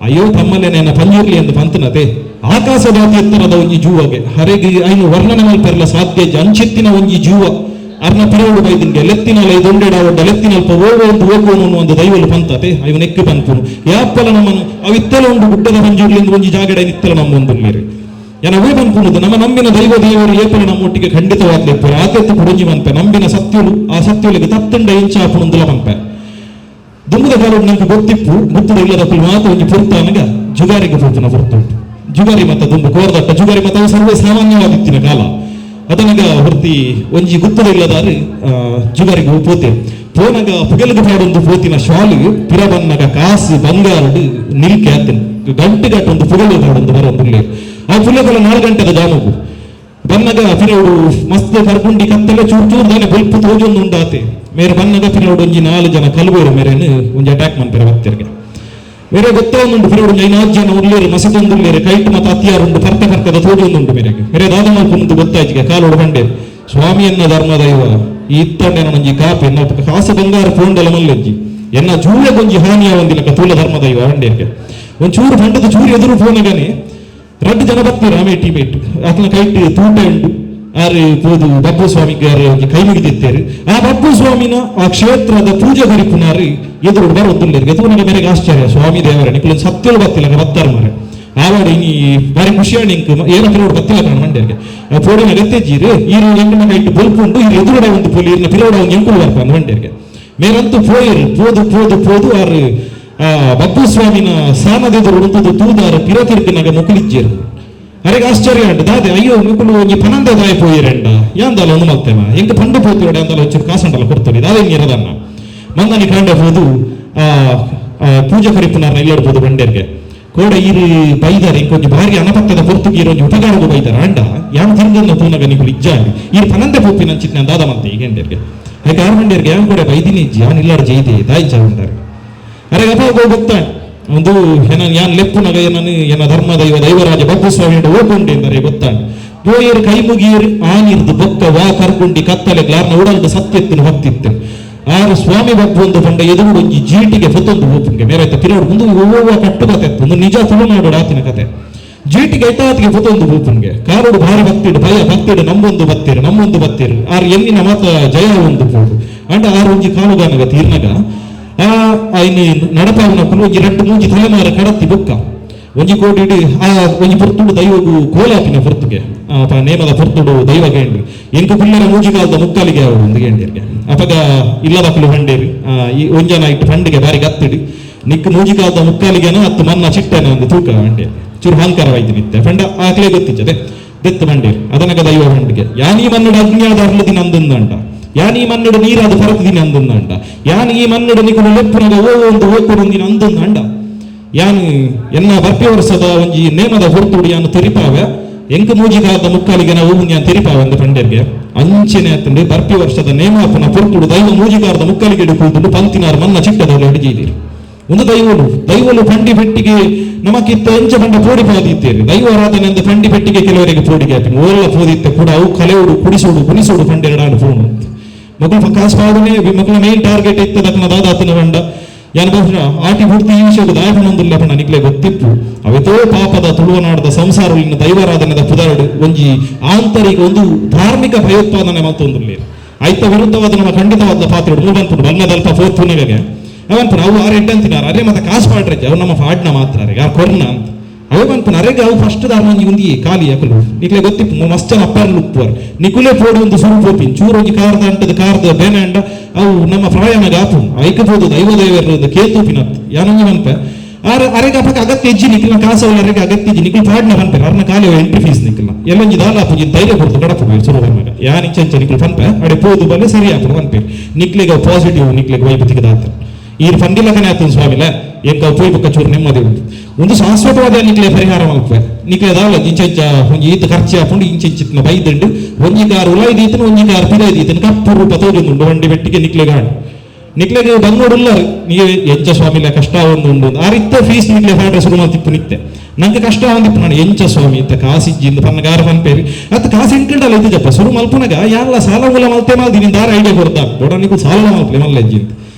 ಅಯ್ಯೋ ತಮ್ಮಲ್ಲೇನ ಪಂಜುರ್ಲಿ ಎಂದು ಪಂತನತೆ ಆಕಾಶದಾತಿ ಎತ್ತರದ ಒಂಜಿ ಜೂವಗೆ ಹರೆಗೆ ಐನು ವರ್ಣನೆ ಮಲ್ಪೆರ್ಲ ಸಾಧ್ಯ ಅಂಚಿತ್ತಿನ ಒಂಜಿ ಜೂವ ಅರ್ನ ಪಿರವಡು ಬೈದಿನ್ಗೆ ಲೆತ್ತಿನಲ ಇದೊಂಡೆಡ ಒಡ್ಡ ಲೆತ್ತಿನಲ್ಪ ಹೋಗೋನು ಒಂದು ದೈವಲು ಪಂತತೆ ಅವು ನೆಕ್ಕು ಪಂಪುನು ಯಾಪ್ಪಲ ನಮ್ಮನು ಅವಿತ್ತಲ ಉಂಡು ಗುಡ್ಡದ ಪಂಜುರ್ಲಿಂದ ಒಂಜಿ ಜಾಗಡೆ ನಿತ್ತಲ ನಮ್ಮೊಂದು ಮೇರೆ ಏನ ಅವೇ ಬಂದ್ಕೊಂಡು ನಮ್ಮ ನಂಬಿನ ದೈವ ದೇವರು ಏಪನ ನಮ್ಮೊಟ್ಟಿಗೆ ಖಂಡಿತವಾಗ್ಲಿಪ್ಪರು ಆದ್ಯತೆ ಪುಡುಂಜಿ ಮನ್ಪೆ ನಂಬಿನ ಸತ್ಯಲು ಆ ಸತ್ಯಲಿಗೆ ತತ್ತಂಡ ಇಂಚಾಪುಂದುಲ ಮನ್ಪೆ ದುಂಬದ ಕಾಲ ನಂಗೆ ಗೊತ್ತಿಪ್ಪು ಮುತ್ತುಡ ಇಲ್ಲದ ಮಾತು ಒಂದು ಪುರ್ತಾನಗ ಜುಗಾರಿಗೆ ಪೂತನ ಪುರ್ತುಂಟು ಜುಗಾರಿ ಮತ ದುಂಬು ಕೋರ್ದಟ್ಟ ಜುಗಾರಿ ಮತ ಸರ್ವೇ ಸಾಮಾನ್ಯವಾದಿತ್ತಿನ ಕಾಲ ಅದನಗ ಹೊರ್ತಿ ಒಂಜಿ ಗುತ್ತದ ಇಲ್ಲದಾರು ಜುಗಾರಿಗೆ ಪೋತೆ ಪೋನಗ ಪುಗೆಲ್ಗ ಪಾಡೊಂದು ಪೋತಿನ ಶಾಲು ಪಿರಬನ್ನಗ ಕಾಸು ಬಂಗಾರಡು ನಿಲ್ಕೆ ಆತನ ಗಂಟೆಗಟ್ಟ ಒಂದು ಪುಗಲು ಪಾಡೊಂದು ಬರೋದಿಲ್ಲ ಆ ಪುಲ್ಲಗಲ 4 ಗಂಟೆದ ಜಾಮಗು ಬನ್ನಗ ಪಿರವಡು ಮಸ್ತ್ ಕರ್ಗುಂಡಿ ಕತ್ತೆಲ್ಲ ಚೂರ್ ಚೂರ್ದಾನೆ ಬಲ್ಪು ತೋಜೊಂದು ಉಂಡಾತೆ ಮೇರೆ ಬನ್ನಗ ಪಿರವಡು ಒಂಜಿ 4 ಜನ ಕಲ್ಬೇರು ಮೇರೇನು ಒಂಜಿ ಅಟ್ಯಾಕ್ ಮನ್ಪೆರ ಭಕ್ತರಿಗೆ ಬೇರೆ ಗೊತ್ತೊಂದುಂಟು ಪಿರವಡು 5 ಜನ ಉಳ್ಳೇರು ಮಸದೊಂದುಳ್ಳೇರು ಕೈಟ್ ಮತ್ತು ಅತ್ಯಾರುಂಡು ಕರ್ತದ ತೋಜೊಂದುಂಟು ಮೇರೆಗೆ ಬೇರೆ ದಾದ ಮಲ್ಪುಂದು ಗೊತ್ತಾಯ್ತಿಗೆ ಕಾಲೋಡು ಬಂಡೆ ಸ್ವಾಮಿಯನ್ನ ಧರ್ಮದೈವ ಈ ಇತ್ತಂಡೆ ಒಂಜಿ ಕಾಪಿ ಎನ್ನ ಕಾಸು ಬಂಗಾರ ಪೋಂಡಲ ಮಲ್ಲಜ್ಜಿ ಎನ್ನ ಜೂಳೆ ಕೊಂಜಿ ಹಾನಿಯ ಒಂದಿನ ತೂಲ ಧರ್ಮದೈವ ಅಂಡೇರ್ಗೆ ಒಂಚೂರು ಬಂಡದ ಚೂರು ಎದುರು ಫೋನಗನೆ 2 ಜನ ಬರ್ತೀರ ಆಮೆ ಟೀಮೇಟ್ ಅತ್ನ ಕೈಟ್ ತೂಟ ಉಂಡು ಆರು ಪೋದು ಬಪ್ಪು ಸ್ವಾಮಿಗೆ ಕೈ ಮುಗಿದಿತ್ತೇರು ಆ ಬಪ್ಪು ಸ್ವಾಮಿನ ಆ ಕ್ಷೇತ್ರದ ಪೂಜೆ ಕರಿಪುನಾರಿ ಎದುರು ಬರೋದಿಲ್ಲ ಎದುರು ನನಗೆ ಮೇರೆಗೆ ಆಶ್ಚರ್ಯ ಸ್ವಾಮಿ ದೇವರ ನಿಖಿಲ ಸತ್ಯಲು ಬತ್ತಿಲ್ಲ ಬತ್ತಾರ ಮಾರೆ ಆವಾಡ ಈ ಬಾರಿ ಖುಷಿಯಾಗಿ ಏನೋ ಪಿರೋಡ್ ಬತ್ತಿಲ್ಲ ಕಾಣ ಮಂಡ್ಯಗೆ ಪೋಡಿನ ಗತ್ತೆಜ್ಜಿರು ಈರು ಎಂಟಿನ ಕೈಟ್ ಬಲ್ಪುಂಡು ಇರು ಎದುರುಡ ಒಂದು ಪೋಲಿ ಇರ್ನ ಪಿರೋಡ ಒಂದು ಎಂಕುಲು ಬರ್ತಾನೆ ಮಂಡ್ಯಗೆ ಮೇರಂತೂ ಪೋಯರು ಪೋದು ಆರು ಬಪ್ಪು ಸ್ವಾಮಿನ ಸಾನದೆದುರು ಉಂಟು ತೂದಾರ ಪಿರತಿರ್ಕಿನಾಗ ಮುಕುಲಿಜ್ಜೇರು ಅರೆಗೆ ಆಶ್ಚರ್ಯ ಉಂಟು ದಾದೆ ಅಯ್ಯೋ ಮುಕುಲು ಒಂಜಿ ಪನಂದ ದಾಯ ಪೋಯಿರೆಂಡ ಯಾಂದಲ ಒಂದು ಮಲ್ತೇನ ಎಂಕ ಪಂಡು ಪೋತಿಯೋಡೆ ಅಂದಲ ಒಂಚೂರು ಕಾಸಂಡಲ ಕೊಡ್ತೀವಿ ದಾದೆ ನೀರದನ್ನ ಮಂದನಿ ಕಾಂಡ ಹೋದು ಪೂಜೆ ಕರಿಪುನಾರ್ನ ಇಲ್ಲಡ್ಬೋದು ಬಂಡೇರ್ಗೆ ಕೋಡ ಈರು ಬೈದಾರೆ ಇಂಕೊಂಜಿ ಭಾರಿ ಅನಪತ್ತದ ಪೊರ್ತುಗೀರು ಒಂಜಿ ಉಪಕಾರಗೂ ಬೈದಾರ ಅಂಡ ಯಾನ್ ತಿರುಗನ್ನ ತೂನಗ ನಿಗುಲು ಇಜ್ಜಾಗಿ ಈರು ಪನಂದೆ ಪೋಪಿನ ಚಿನ್ನ ದಾದ ಮಂತೆ ಈ ಗಂಡೇರ್ಗೆ ಹಾಗೆ ಆರು ಮಂಡ್ಯರ್ಗೆ ಯಾನ್ ಕೂಡ ಬೈದಿನಿ ಇಜ್ಜಿ ಯಾನ್ ಇಲ್ಲಾಡ ಜೈದೆ ದಾಯಿ ಜಾವಂತಾರೆ ಅರೆಗೆ ಅಪ್ಪ ಗೊತ್ತಾನೆ ಒಂದು ಯಾನ್ ಲೆಪ್ಪುನಗ ಏನ ಧರ್ಮದೈವ ದೈವರಾಜ ಬಪ್ಪು ಸ್ವಾಮಿ ಓಡ್ಕೊಂಡೆ ಎಂದರೆ ಗೊತ್ತಾನೆ ಪೋಯರು ಕೈ ಮುಗಿಯರು ಆನಿರ್ದು ಬೊಕ್ಕ ವಾ ಕರ್ಕೊಂಡಿ ಕತ್ತಲೆ ಗ್ಲಾರ್ನ ಉಡಲ್ದು ಸತ್ಯತ್ತಿನ ಹೊತ್ತಿತ್ತು ಆರು ಸ್ವಾಮಿ ಬಪ್ಪು ಒಂದು ಪಂಡ ಎದುರು ಒಂಜಿ ಜೀಟಿಗೆ ಫೊತ್ತೊಂದು ಹೋಪುಂಗೆ ಮೇರೆ ಪಿರೋಡು ಮುಂದೆ ಓವ ಕಟ್ಟು ಕತೆ ಒಂದು ನಿಜ ತುಳುನಾಡು ಆತಿನ ಕತೆ ಜೀಟಿಗೆ ಐತಾತಿಗೆ ಫೊತ್ತೊಂದು ಹೋಪುಂಗೆ ಕಾರೋಡು ಭಾರಿ ಭಕ್ತಿಡು ಭಯ ಭಕ್ತಿಡು ನಮ್ಮೊಂದು ಬತ್ತಿರು ಆರು ಎನ್ನಿನ ಮಾತ ಜಯ ಒಂದು ಪೋಡು ಅಂಡ ಆರು ಒಂಜಿ ಕಾಲುಗಾನಗ ತೀರ್ನಗ ಐನಿ ನಡಪಾವನ ಒಂಜಿ 2-3 ತಲೆಮಾರ ಕಡತ್ತಿ ಬೊಕ್ಕ ಒಂಜಿ ಕೋಟಿಡು ಆ ಒಂಜಿ ಪೊರ್ತುಡು ದೈವಗು ಕೋಲಾಪಿನ ಪೊರ್ತುಗೆ ನೇಮದ ಪೊರ್ತುಡು ದೈವ ಗೇಂಡು ಎಂಕು ಪಿಲ್ಲರ ಮೂಜಿಗಾಲದ ಮುಕ್ಕಾಲಿಗೆ ಅವರು ಒಂದು ಗೇಂಡಿಯರ್ಗೆ ಅಪಗ ಇಲ್ಲದಕ್ಕಲು ಬಂಡೇರಿ ಈ ಒಂಜನ ಇಟ್ಟು ಫಂಡಿಗೆ ಬಾರಿ ಗತ್ತಿಡು ನಿಕ್ಕು ಮೂಜಿಗಾಲದ ಮುಕ್ಕಾಲಿಗೆನ ಹತ್ತು ಮನ್ನ ಚಿಟ್ಟನ ಒಂದು ತೂಕ ಬಂಡೆ ಚೂರು ಅಹಂಕಾರವಾಯ್ತು ನಿತ್ತೆ ಫಂಡ ಆಕ್ಲೇ ಗೊತ್ತಿಚ್ಚದೆ ದೆತ್ತು ಬಂಡೇರಿ ಅದನಗ ದೈವ ಫಂಡಿಗೆ ಯಾನಿ ಮನ್ನಡ ಅಗ್ನಿಯಾದ ಅರ್ಲದಿನ ಅಂದಂದಂಡ ಯಾನ್ ಈ ಮನ್ನಡು ನೀರಾದ ಹೊರತದಿನ ಅಂದಂದಂಡ ಯಾನ್ ಈ ಮನ್ನಡು ನಿಖಲು ಲೆಪ್ಪುನಗ ಒಂದು ಹೋಗ್ಕೊಡೊಂದಿನ ಅಂದಂದಂಡ ಯಾನ್ ಎನ್ನ ಬರ್ಪಿ ವರ್ಷದ ಒಂಜಿ ನೇಮದ ಹೊರತುಡು ಯಾನು ತೆರಿಪಾವೆ ಎಂಕ ಮೂಜಿಗಾದ ಮುಕ್ಕಾಲಿಗೆ ನಾವು ಯಾನ್ ತೆರಿಪಾವೆ ಅಂದ ಪಂಡೇರ್ಗೆ ಅಂಚೆನೆ ಅತ್ತಂಡೆ ಬರ್ಪಿ ವರ್ಷದ ನೇಮಾಪನ ಹೊರತುಡು ದೈವ ಮೂಜಿಗಾರದ ಮುಕ್ಕಾಲಿಗೆ ಹಿಡಿದು ಪಂತಿನಾರು ಮನ್ನ ಚಿಟ್ಟದವರು ಹಿಡಿದಿದ್ದೀರಿ ಒಂದು ದೈವಲು ಪಂಡಿ ಪೆಟ್ಟಿಗೆ ನಮಕಿತ್ತ ಎಂಚ ಪಂಡ ಪೋಡಿ ಪಾದಿದ್ದೇವೆ ದೈವ ಆರಾಧನೆ ಅಂದ ಪಂಡಿ ಪೆಟ್ಟಿಗೆ ಕೆಲವರಿಗೆ ಪೋಡಿಗೆ ಹಾಕಿ ಓಲ್ಲ ಪೋದಿತ್ತೆ ಕೂಡ ಅವು ಕಲೆಯೋಡು ಕುಣಿಸೋಡು ಪಂಡೆರಡಾಡು ಫೋನು ಮಕ್ಕಳು ಕಾಸು ಪಾದನೆ ಮಕ್ಕಳ ಮೇನ್ ಟಾರ್ಗೆಟ್ ಇತ್ತದಕ್ಕನ ದಾದಾತನ ಬಂಡ ಯಾನ ಬಹುಶಃ ಆಟಿ ಪೂರ್ತಿ ಈ ವಿಷಯದ ದಾಯಪನೊಂದಿಲ್ಲ ಪಣ ನಿಕ್ಲೆ ಗೊತ್ತಿತ್ತು ಅವೆತೋ ಪಾಪದ ತುಳುವನಾಡದ ಸಂಸಾರಲಿನ ದೈವಾರಾಧನೆದ ಪುದರಡು ಒಂಜಿ ಆಂತರಿಕ ಒಂದು ಧಾರ್ಮಿಕ ಭಯೋತ್ಪಾದನೆ ಮತ್ತೊಂದುಲ್ಲೆ ಆಯ್ತ ವಿರುದ್ಧವಾದ ನಮ್ಮ ಖಂಡಿತವಾದ ಪಾತ್ರ ಮೂವಂತುಡು ಬಲ್ಲದಲ್ಪ ಪೋತ್ಪುನಿಗೆ ಅವನ್ಪುನ ಅವು 6-8 ಅಂತಿನಾರ ಅರೆ ಮತ್ತೆ ಕಾಸು ಪಾಡ್ರಜ್ಜ ಅವು ನಮ್ಮ ಫಾಡ್ನ ಮಾತ್ರ ಅರೆಗೆ ಆ ಕೊರ್ನ ಅಂತ ಅವು ಬಂದ್ಪುನ ಅರೆಗೆ ಅವು ಫಸ್ಟ್ ದಾರ್ಮಂಜಿ ಉಂದಿ ಖಾಲಿ ಅಕಲು ನಿಕ್ಲೆ ಗೊತ್ತಿಪ್ಪು ಮಸ್ತ ಅಪ್ಪರ್ಲು ಉಪ್ಪುವರು ನಿಕುಲೆ ಪೋಡು ಒಂದು ಸುರು ಪೋಪಿನ್ ಚೂರೊಂಜಿ ಕಾರ್ದ ಅಂಟದ ಕಾರ್ದ ಬೇನೆ ಅಂಡ ಅವು ನಮ್ಮ ಪ್ರಾಯನಗ ಆಪು ಐಕಬೋದು ದೈವದೇವರ ಕೇತುಪಿನತ್ ಯಾನೊಂಜಿ ಮನ್ಪೆ ಅರೆಗೆ ಅಪಕ ಅಗತ್ಯ ಹೆಜ್ಜಿ ನಿಕ್ಲ ಕಾಸವಲ್ಲ ಅರೆಗೆ ಅಗತ್ಯ ಹೆಜ್ಜಿ ನಿಕ್ಲು ಪಾಡ್ನ ಪನ್ಪೆ ಅರ್ನ ಕಾಲಿ ಎಂಟ್ರಿ ಫೀಸ್ ನಿಕ್ಲ ಎಲ್ಲೊಂಜಿ ದಾಲಾಪುಜಿ ಧೈರ್ಯ ಕೊಡ್ತು ಕಡಪು ಸುರು ಬಂದಾಗ ಯಾನ್ ಇಂಚ ನಿಕ್ಲು ಪನ್ಪೆ ಅಡೆ ಪೋದು ಬಲ್ಲೆ ಸರಿ ಆಪು ಪನ್ಪೆ ನಿಕ್ಲೆಗೆ ಪಾಸಿಟಿವ್ ನಿಕ್ಲೆಗೆ ವೈಪತಿಗೆ ದಾತ ಈ ಫಂಡಿಲಕನೆ ಆತನ ಸ್ವಾಮಿಲ ಎಂಕ ಪೋಯ್ ಬಕ್ಕ ಚೂರು ನೆಮ್ಮದಿ ಉಂಟು ಒಂದು ಶಾಶ್ವತವಾದ ನಿಕ್ಲೆ ಪರಿಹಾರ ಮಲ್ಪೆ ನಿಕ್ಲೆ ದಾಲ ಇಂಚ ಒಂಜಿ ಈತ ಖರ್ಚು ಹಾಕೊಂಡು ಇಂಚಿನ ಬೈದಂಡು ಒಂಜಿ ಕಾರ್ ಉಲಾಯ್ದೀತನು ಒಂಜಿ ಕಾರ್ ಪಿಲಾಯ್ದೀತನು ಕಪ್ಪು ರೂಪ ತೋಜೊಂದುಂಡು ಒಂಡಿ ಬೆಟ್ಟಿಗೆ ನಿಕ್ಲೆಗೆ ಬಂಗೋಡುಲ್ಲರು ನೀವೇ ಎಂಚ ಸ್ವಾಮಿಲ ಕಷ್ಟ ಒಂದು ಆ ರೀತ ಫೀಸ್ ನಿಕ್ಲೆ ಫಾಡ್ರೆ ಶುರು ಮಾಡ್ತಿಪ್ಪು ನಿತ್ತೆ ನಂಗೆ ಕಷ್ಟ ಒಂದಿಪ್ಪು ನಾನು ಎಂಚ ಸ್ವಾಮಿ ಅಂತ ಕಾಸಿಜ್ಜಿಂದ ಪನ್ನಗಾರ ಪನ್ಪೇರಿ ಅತ್ ಕಾಸು ಎಂಕಂಡಲ್ಲ ಇದು ಜಪ್ಪ ಶುರು ಮಲ್ಪುನಗ ಯಾರಲ್ಲ ಸಾಲ ಮೂಲ ಮಲ್ತೆ ಮಾಲ್ದಿ ನಿನ್ ದಾರ ಐಡಿಯಾ ಕೊಡ್ತಾ ಕೊಡನಿಗೂ ಸಾಲ ಮಲ್ಪಲೆ ಮಲ್ಲೆಜ್ಜಿ ಅಂತ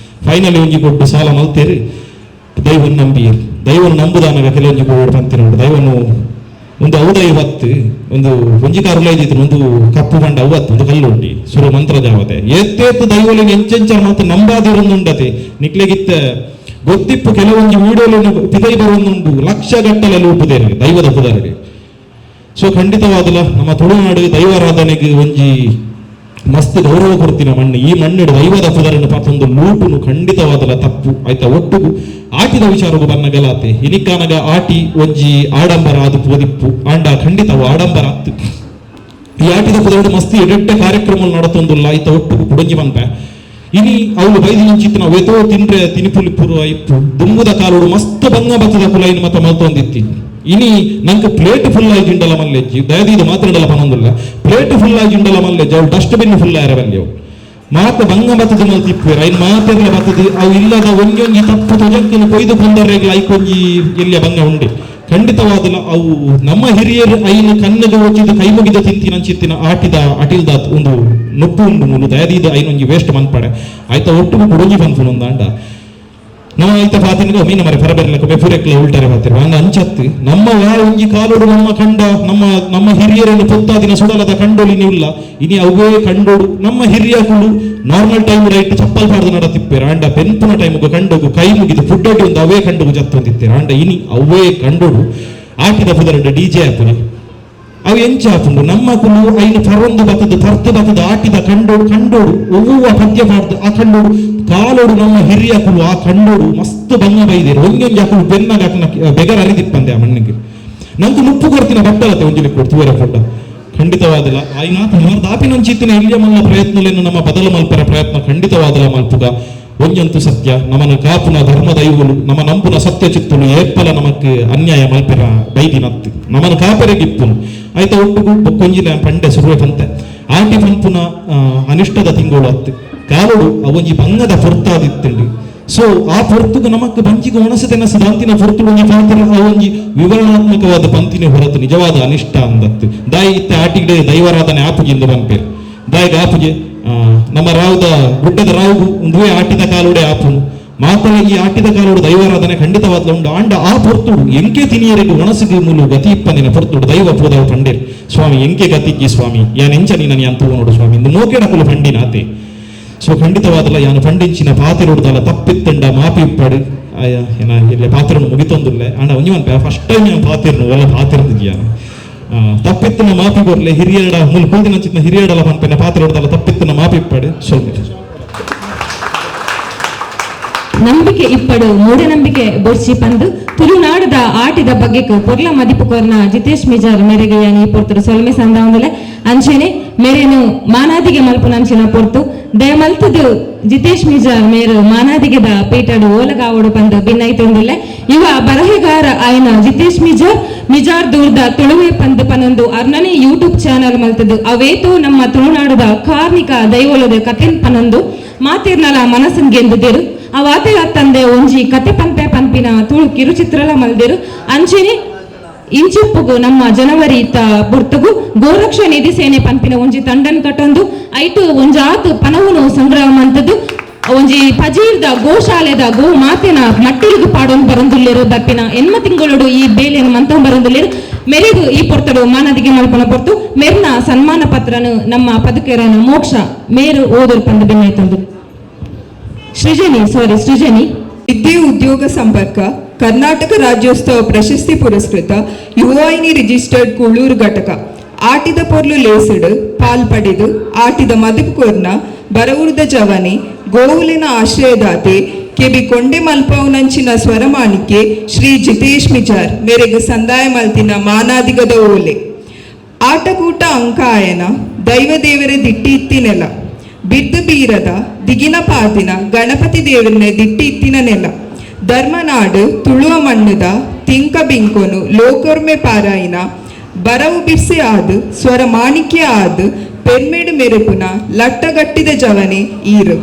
ಫೈನಲಿ ಒಂಜಿ ಕೊಟ್ಟು ಸಾಲ ಮಲ್ತೇರಿ ದೈವನ್ ನಂಬಿಯರು ದೈವನು ನಂಬುದಾನಾಗ ಕೆಲವೊಂಜಿ ಕೋಡ್ ಪಂತಿರೋಡು ದೈವನು ಒಂದು ಔದೈ ಹೊತ್ತು ಒಂದು ಒಂಜಿಕಾರು ಉಲೈದಿತ್ತು ಒಂದು ಕಪ್ಪು ಬಂಡ ಅವತ್ತು ಒಂದು ಕಲ್ಲು ಉಂಡಿ ಸುರು ಮಂತ್ರ ಜಾವತೆ ಎತ್ತೇತ್ತು ದೈವಲಿಗೆ ಎಂಚೆಂಚ ಮತ್ತು ನಂಬಾದಿರೊಂದುಂಡತೆ ನಿಕ್ಲೆಗಿತ್ತ ಗೊತ್ತಿಪ್ಪು ಕೆಲವೊಂದು ವಿಡಿಯೋಲು ಪಿದೈ ಬರೊಂದುಂಡು ಲಕ್ಷ ಗಟ್ಟಲೆ ಉಪ್ಪುದೇರಿ ದೈವದ ಪುದರಡಿ ಸೊ ಖಂಡಿತವಾದಲ್ಲ ನಮ್ಮ ತುಳುನಾಡು ದೈವಾರಾಧನೆಗೆ ಒಂಜಿ ಮಸ್ತ್ ಗೌರವ ಕೊಡ್ತಿನ ಮಣ್ಣು. ಈ ಮಣ್ಣಿಡು ದೈವದ ಪುದರನ್ನು ಪಾತೊಂದು ಲೂಟುನು ಖಂಡಿತವಾದಲ್ಲ ತಪ್ಪು ಆಯ್ತಾ. ಒಟ್ಟುಗು ಆಟಿದ ವಿಚಾರಗೂ ಬನ್ನ ಗಲಾತೆ ಇನಿಕಾನಗ ಆಟಿ ಒಂಜಿ ಆಡಂಬರ ಅದು ಪೋದಿಪ್ಪು ಆಂಡ ಖಂಡಿತವು ಆಡಂಬರ ಆತು. ಈ ಆಟಿದ ಪುದರಡು ಮಸ್ತಿ ಎಡ್ಡೆ ಕಾರ್ಯಕ್ರಮ ನಡತೊಂದುಲ್ಲ ಆಯ್ತಾ. ಒಟ್ಟುಗು ಕುಡಂಜಿ ಬಂತ ಇನಿ ಅವಳು ಬೈದಿನ ವೆತೋ ತಿನ್ರೆ ತಿನಿಪುಲಿಪುರು ಐಪ್ಪು ದುಂಬುದ ಕಾಲೋಡು ಮಸ್ತ್ ಬಂಗ ಬತ್ತದ ಕುಲೈನ್ ಮತ ಮಲ್ತೊಂದಿತ್ತಿ. ಇನಿ ನಂಗೆ ಪ್ಲೇಟ್ ಫುಲ್ ಆಗಿ ಜಿಂಡಲ ಮಲ್ಲೆಜ್ಜಿ ದಯದೀದು ಮಾತಾಡಲ್ಲ ಪನೊಂದಿಲ್ಲ. ಪ್ಲೇಟ್ ಫುಲ್ ಆಗಿ ಜಿಂಡಲ ಮಲ್ಲೆಜ್ಜಿ ಅವಳು ಡಸ್ಟ್ ಬಿನ್ ಫುಲ್ ಆರವಲ್ಲಿ ಅವು ಮಾತ ಬಂಗ ಬತ್ತದ ಮಲ್ತಿಪ್ಪೇರು ಐನ್ ಮಾತೆಲ್ಲ ಬತ್ತದು ಅವು ಇಲ್ಲದ ಒಂಜೊಂಜಿ ತಪ್ಪು ತೊಜಕ್ಕಿನ ಕೊಯ್ದು ಬಂದರೆಗ್ಲ ಐಕೊಂಜಿ ಎಲ್ಲಿಯ ಬಂಗ ಉಂಡೆ. ಖಂಡಿತವಾದಲ್ಲ ಅವು ನಮ್ಮ ಹಿರಿಯರು ಐನು ಕನ್ನಗ ಹೋಗಿದ್ದು ಕೈ ಮುಗಿದ ತಿಂತಿನ ಚಿತ್ತಿನ ಆಟಿದ ಅಟಿಲ್ದ ಒಂದು ನೊಪ್ಪು ಉಂಡು ಮೂಲು ದಯದೀದು ಐನೊಂಜಿ ವೇಸ್ಟ್ ಮನ್ಪಡೆ ಆಯ್ತಾ. ಒಟ್ಟಿಗೆ ಕುಡುಂಜಿ ಬಂದ್ಫುನೊಂದಾಂಡ ನಾವು ಆಯ್ತಾ ಪಾತಿನ ಮೀನ ಮರೆ ಪರಬೆರ್ಲಕ್ಕೆ ಬೆಫುರೆಕ್ಲ ಉಲ್ಟರೆ ಪಾತಿರು ಹಂಗ ಅಂಚತ್ತು ನಮ್ಮ ಒಂಜಿ ಕಾಲೋಡು ನಮ್ಮ ಕಂಡ ನಮ್ಮ ಹಿರಿಯರನ್ನು ಪೊತ್ತಾದಿನ ಸುಡಲದ ಕಂಡೋಲಿನಿ ಇಲ್ಲ ಇನಿ ಅವೇ ಕಂಡೋಡು ನಮ್ಮ ಹಿರಿಯಗಳು ನಾರ್ಮಲ್ ಟೈಮ್ ರೈಟ್ ಚಪ್ಪಲ್ ಪಾಡ್ದು ನಡತಿಪ್ಪೇರು ಆಂಡ ಬೆಂಪುನ ಟೈಮ್ಗೆ ಕಂಡೋಗು ಕೈ ಮುಗಿದು ಫುಡ್ಡೋಡಿ ಒಂದು ಅವೇ ಕಂಡೋಗು ಜತ್ತೊಂದಿತ್ತೇರು ಆಂಡ ಇನಿ ಅವೇ ಕಂಡೋಡು ಆಟಿದ ಪುದರಡ್ಡ ಡಿಜೆ ಹಾಪುನಿ ಅವು ಎಂಚ ಹಾಪುಂಡು ನಮ್ಮ ಕುಲು ಐನು ಪರೊಂದು ಬತ್ತದು ಪರ್ತು ಬತ್ತದು ಆಟಿದ ಕಂಡೋಡು ಒವ್ವ ಪದ್ಯ ಪಾಡ್ದು ಆ ಕಂಡೋಡು ಕಾಲೋಡು ನಮ್ಮ ಹಿರಿಯ ಕುಲು ಆ ಕಂಡೋಡು ಮಸ್ತ್ ಬಂಗ ಬೈದೇರು ಒಂದೊಂದು ಹಾಕಲು ಬೆನ್ನಾಗ ಬೆಗರ್ ಅರಿದಿಪ್ಪಂದೆ ಆ ಮಣ್ಣಿಗೆ ನಂಗೆ ಮುಪ್ಪು ಕೊಡ್ತಿನ ಬಟ್ಟಲತ್ತೆ ಒಂಜಲಿ ಕೊಡ್ತು ತೂರ ಕೊಡ್ಡ ಖಂಡಿತವಾದಲ್ಲ ಆಯ್ನಾಥ ನಮ್ಮ ದಾಪಿನಂಚಿತ್ತಿನ ಇಲ್ಲಿಯ ಮಲ್ಲ ಪ್ರಯತ್ನಲೇನು ನಮ್ಮ ಬದಲು ಮಲ್ಪರ ಪ್ರಯತ್ನ ಖಂಡಿತವಾದಲ್ಲ ಮಲ್ಪುಗ ಒಂಜಂತು ಸತ್ಯ ನಮ್ಮನ್ನು ಕಾಪುನ ಧರ್ಮ ದೈವಗಳು ನಮ್ಮ ನಂಬುನ ಸತ್ಯ ಚಿತ್ತಲು ಏಪ್ಪಲ ನಮಕ್ ಅನ್ಯಾಯ ಮಲ್ಪೆರ ಬೈದಿನತ್ತು ನಮ್ಮನ್ನು ಕಾಪೆರೆಗಿಪ್ಪುನು ಆಯ್ತಾ. ಒಟ್ಟುಗು ಕೊಂಜಿನ ಪಂಡೆ ಸುರುವೆ ಪಂತೆ ಆಟಿ ಪಂಪುನ ಅನಿಷ್ಟದ ತಿಂಗಳು ಹತ್ತು ಕಾಲೋಡು ಅವೊಂಜಿ ಬಂಗದ ಪೊರ್ತಾದಿತ್ತಂಡಿ. ಸೊ ಆ ಪೊರ್ತುಗ ನಮಕ್ ಬಂಜಿಗೆ ಒಣಸತೆನಸದ ಅಂತಿನ ಪೊರ್ತು ಒಂಜಿ ಪಾತ್ರ ಅವೊಂಜಿ ವಿವರಣಾತ್ಮಕವಾದ ಪಂತಿನ ಹೊರತು ನಿಜವಾದ ಅನಿಷ್ಟ ಅಂದತ್ತು. ದಾಯಿ ಇತ್ತೆ ಆಟಿಗೆ ದೈವಾರಾಧನೆ ಆಪುಜಿಂದ ಬಂಪೇರು ದಾಯಿಗೆ ಆಪುಜೆ ನಮ್ಮ ರಾವುದ ಗುಡ್ಡದ ರಾವುಗು ಒಂದುವೇ ಆಟಿದ ಕಾಲೋಡೆ ಆಪುನು ಮಾತಲ ಈ ಆಟಿದ ಕಾಲೋಡು ದೈವಾರಾಧನೆ ಖಂಡಿತವಾದ ಉಂಡು ಆಂಡ ಆ ಪೊರ್ತುಡು ಎಂಕೆ ತಿನಿಯರಿಗೆ ಒಣಸಿಗೆ ಮೂಲು ಗತಿ ಇಪ್ಪಂದಿನ ಪೊರ್ತುಡು ದೈವ ಪೋದವ ಪಂಡೇರು ಸ್ವಾಮಿ ಎಂಕೆ ಗತಿಜ್ಜಿ ಸ್ವಾಮಿ ಯಾನ್ ಎಂಚ ನೀನು ಅಂತು ನೋಡು ಸ್ವಾಮಿ ಇಂದು ಮೋಕೆಡಕಲು ಪಂಡಿನಾತೆ. ಸೊ ಖಂಡಿತವಾದಲ್ಲ ಯಾನು ಪಂಡಿಂಚಿನ ಪಾತಿರೋಡ್ದಲ್ಲ ತಪ್ಪಿತ್ತಂಡ ಮಾಪಿಪ್ಪಡು ಏನ ಇಲ್ಲಿ ಪಾತ್ರನು ಮುಗಿತೊಂದಿಲ್ಲ ಆಂಡ ಒಂಜಿ ಮನ್ಪೆ ಫಸ್ಟ್ ಟೈಮ್ ನಾನು ಪಾತಿರ್ನು ಎಲ್ಲ ಪಾತಿರ್ದಿದ್ಯ ತಪ್ಪಿತ್ತಿನ ಮಾಪಿ ಬರ್ಲೆ ಹಿರಿಯಡ ಮೂಲ ಕುಲ್ದಿನ ಚಿತ್ನ ಹಿರಿಯಡಲ ಮನ್ಪೆನ ಪಾತಿರೋಡ್ದಲ್ಲ ತಪ್ಪಿತ್ತಿನ ಮಾಪಿಪ್ಪಡು ಸ್ವಲ್ಪ ನಂಬಿಕೆ ಇಪ್ಪಡು ಮೂಢನಂಬಿಕೆ ಬೊರ್ಚಿ ಪಂದು ತುಳುನಾಡದ ಆಟಿದ ಬಗ್ಗೆ ಪೊರ್ಲ ಮದಿಪು ಕೊರ್ನ ಜಿತೇಶ್ ಮಿಜಾರ್ ಮೇರೆಗೆ ಯಾನಿ ಪೊರ್ತರು ಸೊಲ್ಮೆ ಸಂದಾವಂದಲೆ ಅಂಚೆನೆ ಮೇರೇನು ಮಾನಾದಿಗೆ ಮಲ್ಪುನಂಚಿನ ಪೊರ್ತು ದಯಮಲ್ತದು ಜಿತೇಶ್ ಮಿಜಾರ್ ಮೇರು ಮಾನಾದಿಗೆದ ಪೀಟಡು ಓಲಗಾವಡು ಪಂದು ಭಿನ್ನೈತೊಂದಿಲ್ಲೆ ಇವ ಬರಹೆಗಾರ ಆಯ್ನ ಜಿತೇಶ್ ಮಿಜಾರ್ ದೂರ್ದ ತುಳುವೆ ಪಂದು ಪನೊಂದು ಅರ್ನನೆ ಯೂಟ್ಯೂಬ್ ಚಾನಲ್ ಮಲ್ತದು ಅವೇತೋ ನಮ್ಮ ತುಳುನಾಡದ ಕಾರ್ಮಿಕ ದೈವೋಲದ ಕಥೆನ್ ಪನೊಂದು ಮಾತಿರ್ನಲ ಮನಸ್ಸಂಗೆಂದುದೇರು ಆ ವಾತೆಲ ತಂದೆ ಒಂಜಿ ಕತೆ ಪಂಪಿನ ತುಳು ಕಿರುಚಿತ್ರಲ ಮಲ್ದೇರು ಅಂಚೆನೆ ಇಂಚಿಪ್ಪುಗು ನಮ್ಮ ಜನವರಿ ಬುರ್ತುಗು ಗೋರಕ್ಷ ನಿಧಿ ಸೇನೆ ಪಂಪಿನ ಒಂಜಿ ತಂಡನ್ ಕಟ್ಟೊಂದು ಐಟು ಒಂಜಾತು ಪನವುನು ಸಂಗ್ರಹ ಮಂತದ್ದು ಒಂಜಿ ಪಜೀರ್ದ ಗೋಶಾಲೆದ ಗೋ ಮಾತೆನ ಮಟ್ಟಿಲಿಗು ಪಾಡೊಂದು ಬರಂದುಲ್ಲೇರು ದಪ್ಪಿನ ಎನ್ಮ ತಿಂಗಳೊಡು ಈ ಬೇಲೆಯನ್ನು ಮಂತ ಬರಂದುಲ್ಲೇರು ಮೆರೆಗು ಈ ಪೊರ್ತಡು ಮಾನದಿಗೆ ಮಲ್ಪನ ಪೊರ್ತು ಮೆರ್ನ ಸನ್ಮಾನ ಪತ್ರನು ನಮ್ಮ ಪದಕೇರನ ಮೋಕ್ಷ ಮೇರು ಓದೋರು ಪಂದು ಭಿನ್ನೈತಂದು ಸೃಜನಿ ವಿದ್ಯೆ ಉದ್ಯೋಗ ಸಂಪರ್ಕ ಕರ್ನಾಟಕ ರಾಜ್ಯೋತ್ಸವ ಪ್ರಶಸ್ತಿ ಪುರಸ್ಕೃತ ಯುವವಾಹಿನಿ ರಿಜಿಸ್ಟರ್ಡ್ ಕೂಳೂರು ಘಟಕ ಆಟಿದ ಪೊರ್ಲು ಲೇಸಿಡು ಪಾಲ್ಪಡೆದು ಆಟಿದ ಮದುಪುಕೊರ್ನ ಬರವುರ್ದ ಜವನಿ ಗೋವುಲಿನ ಆಶ್ರಯದಾತೆ ಕೆಬಿ ಕೊಂಡೆ ಮಲ್ಪವುನಂಚಿನ ಸ್ವರಮಾಣಿಕೆ ಶ್ರೀ ಜಿತೇಶ್ ಮಿಜಾರ್ ಮೇರೆಗೆ ಸಂದಾಯ ಮಲ್ತಿನ ಮಾನಾದಿಗದ ಓಲೆ ಆಟಕೂಟ ಅಂಕಾಯನ ದೈವದೇವರ ದಿಟ್ಟಿ ಇತ್ತಿನೆಲ ಬಿದ್ದು ಬೀರದ ದಿಗಿನ ಪಾದಿನ ಗಣಪತಿ ದೇವರನ್ನ ದಿಟ್ಟಿ ಇತ್ತಿನ ನೆಲ ಧರ್ಮನಾಡು ತುಳುವ ಮಣ್ಣದ ತಿಂಕ ಬಿಂಕೊನು ಲೋಕರ್ಮೆ ಪಾರಾಯಿನ ಬರವು ಬಿರ್ಸಿ ಆದು ಸ್ವರ ಮಾಣಿಕ್ಯ ಆದು ಪೆರ್ಮೇಡು ಮೆರುಪುನ ಲಟ್ಟಗಟ್ಟಿದ ಜವನೆ ಈರು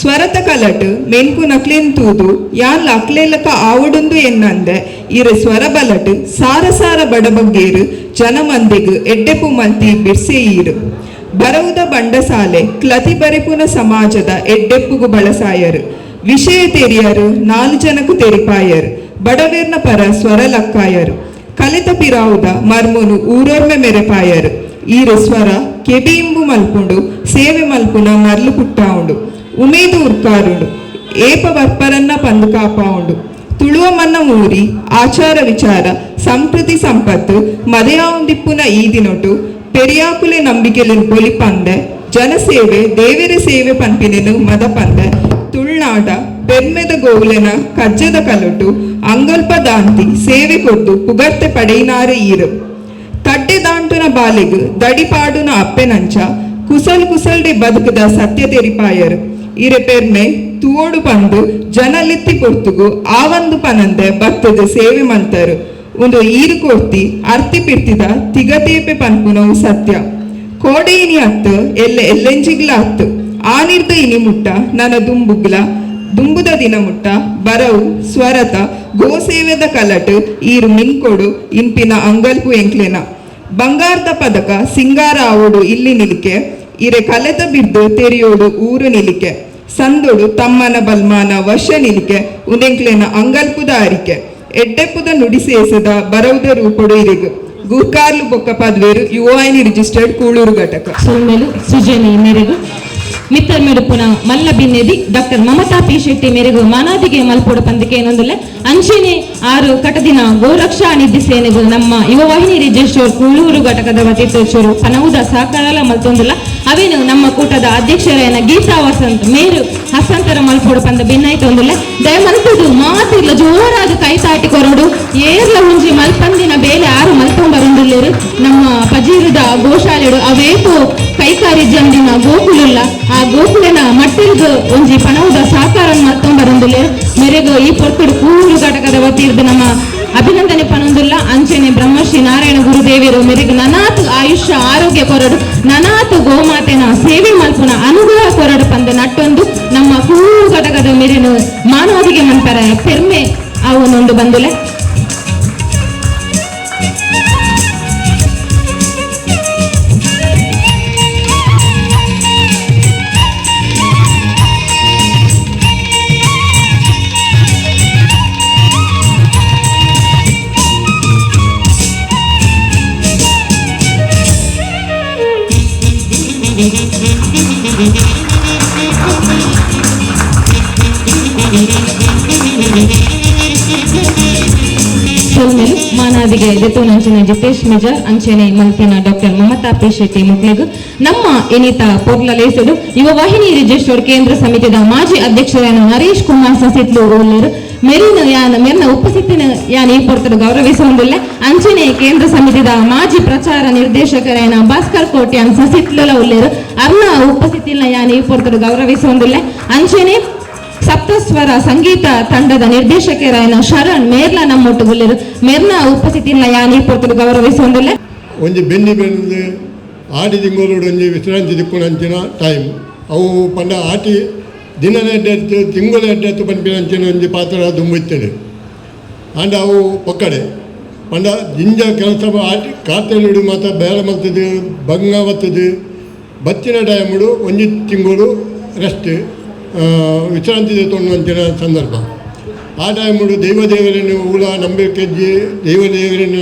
ಸ್ವರತ ಕಲಟು ಮೆನ್ಕು ನಕ್ಲೇನ್ ತೂದು ಯಾನ್ ಅಕ್ಲೇಲಕ ಆವಡುಂದು ಎನ್ನಂದೆ ಇರು ಸ್ವರ ಬಲಟು ಸಾರ ಸಾರ ಬಡಬಗ್ಗೇರು ಜನಮಂದಿಗು ಎಡ್ಡೆಪು ಮಲ್ತಿ ಬಿರ್ಸೆ ಈರು ಬರವುದ ಬಂಡಸಾಲೆ ಕ್ಲತಿ ಬರೆಪುನ ಸಮಾಜದ ಎಡ್ಡೆಪ್ಪುಗು ಬಳಸಾಯರು ವಿಷಯ ತೆರಿಯರು 4 ಜನಕು ತೆರಿಪಾಯರು ಬಡವೇರ್ನ ಪರ ಸ್ವರ ಲಕ್ಕಾಯರು ಕಲಿತ ಪಿರಾವುದ ಮರ್ಮುನು ಊರೋರ್ಮೆ ಮೆರೆಪಾಯರು ಈರು ಸ್ವರ ಕೆಬಿಯಿಂಬು ಮಲ್ಪುಂಡು ಸೇವೆ ಮಲ್ಪುನ ಮರ್ಲು ಪುಟ್ಟಾವುಂಡು ಉಮೇದು ಉರ್ಕಾರುಂಡು ಏಪ ವರ್ಪರನ್ನ ಪಂದು ಕಾಪಾವುಂಡು ತುಳುವ ಮನ್ನ ಊರಿ ಆಚಾರ ವಿಚಾರ ಸಂಸ್ಕೃತಿ ಸಂಪತ್ತು ಮದಯಾವಂದಿಪ್ಪುನ ಈ ದಿನೊಟ್ಟು ಪೆರಿಯಾಕುಲೆ ನಂಬಿಕೆಲು ಬೊಲಿಪಂದೆ ಜನಸೇವೆ ದೇವರ ಸೇವೆ ಪಂಪಿನೆನು ಮದ ಪಂದೆ ತುಳುನಾಡ ಬೆರ್ಮೆದ ಗೋವುಲೆನ ಕಜ್ಜದ ಕಲ್ಲೊಟ್ಟು ಅಂಗಲ್ಪ ದಾಂತಿ ಸೇವೆ ಕೊದ್ದು ಪುಗರ್ತೆ ಪಡೆಯಿನಾರೆ ಈರು ತಡ್ಡೆ ದಾಂಟುನ ಬಾಲೆಗು ದಡಿಪಾಡುನ ಅಪ್ಪೆನಂಚ ಕುಸಲ್ ಕುಸಲ್ಡೆ ಬದುಕದ ಸತ್ಯ ತೆರಿಪಾಯರು ಇರೆ ಪೆರ್ಮೆ ತೂವೋಡು ಪಂದು ಜನಲಿತ್ತಿ ಪೊರ್ತುಗು ಆವಂದು ಪನಂದೆ ಭಕ್ತದ ಸೇವೆ ಮಲ್ತರು ಒಂದು ಈರು ಕೊರ್ತಿ ಅರ್ತಿ ಪಿರ್ತಿದ ತಿಗತೇಪೆ ಪನ್ಪುನವು ಸತ್ಯ ಕೋಡೆಯಿನಿ ಹತ್ತು ಎಲ್ಲೆಂಜಿಗ್ಲ ಹತ್ತು ಆನಿರ್ದ ಇನಿ ಮುಟ್ಟ ನನ್ನ ದುಂಬುದ ದಿನ ಮುಟ್ಟ ಬರವು ಸ್ವರತ ಗೋಸೇವೆದ ಕಲಟು ಈರು ಮಿನ್ಕೊಡು ಇಂಪಿನ ಅಂಗಲ್ಪು ಎಂಕ್ಲೆನ ಬಂಗಾರದ ಪದಕ ಸಿಂಗಾರ ಆವೋಡು ಇಲ್ಲಿ ನಿಲಿಕೆ ಇರೆ ಕಲೆತ ಬಿದ್ದು ತೆರೆಯೋಡು ಊರು ನಿಲಿಕೆ ಸಂದೊಡು ತಮ್ಮನ ಬಲ್ಮಾನ ವರ್ಷ ನಿಲಿಕೆ ಉದೆಂಕ್ಲೆನ ಅಂಗಲ್ಪುದ ಅರಿಕೆ ಎಡ್ಡೆಪ್ಪುದ ನುಡಿಸೇಸದ ಬರವುದ ರೂಪೊಡು ಇರಿಗು ಗುರ್ಕಾರ್ಲು ಬೊಕ್ಕ ಪದ್ವೇರು ಯುವೈನಿ ರಿಜಿಸ್ಟರ್ಡ್ ಕೂಳೂರು ಘಟಕ ಸೊಲ್ಮೆಲು ಸುಜನಿ ಮೆರೆಗು ಮಿತ್ತರ್ ಮೆಡುಪುನ ಮಲ್ಲ ಬಿನ್ನೆದಿ ಡಾಕ್ಟರ್ ಮಮತಾ ಪಿ ಶೆಟ್ಟಿ ಮೆರೆಗು ಮಾನಾದಿಗೆ ಮಲ್ಪೋಡು ಪಂದಕ್ಕೆ ಏನೊಂದುಲ್ಲೆ ಅಂಚೆನೆ 6 ಕಟದಿನ ಗೋರಕ್ಷಾ ನಿಧಿ ಸೇನೆಗೂ ನಮ್ಮ ಯುವವಾಹಿನಿ ರಿಜಿಸ್ಟರ್ ಕೂಳೂರು ಘಟಕದ ವತಿತೋಚರು ಪನವುದ ಸಹಕಾರ ಮಲ್ತೊಂದುಲ್ಲ ಅವೇನು ನಮ್ಮ ಕೂಟದ ಅಧ್ಯಕ್ಷರೇನ ಗೀತಾ ವಸಂತ್ ಮೇರು ಹಸ್ತಾಂತರ ಮಲ್ಪೋಡು ಪಂದ ಭಿನ್ನಾಯ್ತೊಂದುಲ್ಲೆ ದಯಮಲ್ಪುದು ಮಾತಿಲ್ಲ ಜೋರಾಗಿ ಕೈ ತಾಟಿ ಕೊರಡು ಏರ್ಲ ಹುಂಜಿ ಮಲ್ಪಂದಿನ ಬೇಲೆ 6 ಮಲ್ಪೊಂಬರುಂದುಲ್ಲೇರು ನಮ್ಮ ಪಜೀರದ ಗೋಶಾಲೆಡು ಅವೇಪು ಕೈಕಾರಿ ಜಂದಿನ ಗೋಕುಲುಲ್ಲ ಆ ಗೋಕುಲನ ಮಟ್ಟಿಲ್ದು ಒಂಜಿ ಪನವುದ ಸಹಕಾರ ಮಲ್ತೊಂಬರುಂದುಲ್ಲೇರು ಮೆರೆಗು ಈ ಪೊರ್ತುಡು ಕೂಳು ಘಟಕದ ವತಿರ್ದು ನಮ್ಮ ಅಭಿನಂದನೆ ಪನೊಂದುಲ್ಲ ಅಂಚೆನೆ ಬ್ರಹ್ಮಶ್ರೀ ನಾರಾಯಣ ಗುರುದೇವಿಯರು ಮೆರೆಗು ನನಾತು ಆಯುಷ್ಯ ಆರೋಗ್ಯ ಕೊರಡು ನನಾತು ಗೋಮಾತೆನ ಸೇವೆ ಮಲ್ಪುನ ಅನುಗ್ರಹ ಕೊರಡು ಪಂದು ನಟ್ಟೊಂದು ನಮ್ಮ ಕೂಳು ಘಟಕದ ಮೆರೆನು ಮಾನವರಿಗೆ ಮನ್ಪರ ಪೆರ್ಮೆ ಅವನೊಂದು ಬಂದುಲೆ ಸೊಲ್ಮೆಲು ಮಾನಾದಿಗೆ ದೆತೋನಂಚಿನ ಜಿತೇಶ್ ಮೆಜಾರ್ ಅಂಚೆನೆ ಮಲ್ತಿನ ಡಾಕ್ಟರ್ ಮಮತಾ ಪಿ ಶೆಟ್ಟಿ ಮುಕ್ಲೆಗು ನಮ್ಮ ಎನಿತ ಪೊರ್ಲ ಲೇಸಡು ಯುವವಾಹಿನಿ ರಿಜಿಸ್ಟರ್ಡ್ ಕೇಂದ್ರ ಸಮಿತಿದ ಮಾಜಿ ಅಧ್ಯಕ್ಷರಾದ ನರೇಶ್ ಕುಮಾರ್ ಸಸಿತ್ಲು ಓಲ್ಲೇರು ಮೆರಿನ ಉಪಸ್ಥಿತಿನ ಈ ಪೊರ್ತಡು ಗೌರವಿಸುವುದಿಲ್ಲ ಅಂಚೆನೆ ಕೇಂದ್ರ ಸಮಿತಿದ ಮಾಜಿ ಪ್ರಚಾರ ನಿರ್ದೇಶಕರಾದ ಭಾಸ್ಕರ್ ಕೋಟ್ಯಾನ್ ಸಸಿತ್ಲ ಉಲ್ಲೇರು ಅರ್ನ ಉಪಸ್ಥಿತಿನ ಈ ಪೊರ್ತಡು ಗೌರವಿಸುವುದಿಲ್ಲ ಅಂಚೆನೆ ಸಪ್ತಸ್ವರ ಸಂಗೀತ ತಂಡದ ನಿರ್ದೇಶಕರಾದ ಶರಣ್ ಮೇರ್ಲ ನಮ್ಮೊಟ್ಟುಗುಲ್ಲೇರು ಮೇರ್ನ ಉಪಸ್ಥಿತಿನ ಈ ಪೊರ್ತಡು ಗೌರವಿಸುವುದಿಲ್ಲ ಒಂಜಿ ಬೆನ್ನಿ ಬೆಂದು ಆಟಿ ತಿಂಗಳೋಡು ಒಂಜಿ ವಿಶ್ರಾಂತಿ ದಿಕ್ಕುನಂಚಿನ ಟೈಮ್ ಅವು ಪಂಡ ಆಟಿ ದಿನದ ಎಡ್ಡೆತ್ತು ತಿಂಗಳ ಎಡ್ಡೆತ್ತು ಪಂಪಿನಂಚಿನ ಒಂಜಿ ಪಾತ್ರ ದುಂಬಿತ್ತೇನೆ ಅಂಡ ಅವು ಪೊಕ್ಕಡೆ ಪಂಡ ಜಿಂಜ ಕೆಲಸ ಆಟಿ ಕಾತೆಲಿಡು ಮಾತ್ರ ಬೇರೆ ಮಲ್ತದು ಭಂಗ ಬತ್ತದು ಬತ್ತಿನ ಟೈಮುಡು ಒಂಜಿ ತಿಂಗಳು ರೆಸ್ಟ್ ವಿಶ್ರಾಂತಿ ತೊಗೊಂಡಂಚಿನ ಸಂದರ್ಭ ಆ ಟೈಮುಡು ದೇವದೇವರನ್ನು ಊಳ ನಂಬಿಕೆಜ್ಜಿ ದೇವದೇವರನ್ನ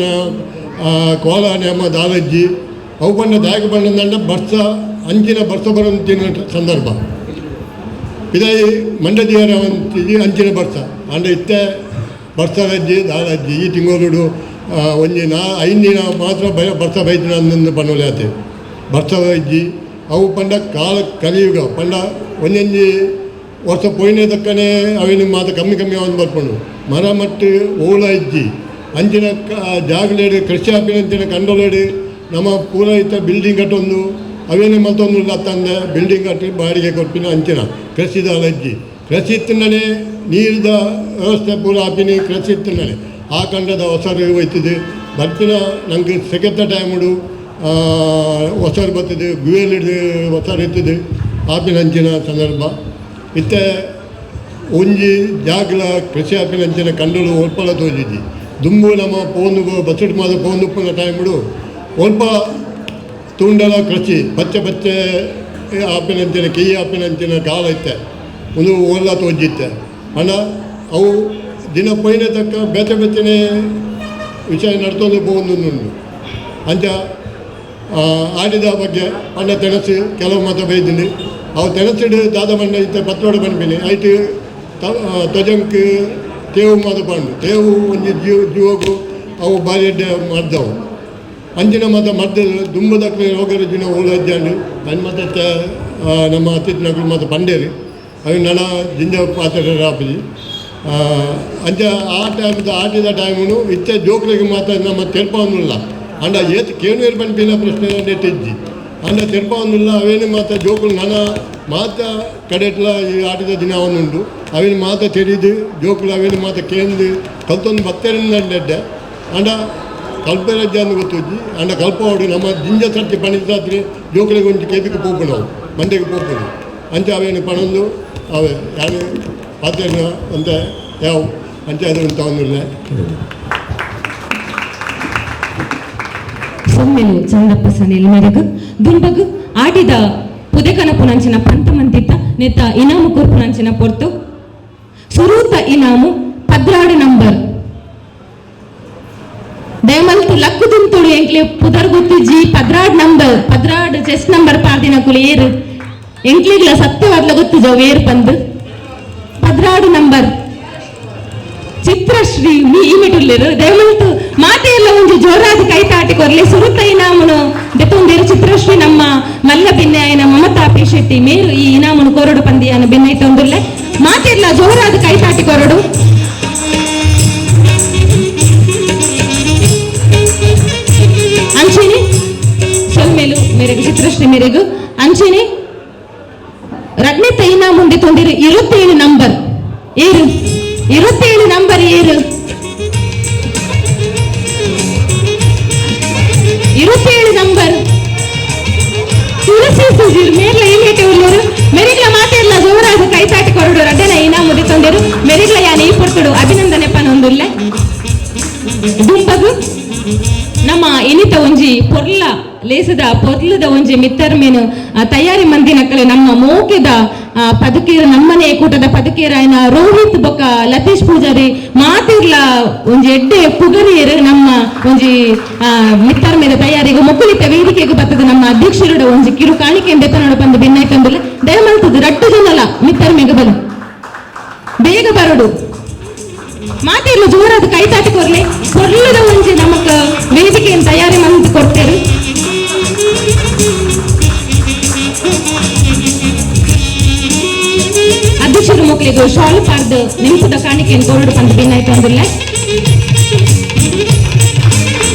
ಕೋಲ ನೇಮ ದಾಲಜ್ಜಿ ಅವು ಬಣ್ಣ ದಾಯಕ ಬಣ್ಣದಂಡ ಬರ್ಸ ಅಂಚಿನ ಬರ್ಸ ಬರಂತಿನ ಸಂದರ್ಭ ಇದಾಗಿ ಮಂಡದಿಯರ ಅಂಚಿನ ಬರ್ಸ ಅಂಡ ಇತ್ತೆ ಬರ್ಸಗಜ್ಜಿ ದಾಲಜ್ಜಿ ಈ ತಿಂಗಳು ಒಂಜಿ 5 ದಿನ ಮಾತ್ರ ಬರ್ಸ ಬೈದಿನ ಅಂದು ಪನ್ನೋಲೆ ಆತೆ ಬರ್ಸ ಬಜ್ಜಿ ಅವು ಪಂಡ ಕಾಲ ಕಲಿಯುಗ ಪಂಡ ಒಂದೊಂದು ವರ್ಷ ಪೋಯಿನ ತಕ್ಕನೆ ಅವೇನು ಮಾತ್ರ ಕಮ್ಮಿ ಅವನು ಬರ್ಕೊಂಡು ಮರ ಮಟ್ಟು ಓಲ ಇಜ್ಜಿ ಅಂಚಿನ ಜಾಗಲೇಡು ಕೃಷಿ ಆಪಿನಂಚಿನ ಕಂಡೋಲೇಡು ನಮ್ಮ ಪೂರ ಇತ್ತ ಬಿಲ್ಡಿಂಗ್ ಕಟ್ಟೊಂದು ಅವೇನು ಮತ್ತೊಂದು ತಂದೆ ಬಿಲ್ಡಿಂಗ್ ಕಟ್ಟಿ ಬಾಡಿಗೆ ಕೊಟ್ಟಿನ ಅಂಚಿನ ಕೃಷಿದ ಅಲಜ್ಜಿ ಕೃಷಿ ಇತ್ತಿನೇ ನೀರಿದ ವ್ಯವಸ್ಥೆ ಪೂರ ಆಪಿನಿ ಕೃಷಿ ಇತ್ತಿನೇ ಆ ಕಂಡದ ಹೊಸರು ಹೋಯ್ತದೆ ಬರ್ತಿನ ನಂಗೆ ಸೆಕೆತ್ತ ಟೈಮುಡು ಹೊಸರು ಬರ್ತದೆ ಗುವೇಲಿಡು ಹೊಸರು ಇರ್ತದೆ ಆಪಿನ ಅಂಚಿನ ಸಂದರ್ಭ ಇತ್ತೆ ಒಂಜಿ ಜಾಗಲ ಕೃಷಿ ಆಪಿನ ಅಂಚಿನ ಕಂಡಲು ಒಲ್ಪಲ ತೋಜಿದ್ದಿ ದುಂಬು ನಮ್ಮ ಪೋಂದು ಬಸಟ್ ಮಾದ ಪೋಂದುಪ್ಪನ ಟೈಮುಡು ಒಲ್ಪ ತುಂಡಲ ಕೃಷಿ ಪಚ್ಚೆ ಆಪಿನಂಚಿನ ಕೈ ಆಪಿನಂಚಿನ ಕಾಲ ಇತ್ತೆ ಒಂದು ಓಲ್ಲ ತೋಜಿತ್ತೆ ಅಣ್ಣ ಅವು ದಿನ ಪೈನ ತಕ್ಕ ಬೆಚ್ಚನೆ ವಿಷಯ ನಡ್ತೊಂದು ಪೋಂದು ಅಂಚ ಆಡಿದ ಬಗ್ಗೆ ಅಣ್ಣ ತೆನಸು ಕೆಲವು ಮಾತ್ರ ಬೈದಿನಿ ಅವು ತೆನಸಿಡು ದಾದ ಬಣ್ಣ ಇತ್ತ ಪತ್ರೋಡು ಬಂದ್ಬಿನಿ ಆಯ್ತು ತೊಜಂಕ್ ತೇವು ಮಾದ ಪಂಡು ತೇವು ಒಂಜಿ ಜೀವಗು ಅವು ಬಾರಿ ಎಡ್ಡೆ ಮಾಡ್ದವು ಅಂಚಿನ ಮತ್ತು ಮದ್ದು ದುಂಬದಕ್ಕೆ ರೋಗ ರುಜಿನ ಓಲಜ್ಜಾಂಡು ಅನ್ನು ಮತ್ತು ನಮ್ಮ ಅತಿಥಿನಗಳು ಮತ್ತು ಬಂಡೇರಿ ಅವು ನನ ಜಿಂಜ ಪಾತ್ರ ರಾಪಿ ಅಂಚ ಆ ಟೈಮ್ದು ಆಟಿದ ಟೈಮು ಇತ್ತೆ ಜೋಕ್ರಿಗೆ ಮಾತ್ರ ನಮ್ಮ ತೆರಪವನ್ನಿಲ್ಲ ಅಂಡ ಏತ್ ಕೇಣುವೇರು ಪಂಪಿನ ಪ್ರಶ್ನೆ ನೆಟ್ಟಿದ್ದಿ ಅಂಡ ತೆರಪವನ್ನಿಲ್ಲ ಅವೇನು ಮಾತ್ರ ಜೋಕುಲು ನನ್ನ ಮಾತ ಕಡೆಟ್ಲ ಈ ಆಟಿದ ದಿನವನ್ನುಂಟು ಅವೇನು ಮಾತ ತೆರೀದು ಜೋಕುಲು ಅವೇನು ಮಾತ ಕೇಂದು ಕಲ್ತೊಂದು ಬತ್ತರಿಂದ ಅಂಡ ಕಲ್ಪರಜ್ಜ ಅಂತ ಗೊತ್ತುಜ್ಜಿ ಅಂಡ ಕಲ್ಪವಾಡು ನಮ್ಮ ಜಿಂಜ ಸರ್ತಿ ಪಣಿತಾದ್ರೆ ಜೋಕುಲಿಗೆ ಒಂದು ಕೇಬಿಗೆ ಪೋಪು ನಾವು ಮಂಡೆಗೆ ಪೋಪು ಅಂಚ ಅವೇನು ಪಣಂದು ಅವೇ ಯಾರು ಪಾತ್ರ ಅಂತ ಯಾವ ಅಂಚೆ ಅದು ತಗೊಂಡಿಲ್ಲ ಸೊಮ್ಮೆಲು ಚಂದಪ್ಪ ಸನಿಲ್ ಮೆರಗು ದುಂಬಗು ಆಡಿದ ಪುದೆಕನಪುನಂಚಿನ ಪಂತಮಂತಿತ್ತ ನೆತ್ತ ಇನಾಮು ಕೊರ್ಪುನಂಚಿನ ಪೊರ್ತು ಸುರೂತ ಇನಾಮು ಪದ್ರಾಡು ನಂಬರ್ ದಯಮಲ್ತು ಲಕ್ಕುದುಂ ತುಳು ಎಂಕ್ಲೆ ಪುದರ್ ಗೊತ್ತಿಜ್ಜಿ ಪದ್ರಾಡ್ ನಂಬರ್ ಪದ್ರಾಡ್ ಚೆಸ್ ನಂಬರ್ ಪಾರ್ದಿನ ಕುಲು ಏರು ಎಂಕ್ಲಿಗ್ಲ ಸತ್ಯವಾದ್ಲ ಗೊತ್ತಿಜ ಏರು ಪಂದು ಪದ್ರಾಡು ನಂಬರ್ ಚಿತ್ರಶ್ರೀ ಈ ಮಿಟುಲ್ಲೇರು ದಯಮಲ್ತು ಮಾತೆ ಎಲ್ಲ ಒಂದು ಜೋರಾದ ಕೈತಾಟಿ ಕೊರ್ಲಿ ಸುರುತ ಇನಾಮುನು ದೆತ್ತೊಂದೇರು ಚಿತ್ರಶ್ರೀ ನಮ್ಮ ಮಲ್ಲ ಬಿನ್ನೆ ಆಯ್ನ ಮಮತಾ ಪಿ ಶೆಟ್ಟಿ ಮೇರು ಈ ಇನಾಮುನು ಕೊರಡು ಪಂದಿಯನ ಬಿನ್ನೈ ತೊಂದುರ್ಲೆ ಮಾತೆ ಎಲ್ಲ ಜೋರಾದ ಕೈತಾಟಿ ಕೊರಡು ಅಂಚೆನೆ ಸೊಲ್ಮೇಲು ಮೇರೆಗು ಚಿತ್ರಶ್ರೀ ಮೇರೆಗು ಅಂಚೆನೆ ರಡ್ನೆತ್ತ ಇನಾಮುಂದೆ ತೊಂದಿರು 27 ನಂಬರ್ ಏರು 27 ನಂಬರ್ ಏರು 27 ನಂಬರ್ ತುಳಸಿ ಸುಜೀರ್ ಮೇರ್ಲ ಏನೇಟೆ ಉಳ್ಳರು ಮೆರಿಗ್ಲ ಮಾತೆಲ್ಲ ಜೋರಾದ ಕೈತಾಟಿ ಕೊರಡು ರಡ್ಡನ ಇನಾಮುದೆ ತೊಂದಿರು ಮೆರಿಗ್ಲ ಯಾನ ಈ ಪೊರ್ತುಡು ಅಭಿನಂದನೆ ಪನೊಂದುಲ್ಲೆ ದುಂಬಗು ನಮ್ಮ ಇನಿತ ಒಂಜಿ ಪೊರ್ಲ ಲೇಸದ ಪೊರ್ಲದ ಒಂಜಿ ಮಿತ್ತರ್ ಮೇನು ತಯಾರಿ ಮಂದಿನಕ್ಕಲೆ ನಮ್ಮ ಮೋಕೆದ ಪದಕೀರ ನಮ್ಮನೆ ಕೂಟದ ಪದಕೀರ ಆಯ್ನ ರೋಹಿತ್ ಬೊಕ್ಕ ಲತೀಶ್ ಪೂಜಾರಿ ಮಾತಿರ್ಲ ಒಂಜಿ ಎಡ್ಡೆ ಪುಗರಿಯರು ನಮ್ಮ ಒಂಜಿ ಮಿತ್ತರ್ ಮೇದ ತಯಾರಿಗೆ ಮೊಕ್ಕಲಿತ ವೇದಿಕೆಗೆ ಬರ್ತದೆ ನಮ್ಮ ಅಧ್ಯಕ್ಷರುಡ ಒಂಜಿ ಕಿರು ಕಾಣಿಕೆ ಬೆತ್ತನೋಡ ಬಂದು ಬೆನ್ನಾಯ್ತಂದ್ರೆ ದಯಮಲ್ತದ್ದು ರಟ್ಟು ಜನಲ ಮಿತ್ತರ್ ಮೇಗ ಬಲು ಬೇಗ ಬರಡು ಮಾತೆಲ್ಲ ಜೋರಾದ ಕೈತಾಟಿ ಕೊರ್ಲೆ ಕೊರ್ಲದ ಒಂಜಿ ನಮಕ್ ವೇದಿಕೆಯನ್ನು ತಯಾರಿ ಮಂದಿ ಕೊಡ್ತೇವೆ ಅಧ್ಯಕ್ಷರ ಮಕ್ಕಳಿಗೆ ಶಾಲು ಪಾರ್ದು ನೆಂಪುದ ಕಾಣಿಕೆಯನ್ನು ಕೊರಡು ಬಂದು ಭಿನ್ನಾಯ್ತು ಅಂದಿಲ್ಲ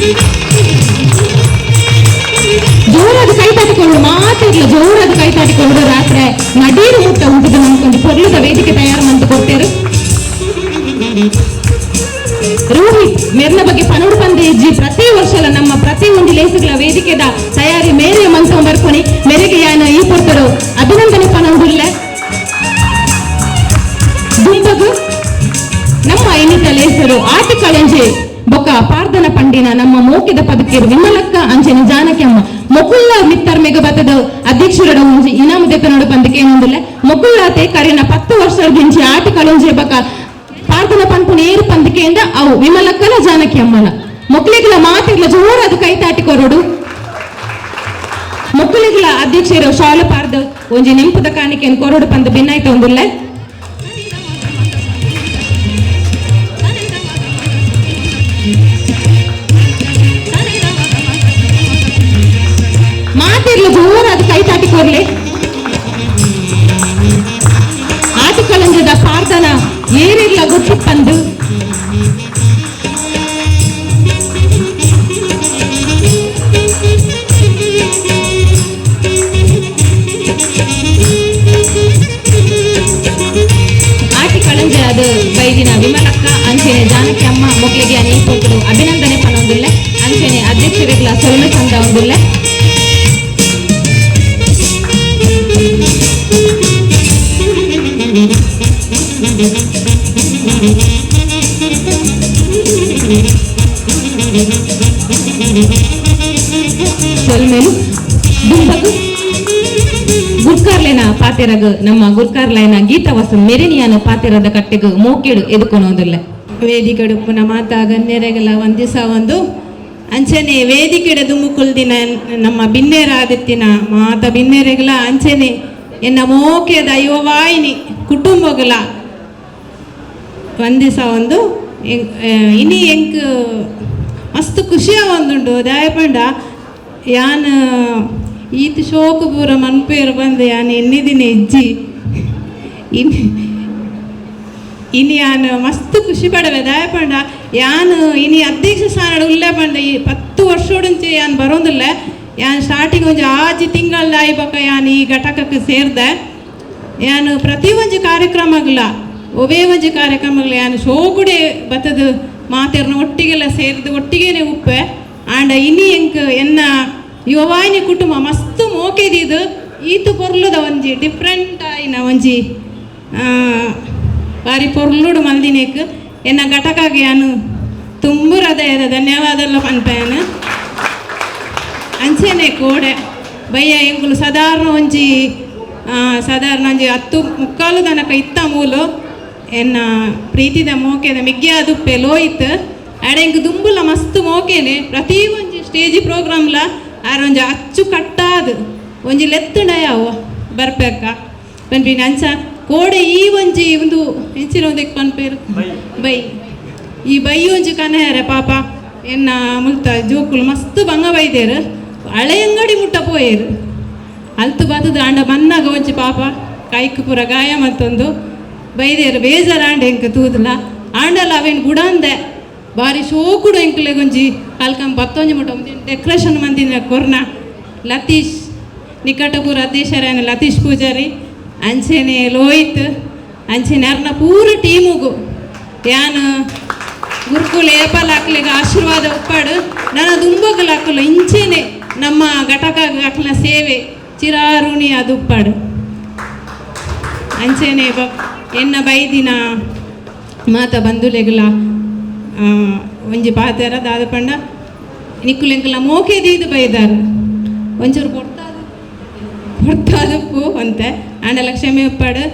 ಜೋರಾದ ಕೈತಾಟಿಕೊಂಡು ಮಾತಿರ್ಲ ಜೋರಾದ ಕೈತಾಟಿಕೊಂಡು ರಾತ್ರಿ ನಡೀರು ಮುಟ್ಟ ಉಂಟು ನಮ್ಗೊಂದು ಕೊರ್ಲದ ವೇದಿಕೆ ತಯಾರು ಮಂದಿ ಕೊಡ್ತೇವೆ ರೋಹಿತ್ ಮೇರ್ನ ಬಗ್ಗೆ ಪನೋಡು ಪಂದೆ ಇಜ್ಜಿ ಪ್ರತಿ ವರ್ಷಲ ನಮ್ಮ ಪ್ರತಿ ಒಂದು ಲೇಸುಗಳ ವೇದಿಕೆದ ತಯಾರಿ ಮೇರೆ ಮಂತ ಬರ್ಕೊನಿ ಮೇರೆಗೆ ಯಾನ ಈ ಕೊಡ್ತರು ಅಭಿನಂದನೆ ಪನೋಡುಲ್ಲ ದುಂಬಗು ನಮ್ಮ ಇನ್ನಿತ ಲೇಸರು ಆಟ ಕಳೆಂಜೆ ಬೊಕ್ಕ ಪಾರ್ದನ ಪಂಡಿನ ನಮ್ಮ ಮೋಕಿದ ಪದಕೇರು ವಿಮಲಕ್ಕ ಅಂಚೆನ ಜಾನಕಮ್ಮ ಮೊಕುಲ್ಲ ಮಿತ್ತರ್ ಮೇಗ ಬತ್ತದ ಅಧ್ಯಕ್ಷರ ಒಂಜಿ ಇನಾಮು ದೆತ್ತನೋಡು ಪಂದಕ್ಕೆ ಏನೊಂದಿಲ್ಲ ಮೊಕುಲ್ಲಾತೆ ಕರೆನ 10 ವರ್ಷದ ಗಿಂಚಿ ಆಟ ಕಳೆಂಜೆ ಬೊಕ್ಕ ಪಾರ್ದನ ಪಂಪು ನೇರು ಪಂದಿಕೆಯಿಂದ ಅವು ವಿಮಲಕ್ಕನ ಜಾನಕಿ ಅಮ್ಮನ ಮೊಕ್ಕಳಿಗಳ ಮಾತಿಗಳ ಜೋರಾದ ಕೈತಾಟಿ ಕೊರಡು ಮೊಕ್ಕಳಿಗಳ ಅಧ್ಯಕ್ಷರು ಶಾಲೆ ಪಾರ್ದು ಒಂಜಿ ನೆಂಪುದ ಕಾಣಿಕೆಯನ್ನು ಕೊರಡು ಪಂದು ಭಿನ್ನಾಯ್ತು ಒಂದಿಲ್ಲ ಮಾತಿರ್ಲ ಜೋರಾದ ಕೈತಾಟಿ ಕೊರ್ಲೆ ಆಟ ಕಳಂಜದ ಪಾರ್ದನ ಏರಿರ್ಲ ಗೊತ್ತಿ ಪಂದು ಆಟಿ ಕಳಂಜೆ ಅದು ಬೈದಿನ ವಿಮಲಕ್ಕ ಅಂಚೆನೆ ಜಾನಕಿ ಅಮ್ಮ ಮೊಕ್ಲಿಗೆ ನೀ ಕೊಟ್ಟರು ಅಭಿನಂದನೆ ಪನೊಂದಿಲ್ಲ ಅಂಚೆನೆ ಅಧ್ಯಕ್ಷರಿಗ್ಲ ಸೊಲ್ಮೆ ಚಂದ ಒಂದಿಲ್ಲ ಸೊಲ್ಮೇಲು ದುಂಬಗು ಗುರ್ಕಾರ್ಲೆನ ಪಾತೆರಗ ನಮ್ಮ ಗುರ್ಕಾರ್ಲೆನ ಗೀತವಸ ಮೆರೆನಿಯನ ಪಾತೆರದ ಕಟ್ಟೆಗೆ ಮೋಕೆಡು ಎದುಕೊನೋದಿಲ್ಲ ವೇದಿಕೆಡುಪ್ಪುನ ಮಾತಾ ಗಣ್ಯರೆಗೆಲ್ಲ ಒಂದಿಸ ಒಂದು ಅಂಚನೆ ವೇದಿಕೆಡ ದುಮ್ಮುಕುಲ್ ದಿನ ನಮ್ಮ ಬಿನ್ನೇರ ಆದಿತ್ತಿನ ಮಾತ ಬಿನ್ನೇರೆಗಲ ಅಂಚನೆ ಎನ್ನ ಮೋಕೆ ದೈವವಾಯಿನಿ ಕುಟುಂಬಗಲ ಒಂದಿಸ ಒಂದು ಇನಿ ಎಂಕ್ ಮಸ್ತ್ ಖುಷಿಯ ಒಂದುಂಡು ದಾಯಪಂಡ ಯಾನ್ ಈತ್ ಶೋಕ ಪೂರ ಮನ್ಪೇರು ಬಂದು ಯಾನ್ ಎನ್ನಿದಿನ ಇಜ್ಜಿ ಇನಿ ಯಾನ್ ಮಸ್ತ್ ಖುಷಿ ಪಡವೆ ದಾಯಪಂಡ ಯಾನ್ ಇನಿ ಅಧ್ಯಕ್ಷ ಸ್ಥಾನ ಉಲ್ಲೆ ಪಂಡ ಈ 10 ವರ್ಷೋಡಂಚೆ ಯಾನ್ ಬರೋದಿಲ್ಲ ಯಾನ್ ಸ್ಟಾರ್ಟಿಂಗ್ ಒಂಜಿ 6 ತಿಂಗಳ ಆಯ್ಬಕ ಯಾನ್ ಈ ಘಟಕಕ್ಕೆ ಸೇರ್ದೆ ಯಾನ್ ಪ್ರತಿ ಒಂಜಿ ಕಾರ್ಯಕ್ರಮಗಳ ಒವೇ ಒಂಜಿ ಕಾರ್ಯಕ್ರಮಗಳು ಯಾನ್ ಶೋಕುಡೆ ಬತ್ತದ ಮಾತೆರ್ನ ಒಟ್ಟಿಗೆಲ್ಲ ಸೇರಿದ ಒಟ್ಟಿಗೆನೆ ಉಪ್ಪೆ ಆಂಡ ಇನಿ ಎಂಕ್ ಎನ್ನ ಯುವವಾಹಿನಿ ಕುಟುಂಬ ಮಸ್ತ್ ಮೋಕೆದಿದು ಈತು ಪೊರ್ಲುದ ಒಂಜಿ ಡಿಫ್ರೆಂಟ್ ಆಯ್ನ ಒಂಜಿ ಬಾರಿ ಪೊರ್ಲುಡು ಮಲ್ದಿನೇಕ್ ಎನ್ನ ಘಟಕಾಗೆ ಯಾನು ತುಂಬ ಹೃದಯದ ಧನ್ಯವಾದಲ್ಲ ಪನ್ಪೇನು ಅಂಚೆನೆ ಕೋಡೆ ಬಯ್ಯ ಎಂಕುಲು ಸಾಧಾರಣ ಒಂಜಿ 10 ಮುಕ್ಕಾಲು ತನಕ ಇತ್ತ ಮೂಲು ಎನ್ನ ಪ್ರೀತಿದ ಮೋಕೆದ ಮಿಗ್ಗೆ ಅದುಪ್ಪೆ ಲೋಯ್ತು ಆಡ ಎಂಕ್ ದುಂಬುಲ ಮಸ್ತ್ ಮೋಕೆನೆ ಪ್ರತಿ ಒಂಜಿ ಸ್ಟೇಜ್ ಪ್ರೋಗ್ರಾಮ್ಲ ಆರೊಂಜಿ ಅಚ್ಚು ಕಟ್ಟಾದು ಒಂಜಿ ಲೆತ್ತುಂಡಯಾವ ಬರ್ಪೆಕ್ಕ ಪನ್ಪಿನ ಅಂಚ ಕೋಡೆ ಈ ಒಂಜಿ ಒಂದು ಹೆಂಚಿನ ಒಂದಕ್ಕೆ ಪನ್ಪೇರು ಬೈ ಈ ಬೈ ಒಂಜಿ ಕನಹರೆ ಪಾಪ ಎನ್ನ ಮುಲ್ತ ಜೋಕುಲು ಮಸ್ತ್ ಬಂಗ ಬೈದೇರು ಹಳೆ ಅಂಗಡಿ ಮುಟ್ಟ ಪೋಯೇರು ಅಲ್ತು ಬತ್ತದ ಆಂಡ ಮನ್ನಾಗ ಒಂಜಿ ಪಾಪ ಕೈಕ್ ಪೂರ ಗಾಯ ಮತ್ತೊಂದು ಬೈದೇರು ಬೇಜಾರ ಆಂಡ ಎಂಕ್ ತೂದಲ ಆಂಡಲ್ಲ ಅವೇನು ಗುಡ ಅಂದೆ ಬಾರಿ ಶೋಕುಡು ಎಂಕ್ಲೆ ಒಂಜಿ ಕಲ್ಕಂ 11 ಮುಟ್ಟ ಡೆಕೋರೇಷನ್ ಮಂದಿನ ಕೊರ್ನ ಲತೀಶ್ ನಿಕಟಪುರ ಅಧ್ಯಕ್ಷರೇನ ಲತೀಶ್ ಪೂಜಾರಿ ಅಂಚೆನೆ ಲೋಹಿತ್ ಅಂಚೆನೆ ಅರ್ನ ಪೂರ ಟೀಮುಗು ಯಾನ್ ಗುರುಕುಲ ಏಪಲ್ ಹಾಕ್ಲಿಗೆ ಆಶೀರ್ವಾದ ಉಪ್ಪಾಡು ನನ್ನ ದುಂಬಗಲ್ ಹಾಕಲು ಇಂಚೆನೆ ನಮ್ಮ ಘಟಕ ಹಾಕ್ಲ ಸೇವೆ ಚಿರಾರುಣಿ ಅದು ಉಪ್ಪಾಡು ಅಂಚೆನೆ ಎನ್ನ ಬೈದಿನ ಮಾತ ಬಂಧುಲೆಗಳ ಒಂಜಿ ಪಾತೆರ ದಾದ ಪಂಡ ನಿಕ್ಕುಲೆಂಕಲ ಮೋಕೆ ದೀದು ಬೈದಾರು ಒಂಚೂರು ಕೊಡ್ತಾದಪ್ಪು ಅಂತೆ ಆಂಡಲ ಕ್ಷಮೆ ಉಪ್ಪಾಡು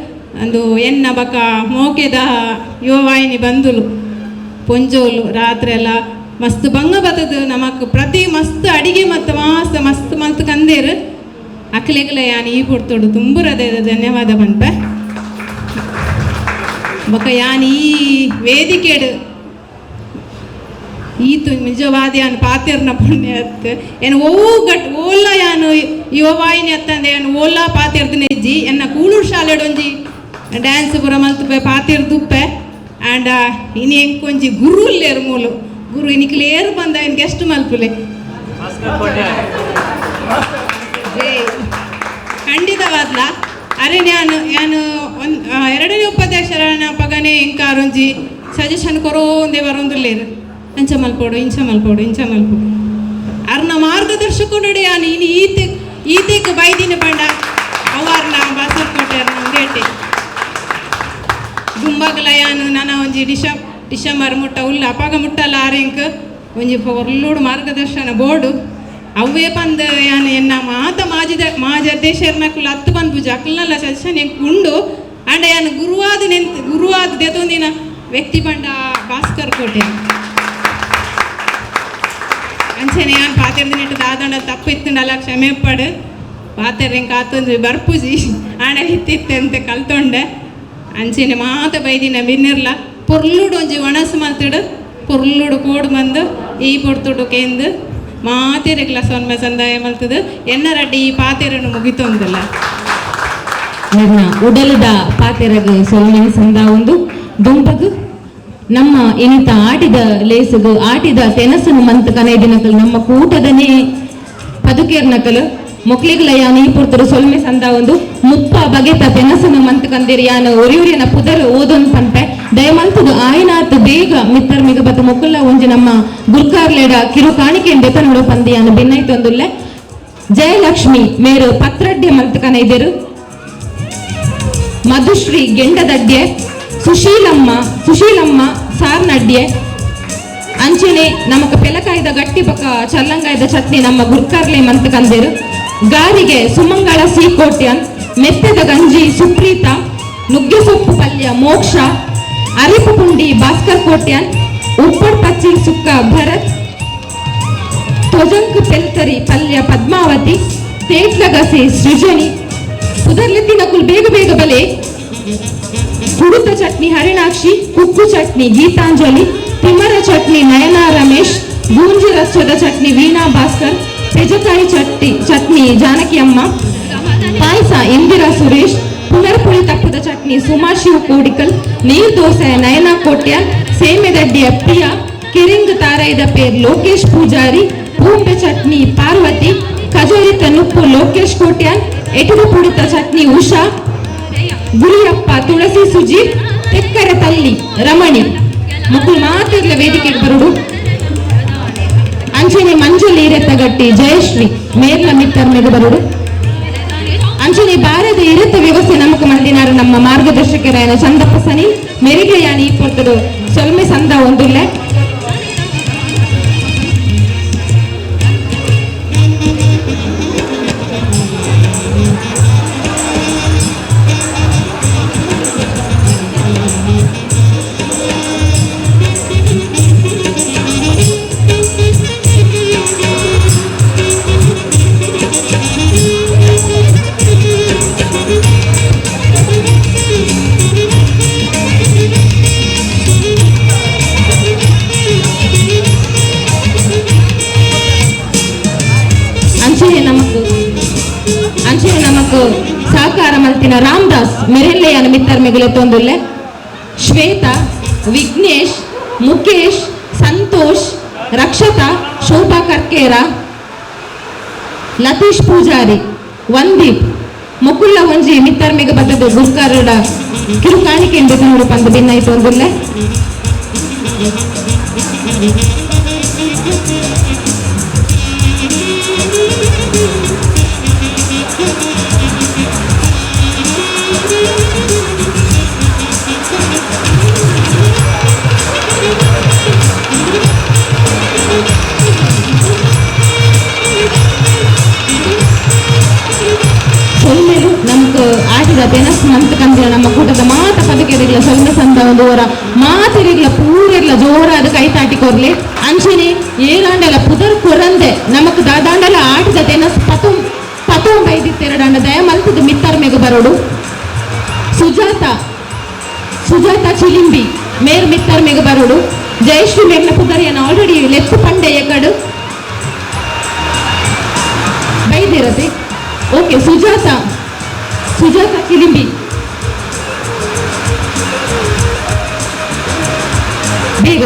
ಅಂದು ಎನ್ನ ಬಕ ಮೋಕೆದ ಯುವವಾಹಿನಿ ಬಂದುಲು ಪೊಂಜೋಲು ರಾತ್ರಿ ಎಲ್ಲ ಮಸ್ತ್ ಬಂಗ ಬತ್ತದು ನಮಕ್ ಪ್ರತಿ ಮಸ್ತ್ ಅಡಿಗೆ ಮತ್ತು ಮಸ್ತ್ ಮಸ್ತ್ ಕಂದೇರು ಅಕ್ಲೆಗಲ ಯಾನ್ ಈ ಪುಡ್ತೋಡು ತುಂಬ ಹೃದಯದ ಧನ್ಯವಾದ ಪನ್ಪೆ ಬೊಕ ಯಾನ್ ಈ ವೇದಿಕೆಡು ಈತು ನಿಜವಾದ ಯಾನ್ ಪಾತೆರ್ನ ಪುಣ್ಯ ಏನು ಓಲ್ಲ ಯಾನು ಯುವವಾಹಿನಿ ಅತ್ತಂದೆ ಏನು ಓಲಾ ಪಾತೆರ್ದು ನೆಜ್ಜಿ ಎನ್ನ ಕೂಳೂರು ಶಾಲೆಡೊಂಜಿ ಡ್ಯಾನ್ಸ್ ಪೂರ ಮಲ್ತುಪೆ ಪಾತೆರ್ದುಪ್ಪೆ ಆ್ಯಂಡ್ ಇನಿ ಎಂಕೊಂಜಿ ಗುರು ಇಲ್ಲೇರು ಮೂಲು ಗುರು ಇನಿಕ್ಲೇರು ಬಂದ ಏನು ಗೆಸ್ಟ್ ಮಲ್ಪುಲೆ ಖಂಡಿತವಾದ್ಲ ಅರೆ ನಾನು ಒಂದು 2ನೇ ಉಪಾಧ್ಯಕ್ಷರ ಪಗನೆ ಎಂಕಾರೊಂಜಿ ಸಜೆಷನ್ ಕೊರೋಂದೇ ಬರೋಂದಿಲ್ಲೇರು ಅಂಚ ಮಲ್ಪೋಡು ಇಂಚ ಮಲ್ಪೋಡು ಅರ್ನ ಮಾರ್ಗದರ್ಶಕರು ಯಾನು ಇನ್ನು ಈತೆಕ್ ಬೈದಿನ ಪಂಡ ಅವಾರ್ನ ಬಾಸರ್ಕೋಟೆ ಗೇಟೆ ದುಂಬಗಲ ಯಾನು ನನ್ನ ಒಂಜಿ ಡಿಸೆಂಬರ್ ಮುಟ್ಟ ಉಲ್ಲ ಅಪಾಗ ಮುಟ್ಟಲ್ಲ ಆರೆಂಕ್ ಒಂಜಿ ಒರ್ಲೂಡು ಮಾರ್ಗದರ್ಶನ ಬೋರ್ಡು ಅವೇ ಪಂದ್ ಯಾನು ಎನ್ನ ಮಾಜಿ ಅಧ್ಯಕ್ಷರ್ನಕ್ಕುಲ್ಲ 10 ಬಂದು ಪೂಜೆ ಅಕ್ಲಲ್ಲ ಸಜೆಷನ್ ಎಂಕ್ ಉಂಡು ಅಂಡ ಯಾನು ಗುರುವಾದ ದೇತೊಂದಿನ ವ್ಯಕ್ತಿ ಪಂಡ ಭಾಸ್ಕರ್ ಕೋಟೆ ಅಂಚೆನೆ ಯಾನ್ ಪಾತೆರ್ದು ನೆಟ್ಟು ದಾದಂಡ ತಪ್ಪು ಇತ್ತುಂಡಲ್ಲ ಕ್ಷಮೆ ಪಡು ಪಾತೆರ್ ಹೆಂಗೆ ಕಾತೊಂದು ಬರ್ಪುಜಿ ಆಂಡ ಹಿತ್ತಿತ್ತೆ ಅಂತ ಕಲ್ತೊಂಡೆ ಅಂಚೆನೆ ಮಾತ ಬೈದಿನ ಬಿನ್ನಿರ್ಲ ಪೊರ್ಲುಡು ಒಂಜಿ ಒಣಸು ಮಲ್ತಿಡು ಪೊರ್ಲುಡು ಕೋಡು ಬಂದು ಈ ಪೊಡ್ತುಡು ಕೇಂದು ಮಾತೆರೆಗ್ಲ ಸೊನ್ಮೆ ಸಂದಾಯ ಮಲ್ತದು ಎನ್ನ ರಡ್ಡಿ ಈ ಪಾತೆರನ್ನು ಮುಗಿತೊಂದಿಲ್ಲ ನನ್ನ ಉಡಲದ ಪಾತೆರಗ ಸೊನ್ಮೆ ಸಂದ ಒಂದು ದುಂಬಗು ನಮ್ಮ ಇನಿತ ಆಟಿದ ಲೇಸುಗು ಆಟಿದ ತೆನಸನು ಮಂತ್ ಕನೆ ದಿನಕಲು ನಮ್ಮ ಕೂಟದನೇ ಪದುಕೇರ್ನಕಲು ಮೊಕ್ಲಿಗಳ ಯಾನು ಈ ಪುರ್ತರು ಸೊಲ್ಮೆ ಸಂದ ಒಂದು ಮುಪ್ಪ ಬಗೆತ ತೆನಸನು ಮಂತ್ ಕಂದಿರಿ ಯಾನು ಒರಿಯುರಿಯನ ಪುದರು ಓದೊಂದು ಪಂಪೆ ದಯಮಂತದು ಆಯ್ನಾತ್ ಬೇಗ ಮಿತ್ತರ್ ಮಿಗ ಬತ್ತ ಮೊಕ್ಕಲ ಒಂಜಿ ನಮ್ಮ ಗುರ್ಕಾರ್ಲೇಡ ಕಿರು ಕಾಣಿಕೆ ಬೆತನೋಡು ಪಂದಿ ಯಾನು ಭಿನ್ನೈತೊಂದುಲ್ಲೆ ಜಯಲಕ್ಷ್ಮಿ ಮೇರು ಪತ್ರಡ್ಡೆ ಮಂತ್ ಕನೆ ಇದ್ದರು ಮಧುಶ್ರೀ ಗೆಂಡದಡ್ಡೆ ಸುಶೀಲಮ್ಮ ಸಾರ್ನಡ್ಡೆ ಅಂಚೆನೆ ನಮಕ ಪೆಲಕಾಯ್ದ ಗಟ್ಟಿ ಬಕ ಚಲ್ಲಂಗಾಯ್ದ ಚಟ್ನಿ ನಮ್ಮ ಗುರ್ಕಾರ್ಲೆ ಮಂತ್ ಕಂದೇರು ಗಾರಿಗೆ ಸುಮಂಗಳ ಸೀಕೋಟ್ಯನ್ ಮೆತ್ತದ ಗಂಜಿ ಸುಪ್ರೀತ ನುಗ್ಗೆ ಸೊಪ್ಪು ಪಲ್ಯ ಮೋಕ್ಷ ಅರಿಪು ಪುಂಡಿ ಭಾಸ್ಕರ್ ಕೋಟ್ಯನ್ ಉಪ್ಪಡ್ ಪಚ್ಚಿಲ್ ಸುಕ್ಕ ಭರತ್ ತೊಜಂಕ್ ಪೆಲ್ತರಿ ಪಲ್ಯ ಪದ್ಮಾವತಿ ತೇಟ್ಲಗಸೆ ಸೃಜನಿ ಉದರ್ಲೆತ್ತಿನಕುಲ್ ಬೇಗ ಬೇಗ ಬಲೆ ಕುಡುತ ಚಟ್ನಿ ಹರಿಣಾಕ್ಷಿ ಕುಕ್ಕು ಚಟ್ನಿ ಗೀತಾಂಜಲಿ ತಿಮ್ಮರ ಚಟ್ನಿ ನಯನಾ ರಮೇಶ್ ಬೂಂಜಿ ರಸದ ಚಟ್ನಿ ವೀಣಾ ಭಾಸ್ಕರ್, ಪೆಜಕಾಯಿ ಚಟ್ನಿ ಜಾನಕಿ ಅಮ್ಮ, ಪಾಯಸ ಇಂದಿರಾ ಸುರೇಶ್, ಪುನರ್ಪುಳಿ ತಪ್ಪದ ಚಟ್ನಿ ಸುಮಾ ಶಿವ್ ಕೋಡಿಕಲ್, ನೀರ್ ದೋಸೆ ನಯನಾ ಕೋಟ್ಯಾಲ್, ಸೇಮೆದಡ್ಡಿಯ ಪ್ರಿಯಾ, ಕಿರಿಂಗ್ ತಾರೈದ ಪೇರ್ ಲೋಕೇಶ್ ಪೂಜಾರಿ, ಪೂಂಬೆ ಚಟ್ನಿ ಪಾರ್ವತಿ, ಖಜೂರಿತ ನುಪ್ಪು ಲೋಕೇಶ್ ಕೋಟ್ಯಾಲ್, ಎಟುಡು ಪುಡಿತ ಚಟ್ನಿ ಉಷಾ, ಗುರಿಯಪ್ಪ ತುಳಸಿ ಸುಜೀತ್, ತೆಕ್ಕರೆ ತಲ್ಲಿ ರಮಣಿ ಮಕ್ಕಳು ಮಾತಿರ್ಲ ವೇದಿಕೆಗೆ ಬರುಡು. ಅಂಚನೆ ಮಂಜುಲಿ ಇರೆತ್ತಗಟ್ಟಿ ಜಯಶ್ರೀ ಮೇರ್ಲ ಮಿತ್ತರ್ ಮೇಲೆ ಬರುಡು. ಅಂಚನೆ ಬಾರದ ಇರತ್ತ ವ್ಯವಸ್ಥೆ ನಮಕ್ ಮಲ್ದಿನಾರ ನಮ್ಮ ಮಾರ್ಗದರ್ಶಕರಾಯನ ಚಂದಪ್ಪ ಸನಿ ಮೆರಿಗೆ ಯಾನಿ ಇಪ್ಪತ್ತದು ಸೊಲ್ಮೆ ಸಂದ ಒಂದುಲ್ಲೆ. ಅಂಚನೆ ನಮಕ್ ಸಹಕಾರ ಮಲ್ತಿನ ರಾಮದಾಸ್ ಮೆರೆಲ್ಲೆಯನ ಮಿತ್ತರ್ ಮೆಗುಲೆ ತೊಂದುಲ್ಲೆ. ಶ್ವೇತಾ, ವಿಘ್ನೇಶ್, ಮುಖೇಶ್, ಸಂತೋಷ್, ರಕ್ಷತಾ, ಶೋಭಾ ಕರ್ಕೇರ, ಲತೀಶ್ ಪೂಜಾರಿ, ವಂದೀಪ್ ಮುಕುಲ್ಲ ಒಂಜಿ ಮಿತ್ತರ್ ಮೆಗ ಬದ್ದದು ಗುರ್ಕಾರಡ ಕಿರುಕಾಣಿಕೆ ಎಂಬುದು ಪಂದು ಭಿನ್ನ ತೊಂದುಲ್ಲೆ. ಸೊಲ್ಮೆರು ನಮ್ಗೆ ಆಟಿದ ತೆನಸ್ ಮಂತ್ ಕಂದಿರ ನಮ್ಮ ಕೂಟದ ಮಾತ ಪದಕೆರಿಗ್ಲ ಸೊಲ್ಮೆ ಸಂದ ಒಂದು ಓರ ಮಾತಿರಿಗ್ಲ ಪೂರೆಗ್ಲ ಜೋರಾದ ಕೈ ತಾಟಿ ಕೊರ್ಲೆ. ಅಂಚನೆ ಏರಾಂಡಲ ಪುದರ್ ಕೊರಂದೆ ನಮಕ್ ದಾದಾಂಡಲ ಆಟಿದ ತೆನಸ್ ಪತೋಂ ಬೈದಿತ್ತೆರಡಂಡ ದಯ ಮಲ್ತದ ಮಿತ್ತರ್ ಮೆಗ ಬರೋಡು. ಸುಜಾತ ಚಿಲಿಂಬಿ ಮೇರ್ Mitter mega ಬರೋಡು. Jayashree ಮೇರ್ನ ಪುದರಿಯನ್ನ already left ಪಂಡೆ ಎಕಡು ಬೈದಿರತೆ. ಓಕೆ, ಸುಜಾತ ಕಿಲಿಂಬಿ ಬೇಗ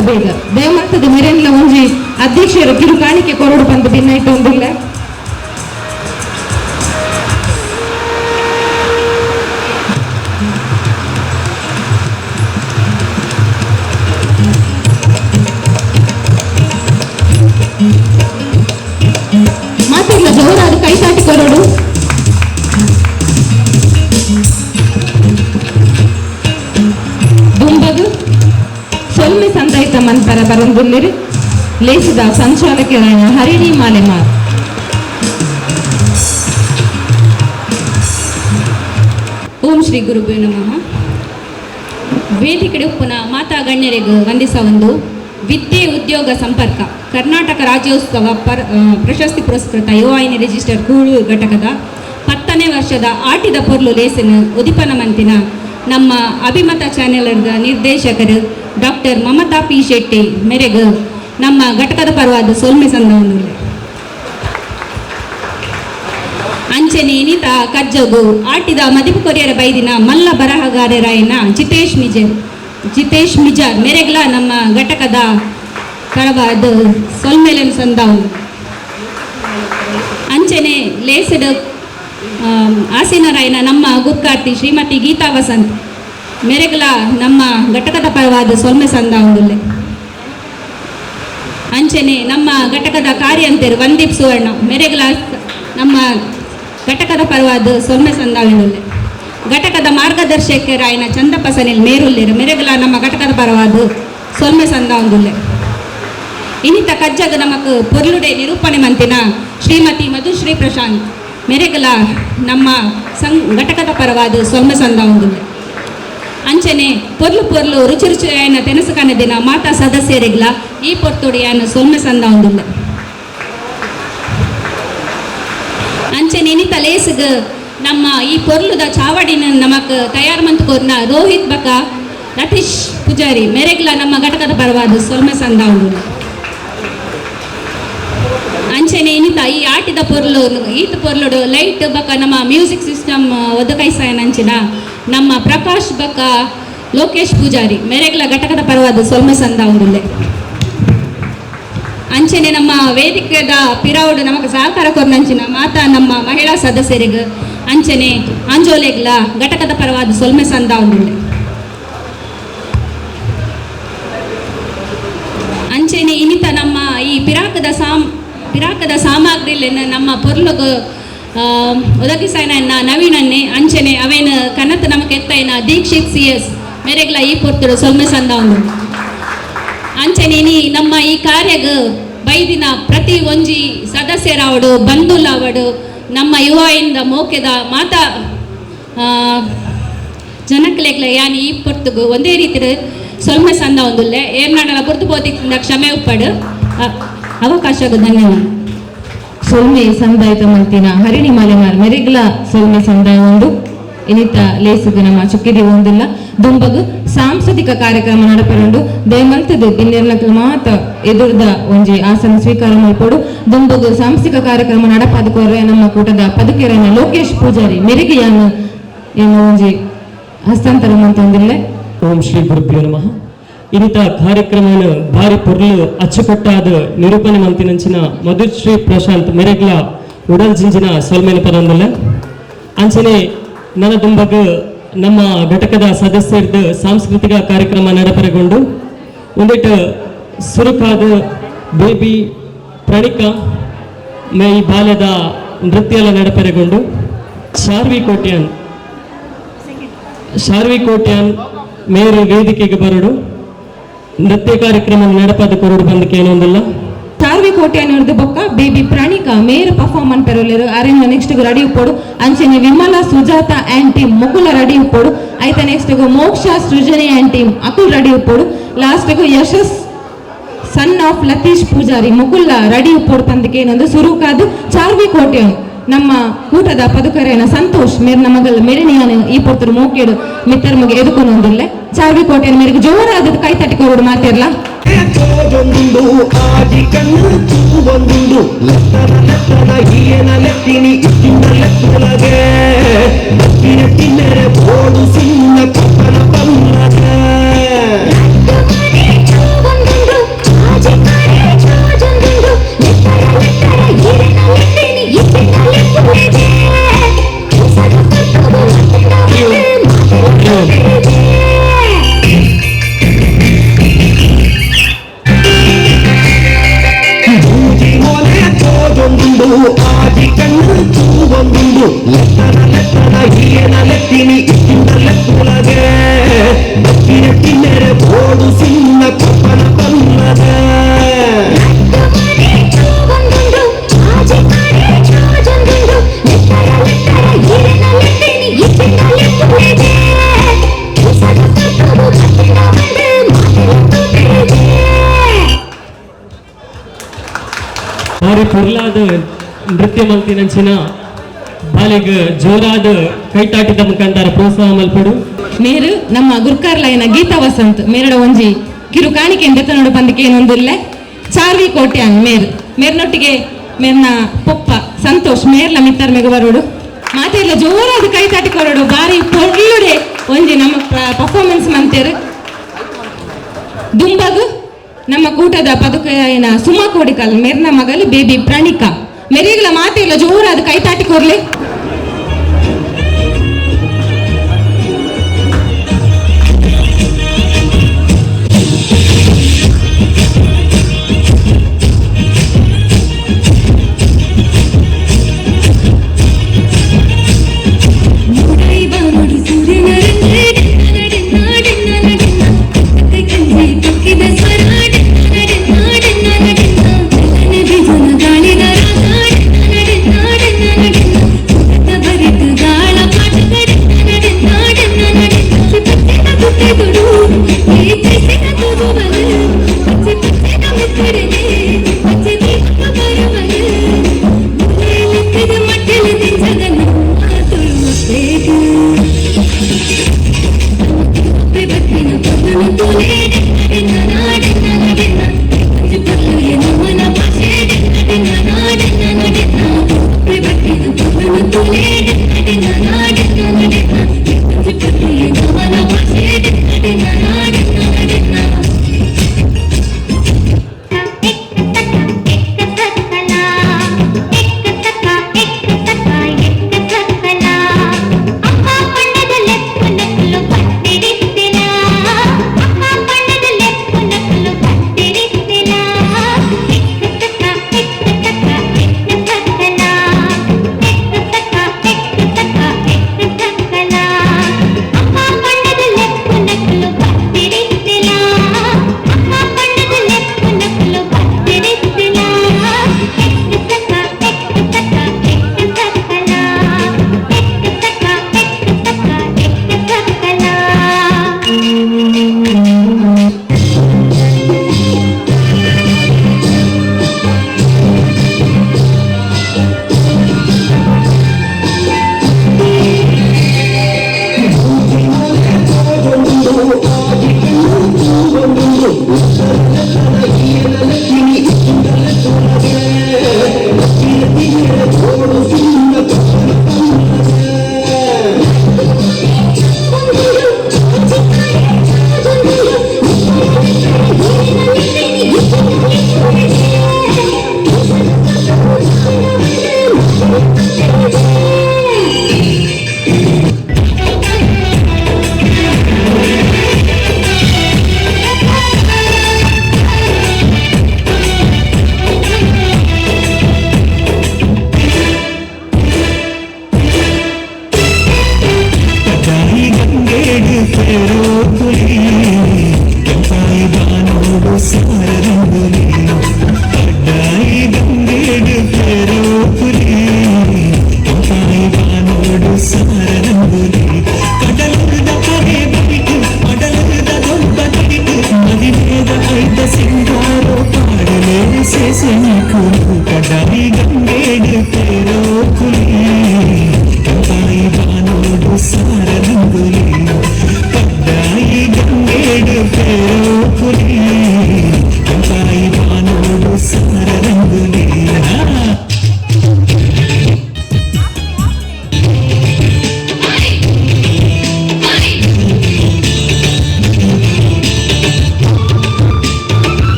ದಯಮಾಡ್ತದೆ ಮೆರೆನ್ಲ ಒಂಜಿ ಅಧ್ಯಕ್ಷರ ಕಿರುಕಾಣಿಕೆ ಕೊರಡು ಬಂದು ಭಿನ್ನಾಯ್ತು ಒಂದಿಲ್ಲ. ಮಾತಿಲ್ಲ ಜೋರಾದ ಕೈ ತಾಟಿ ಕೊರಡು. ದುಂಬದು ಸೊಲ್ಮೆ ಸಂದಾಯಿತ ಮಂತರ ಬರಂದುಲ್ಲಿರಿ ಲೇಸಿದ ಸಂಚಾಲಕರಾಯ ಹರಿಣಿ ಮಾಲೆಮಾರ್. ಓಂ ಶ್ರೀ ಗುರುಭ್ಯೋ ನಮಃ. ವೇದಿಕೆ ಉಪ್ಪುನ ಮಾತಾ ಗಣ್ಯರಿಗೆ ವಂದಿಸ ಒಂದು ವಿದ್ಯೆ ಉದ್ಯೋಗ ಸಂಪರ್ಕ ಕರ್ನಾಟಕ ರಾಜ್ಯೋತ್ಸವ ಪ್ರಶಸ್ತಿ ಪುರಸ್ಕೃತ ಯುವವಾಹಿನಿ ರಿಜಿಸ್ಟರ್ ಕೂಳೂರು ಘಟಕದ 10ನೇ ವರ್ಷದ ಆಟಿದ ಪೊರ್ಲು ಲೇಸಿನ ಉದಿಪನ ಮಂತಿನ ನಮ್ಮ ಅಭಿಮತ ಚಾನೆಲ್ದ ನಿರ್ದೇಶಕರು ಡಾಕ್ಟರ್ ಮಮತಾ ಪಿ ಶೆಟ್ಟಿ ಮೇರೆಗೆ ನಮ್ಮ ಘಟಕದ ಪರವಾದ ಸೊಲ್ಮೆ ಸಂದವನ್ನು ಅಂಚನೆ ಇನಿತ ಕಜ್ಜಗು ಆಟಿದ ಮದಿಪು ಕೊರಿಯರ ಬೈದಿನ ಮಲ್ಲ ಬರಹಗಾರರಾಯನ ಜಿತೇಶ್ ಮಿಜಾರ್ ಮೇರೆಗ್ಲ ನಮ್ಮ ಘಟಕದ ಪರವಾದ ಸೊಲ್ಮೆಲನ್ ಸಂದವನ್ನು ಅಂಚನೆ ಲೇಸಡ್ ಆಸೀನರಾಯನ ನಮ್ಮ ಗುರ್ಕಾರ್ತಿ ಶ್ರೀಮತಿ ಗೀತಾ ವಸಂತ್ ಮೇರೆಗ್ಲ ನಮ್ಮ ಘಟಕದ ಪರವಾದ ಸೊಲ್ಮೆ ಸಂದಾವುಲೆ. ಅಂಚನೆ ನಮ್ಮ ಘಟಕದ ಕಾರ್ಯಂತರು ವಂದೀಪ್ ಸುವರ್ಣ ಮೇರೆಗ್ಲ ನಮ್ಮ ಘಟಕದ ಪರವಾದ ಸೊಲ್ಮೆ ಸಂದಾವಿನುಲ್ಲೆ. ಘಟಕದ ಮಾರ್ಗದರ್ಶಕರಾಯನ ಚಂದಪ್ಪ ಸನಿಲ್ ಮೇರುಲ್ಲೇರು ಮೇರೆಗ್ಲ ನಮ್ಮ ಘಟಕದ ಪರವಾದ ಸೊಲ್ಮೆ ಸಂದಾವುಲೆ. ಇನಿತ ಕಜ್ಜಗ ನಮಕ್ ಪೊರ್ಲುಡೆ ನಿರೂಪಣೆ ಮಂತಿನ ಶ್ರೀಮತಿ ಮಧುಶ್ರೀ ಪ್ರಶಾಂತ್ ಮೇರೆಗಲ ನಮ್ಮ ಘಟಕದ ಪರವಾದ ಸೊಲ್ಮೆ ಸಂದಾವುಲೆ. ಅಂಚನೆ ಪೊರ್ಲು ರುಚಿ ರುಚಿಯಾಯನ ತೆನಸು ಕನ್ನದಿನ ಮಾತಾ ಸದಸ್ಯರಿಗ್ಲ ಈ ಪೊರ್ತೊಡಿಯನ್ನ ಸೊಲ್ಮೆ ಸಂದಾವುಲೆ. ಅಂಚನೆ ಇನಿತ ಲೇಸ್ಗ ನಮ್ಮ ಈ ಪೊರ್ಲುದ ಚಾವಡಿನ ನಮಕ್ ತಯಾರು ಮಂತ್ಕೋರ್ನ ರೋಹಿತ್ ಬಕ ಲತೀಶ್ ಪೂಜಾರಿ ಮೇರೆಗ್ಲ ನಮ್ಮ ಘಟಕದ ಪರವಾದ ಸೊಲ್ಮೆ ಸಂದಾವುಲೆ. ಅಂಚನೆ ಇನ್ನಿತ ಈ ಆಟಿದ ಪೊರ್ಲು ಈತ ಪೊರ್ಲುಡು ಲೈಟ್ ಬಕ ನಮ್ಮ ಮ್ಯೂಸಿಕ್ ಸಿಸ್ಟಮ್ ಒದಕೈಸಾಯನ ಅಂಚಿನ ನಮ್ಮ ಪ್ರಕಾಶ್ ಬಕ ಲೋಕೇಶ್ ಪೂಜಾರಿ ಮೆರೆಗ್ಲ ಘಟಕದ ಪರವಾದ ಸೊಲ್ಮೆ ಸಂದ ಒಂದುಲ್ಲೆ ಅಂಚನೆ ನಮ್ಮ ವೇದಿಕೆದ ಪಿರಾವುಡು ನಮಗೆ ಸಹಕಾರ ಕೊರ್ನಂಚಿನ ಮಾತಾ ನಮ್ಮ ಮಹಿಳಾ ಸದಸ್ಯರಿಗೆ ಅಂಚನೆ ಆಂಜೋಲೆಗ್ಲ ಘಟಕದ ಪರವಾದ ಸೊಲ್ಮೆ ಸಂದ ಒಂದುಲ್ಲೆ ಅಂಚನೆ ಇನ್ನಿತ ನಮ್ಮ ಈ ಪಿರಾಕದ ಸಾಮಗ್ರಿಲೆನ್ನ ನಮ್ಮ ಪೊರ್ಲುಗು ಒದಗಿಸಾಯನ ನವೀನನ್ನೇ ಅಂಚನೆ ಅವೇನು ಕನ್ನತ ನಮಗೆ ಎತ್ತಾಯಿನ ದೀಕ್ಷಿತ್ CS ಮೇರೆಗ್ಲ ಈ ಪೊರ್ತುಡು ಸೊಲ್ಮೆ ಸಂದ ಒಂದು ಅಂಚನೆ ನಮ್ಮ ಈ ಕಾರ್ಯಗ ಬೈದಿನ ಪ್ರತಿ ಒಂಜಿ ಸದಸ್ಯರಾವಡು ಬಂಧುಲಾವಡು ನಮ್ಮ ಯುವಾಯಿಂದ ಮೋಕೆದ ಮಾತಾ ಜನಕ್ಲೆಗ್ಲ ಯಾನಿ ಈ ಪೊರ್ತುಗು ಒಂದೇ ರೀತಿ ಸೊಲ್ಮೆ ಸಂದ ಒಂದುಲ್ಲೆ ಏರ್ನಾಡಲ ಪೊರ್ತು ಬೋದಿಕ್ಕಿಂದ ಕ್ಷಮೆ ಉಪ್ಪಡು ಅವಕಾಶಗೂ ಧನ್ಯವಾದ. ಸೊಲ್ಮೆ ಸಂದಾಯಿತ ಮಂತಿನ ಹರಿಣಿ ಮಾಲೆಮಾರ್ ಮೆರೆಗ್ಲ ಸೊಲ್ಮೆ ಸಂದಾಯ ಒಂದು ಇನ್ನಿತ ಲೇಸುಗು ನಮ್ಮ ಚುಕ್ಕಿದಿ ಒಂದಿಲ್ಲ ದುಂಬಗು ಸಾಂಸ್ಕೃತಿಕ ಕಾರ್ಯಕ್ರಮ ನಡಪರಂಡು ದಯಮಲ್ತದು ಇನ್ನೆರ್ನಕ್ಲು ಮಾತ ಎದುರ್ದ ಒಂಜಿ ಆಸನ ಸ್ವೀಕಾರ ಮಲ್ಪಡು ದುಂಬಗು ಸಾಂಸ್ಕೃತಿಕ ಕಾರ್ಯಕ್ರಮ ನಡಪಾದ ಕೊರ್ರೆ ನಮ್ಮ ಕೂಟದ ಪದಕೆರೆನ ಲೋಕೇಶ್ ಪೂಜಾರಿ ಮೆರೆಗೆಯನ್ನು ಏನು ಒಂಜಿ ಹಸ್ತಾಂತರ ಮಂತೊಂದಿಲ್ಲೆ. ಓಂ ಶ್ರೀ ಗುರುಭ್ಯೋ ನಮಃ. ಇನ್ನಿತ ಕಾರ್ಯಕ್ರಮನ ಭಾರಿ ಪೊರ್ಲು ಅಚ್ಚುಕಟ್ಟಾದ ನಿರೂಪಣೆ ಮಂತಿನಂಚಿನ ಮಧುಶ್ರೀ ಪ್ರಶಾಂತ್ ಮೆರೆಗ್ಲ ಉಡಲ್ ಜಿಂಜಿನ ಸೊಲ್ಮೆನ ಪರಂದಲ್ಲ ಅಂಚನೆ ನನ್ನ ದುಂಬಗ ನಮ್ಮ ಘಟಕದ ಸದಸ್ಯರದ ಸಾಂಸ್ಕೃತಿಕ ಕಾರ್ಯಕ್ರಮ ನಡಪರೆಗೊಂಡು ಒಂದಿಟ್ಟು ಸುರುಕಾದ ಬೇಬಿ ಪ್ರಣಿಕಾ ಮೈ ಬಾಲ್ಯದ ನೃತ್ಯ ಎಲ್ಲ ನಡಪರೆಗೊಂಡು ಶಾರ್ವಿ ಕೋಟ್ಯಾನ್ ಮೇರು ವೇದಿಕೆಗೆ ಬರಡು ನೃತ್ಯ ಕಾರ್ಯಕ್ರಮ ನಡಪಾದ ಕೊರಡು ಬಂದಕ್ಕೆ ಏನೊಂದಿಲ್ಲ ಶಾರ್ವಿ ಕೋಟ್ಯಾನ್ ಹಿಡಿದು ಬೊಕ್ಕ ಬೇಬಿ ಪ್ರಾಣಿಕಾ ಮೇರು ಪರ್ಫಾರ್ಮನ್ ಪೆರೋಲೆರು ಅರೆಂಜ ನೆಕ್ಸ್ಟ್ ರೆಡಿ ಉಪ್ಪೋಡು ಅಂಚನೆ ವಿಮಲಾ ಸುಜಾತ ಆ್ಯಂಡ್ ಟೀಮ್ ಮುಕುಲ ರೆಡಿ ಉಪ್ಪೋಡು ಆಯ್ತ next Moksha Srujani and team ಅಕುಲ್ ರೆಡಿ ಉಪ್ಪೋಡು ಲಾಸ್ಟ್ಗೂ ಯಶಸ್ ಸನ್ ಆಫ್ ಲತೀಶ್ ಪೂಜಾರಿ ಮುಕುಲ್ಲ ರೆಡಿ ಉಪ್ಪೋಡು ತಂದಕ್ಕೆ ಏನೊಂದು ಸುರುಕಾದು ಶಾರ್ವಿ ಕೋಟ್ಯಾನ್ ನಮ್ಮ ಕೂಟದ ಪದುಕರೆನ ಸಂತೋಷ್ ಮೇರ್ ನಮಗಲ್ ಮೆರಣಿಯಾನ ಈ ಪೊರ್ತರು ಮೂಕೇಡು ಮಿತ್ತರ್ಮಗೆ ಎದುಕೊಂದೊಂದಿಲ್ಲ ಶಾರ್ವಿ ಕೋಟ್ಯಾನ್ ಮೇರೆಗೆ ಜೋರಾದ ಕೈ ತಟ್ಟಿಕೊರೋಡು ಮಾತಿರ್ಲ ಚೋಜೊಂದುಂಡು ಆದಿ ಕಣ್ಣು ತೂವೊಂದುಂಡು ಲತ್ತನ ಹೀಯನ ಲೆತ್ತಿನಿ ಇತ್ತಿನ ಲೆತ್ತೊಳಗೆ ಬತ್ತಿನ ತಿನ್ನರೆ ಬೋಡು ಸಿನ್ನ ಕೊಪ್ಪನ ಬಲ್ಲಗೆ ಆದಿ ಕಣ್ಣು ತೂವೊಂದುಂಡು ಲತ್ತನ ಹೀಯನ ಲೆತ್ತಿನಿ ಇತ್ತಿನ ಲೆತ್ತೊಳಗೆ ಬತ್ತಿನ ತಿನ್ನರೆ ಬೋಡು ಸಿನ್ನ ಕೊಪ್ಪನ ಬಲ್ಲಗೆ ಭಾರಿ ಪೊರ್ಲಾದ ನೃತ್ಯ ಮಲ್ತಿನಂಚಿನ ಬಾಲಿಗ ಜೋರಾದ ಕೈತಾಟಿದ ಮುಖಾಂತರ ಪ್ರೋತ್ಸಾಹ ಮಲ್ಪಡು ಮೇರು ನಮ್ಮ ಗುರ್ಕಾರ್ಲೈನ ಗೀತಾ ವಸಂತ್ ಮೇರಡ ಒಂಜಿ ಕಿರು ಕಾಣಿಕೆ ಬೆತ್ತನೋಡು ಬಂದಕ್ಕೆ ಏನೊಂದಿಲ್ಲ ಶಾರ್ವಿ ಕೋಟ್ಯಾನ್ ಮೇರ್ನೊಟ್ಟಿಗೆ ಮೇರ್ನ ಪೊಪ್ಪ ಸಂತೋಷ್ ಮೇರ್ಲ ಮಿತ್ತರ್ ಮೆಗ ಬರೋಡು ಮಾತೆಲ್ಲ ಜೋರಾದ ಕೈ ತಾಟಿಕೊರೋಡು ಬಾರಿ ಪೊರ್ಲುಡೆ ಒಂಜಿ ನಮ್ಮ ಪರ್ಫಾರ್ಮೆನ್ಸ್ ಮಂತೇರು ದುಂಬಗು ನಮ್ಮ ಕೂಟದ ಪದಕನ ಸುಮಾ ಕೋಡಿಕಲ್ ಮೇರ್ನ ಮಗಲು ಬೇಬಿ ಪ್ರಣಿಕಾ ಮೆರೆಗ್ಲ ಮಾತೆಲ್ಲ ಜೋರಾದ ಕೈ ತಾಟಿಕೊರ್ಲೆ ನಾಡ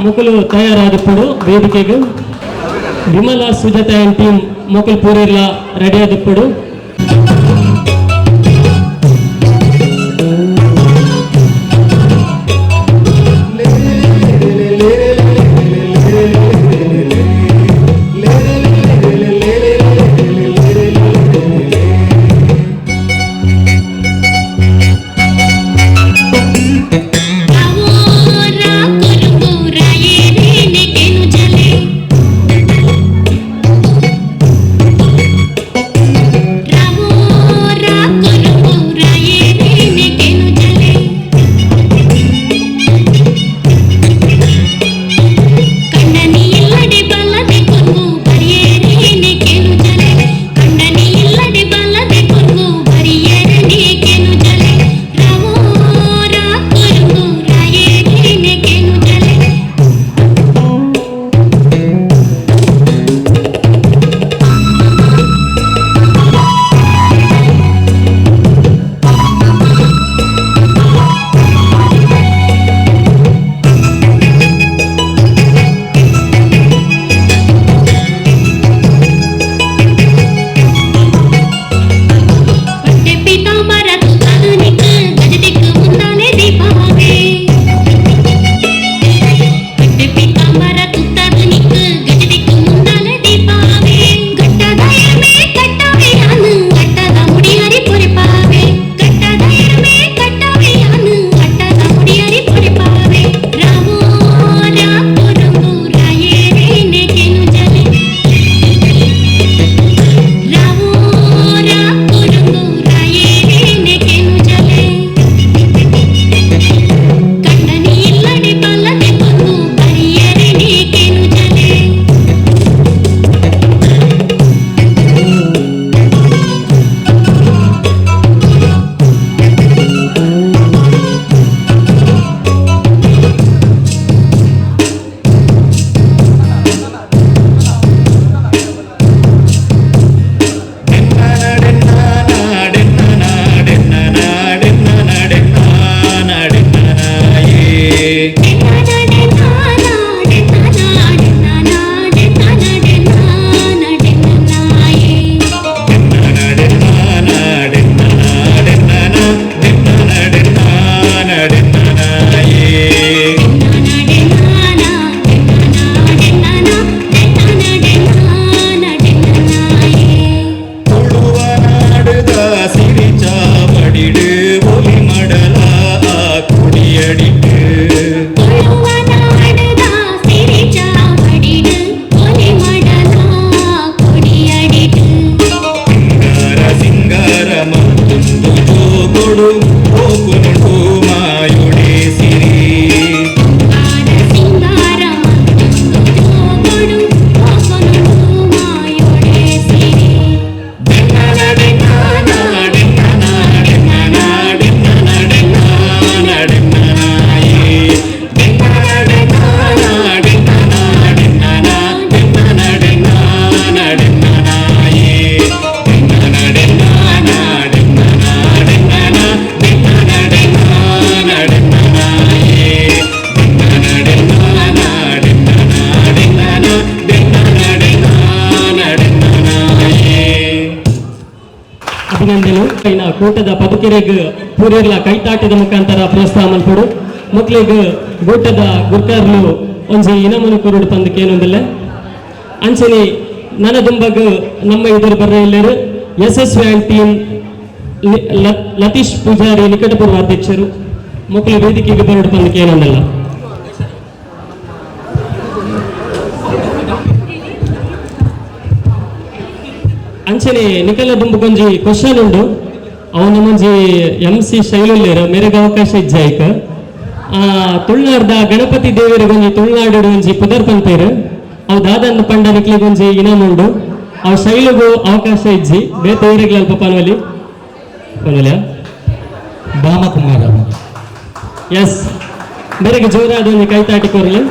ಮೊಕ್ಕಲು ತಯಾರಾದప్పుడు ವೇದಿಕೆಗೆ ವಿಮಲಾ ಸುಜಾತ ಆ್ಯಂಡ್ ಟೀಮ್ ಮೊಕ್ಕಲು ಪೂರೆಲ್ಲ ರೆಡಿ ಆದప్పుడు ಊಟದ ಪದುಕಿರೆಗ್ ಪೂರ್ಯರ್ಲ ಕೈತಾಟದ ಮುಖಾಂತರ ಪ್ರೋತ್ಸಾಹ ಮಲ್ಪಡು ಮಕ್ಳಿಗೆ ಊಟದ ಗುರ್ಕರ್ಲು ಒಂಜಿ ಇನಮನು ಕುರುಡು ಪಂದಕ್ಕೆ ಏನೊಂದಿಲ್ಲ ಅಂಚನೆ ನನ್ನ ದುಂಬಗ್ ನಮ್ಮ ಎದುರು ಬರ್ರ ಎಲ್ಲರೂ ಯಶಸ್ವಿ ಟೀಮ್ ಲತೀಶ್ ಪೂಜಾರಿ ನಿಕಟಪೂರ್ವ ಅಧ್ಯಕ್ಷರು ಮಕ್ಕಳು ವೇದಿಕೆಗೆ ಬರೋಡು ಪಂದಕ್ಕೆ ಏನೊಂದಿಲ್ಲ. ಅಂಚನೆ ನಿಕಲ ದುಂಬುಗೊಂಜಿ ಕ್ವಶನ್ ಉಂಡು ಅವನ ಮುಂಜಿ MC ಶೈಲುಲ್ಲೇರ ಮೇರೆಗೆ ಅವಕಾಶ ಇಜ್ಜಾಯ್ಕ ತುಳುನಾಡ್ದ ಗಣಪತಿ ದೇವರಿಗೊಂಜಿ ತುಳುನಾಡು ಒಂಜಿ ಪುದರ್ ಪಂಪೇರು ಅವು ದಾದನ್ನು ಪಂಡ ನಿಕ್ಲಿಗೊಂಜಿ ಇನಾಮುಂಡು ಅವು ಶೈಲಿಗೂ ಅವಕಾಶ ಇಜ್ಜಿ ಬೇತೇವರಿಗೆ ಅಲ್ಪ ಪನವಲಿ ಪನವಲಿಯ ಭಾಮಕುಮಾರ ಎಸ್ ಬೇರೆಗೆ ಜೋರಾದ ಒಂದು ಕೈತಾಟಿ ಕೊರಲು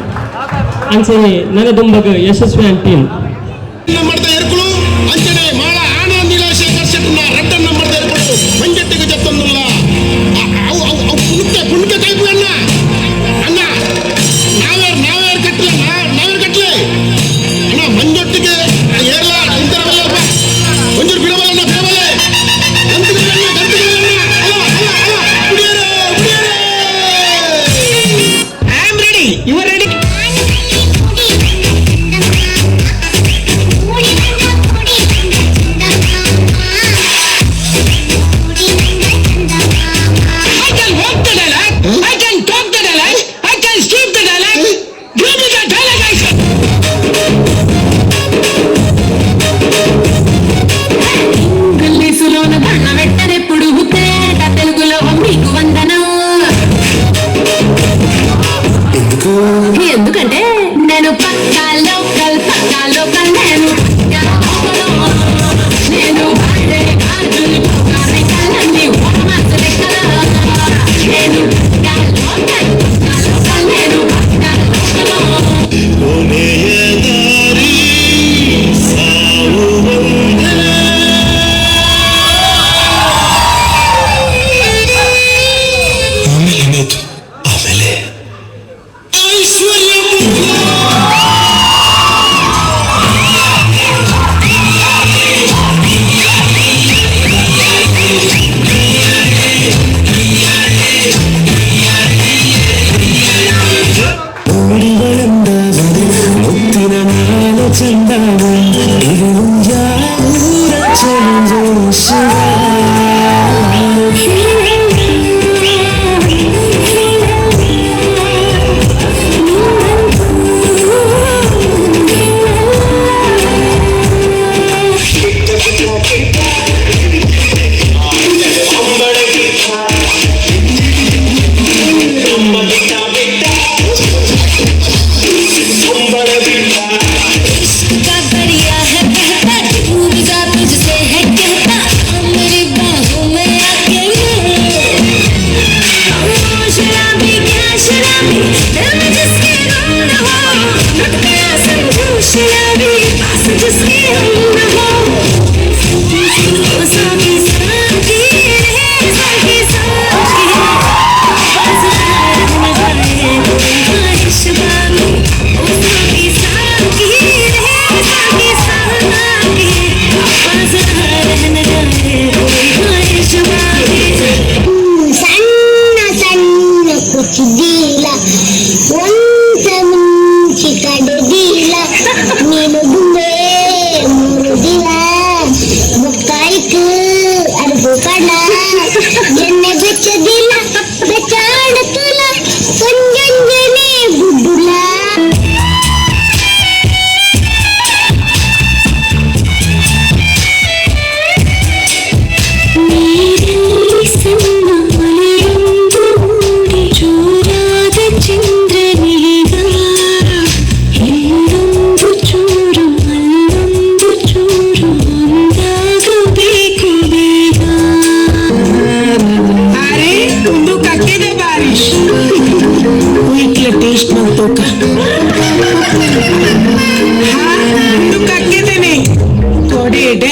ಅಂಚನೆ ನನ್ನ ದುಂಬಗ ಯಶಸ್ವಿ ಟೀಮ್ ఎందుకంటే నేను పక్కా లోకల్ నేను నేను వాడే గాజులు కళ్ళని మనసు లెక్కల నేను పక్కా లోకల్ నేను పక్కా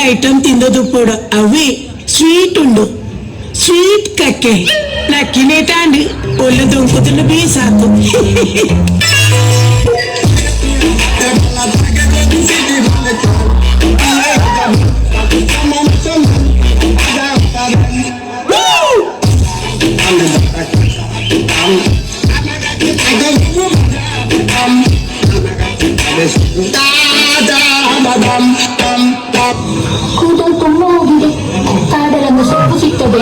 ಐಟಮ್ ತಿಂದದು ಪೋಡ ಅವಿ ಸ್ವೀಟ್ ಉಂಡು ಸ್ವೀಟ್ ಕಕ್ಕೆ ನಕ್ಕಿನೇ ತಾಂಡಿ ಒಳ್ಳೆ ದೊಂಕುದನ್ನು ಬೀಸಾಕು ಕೂದಲು ತುಂಬ ಹೋಗಿದೆ, ಕಾಡಲನ್ನು ಸೊಪ್ಪು ಸಿಗ್ತದೆ.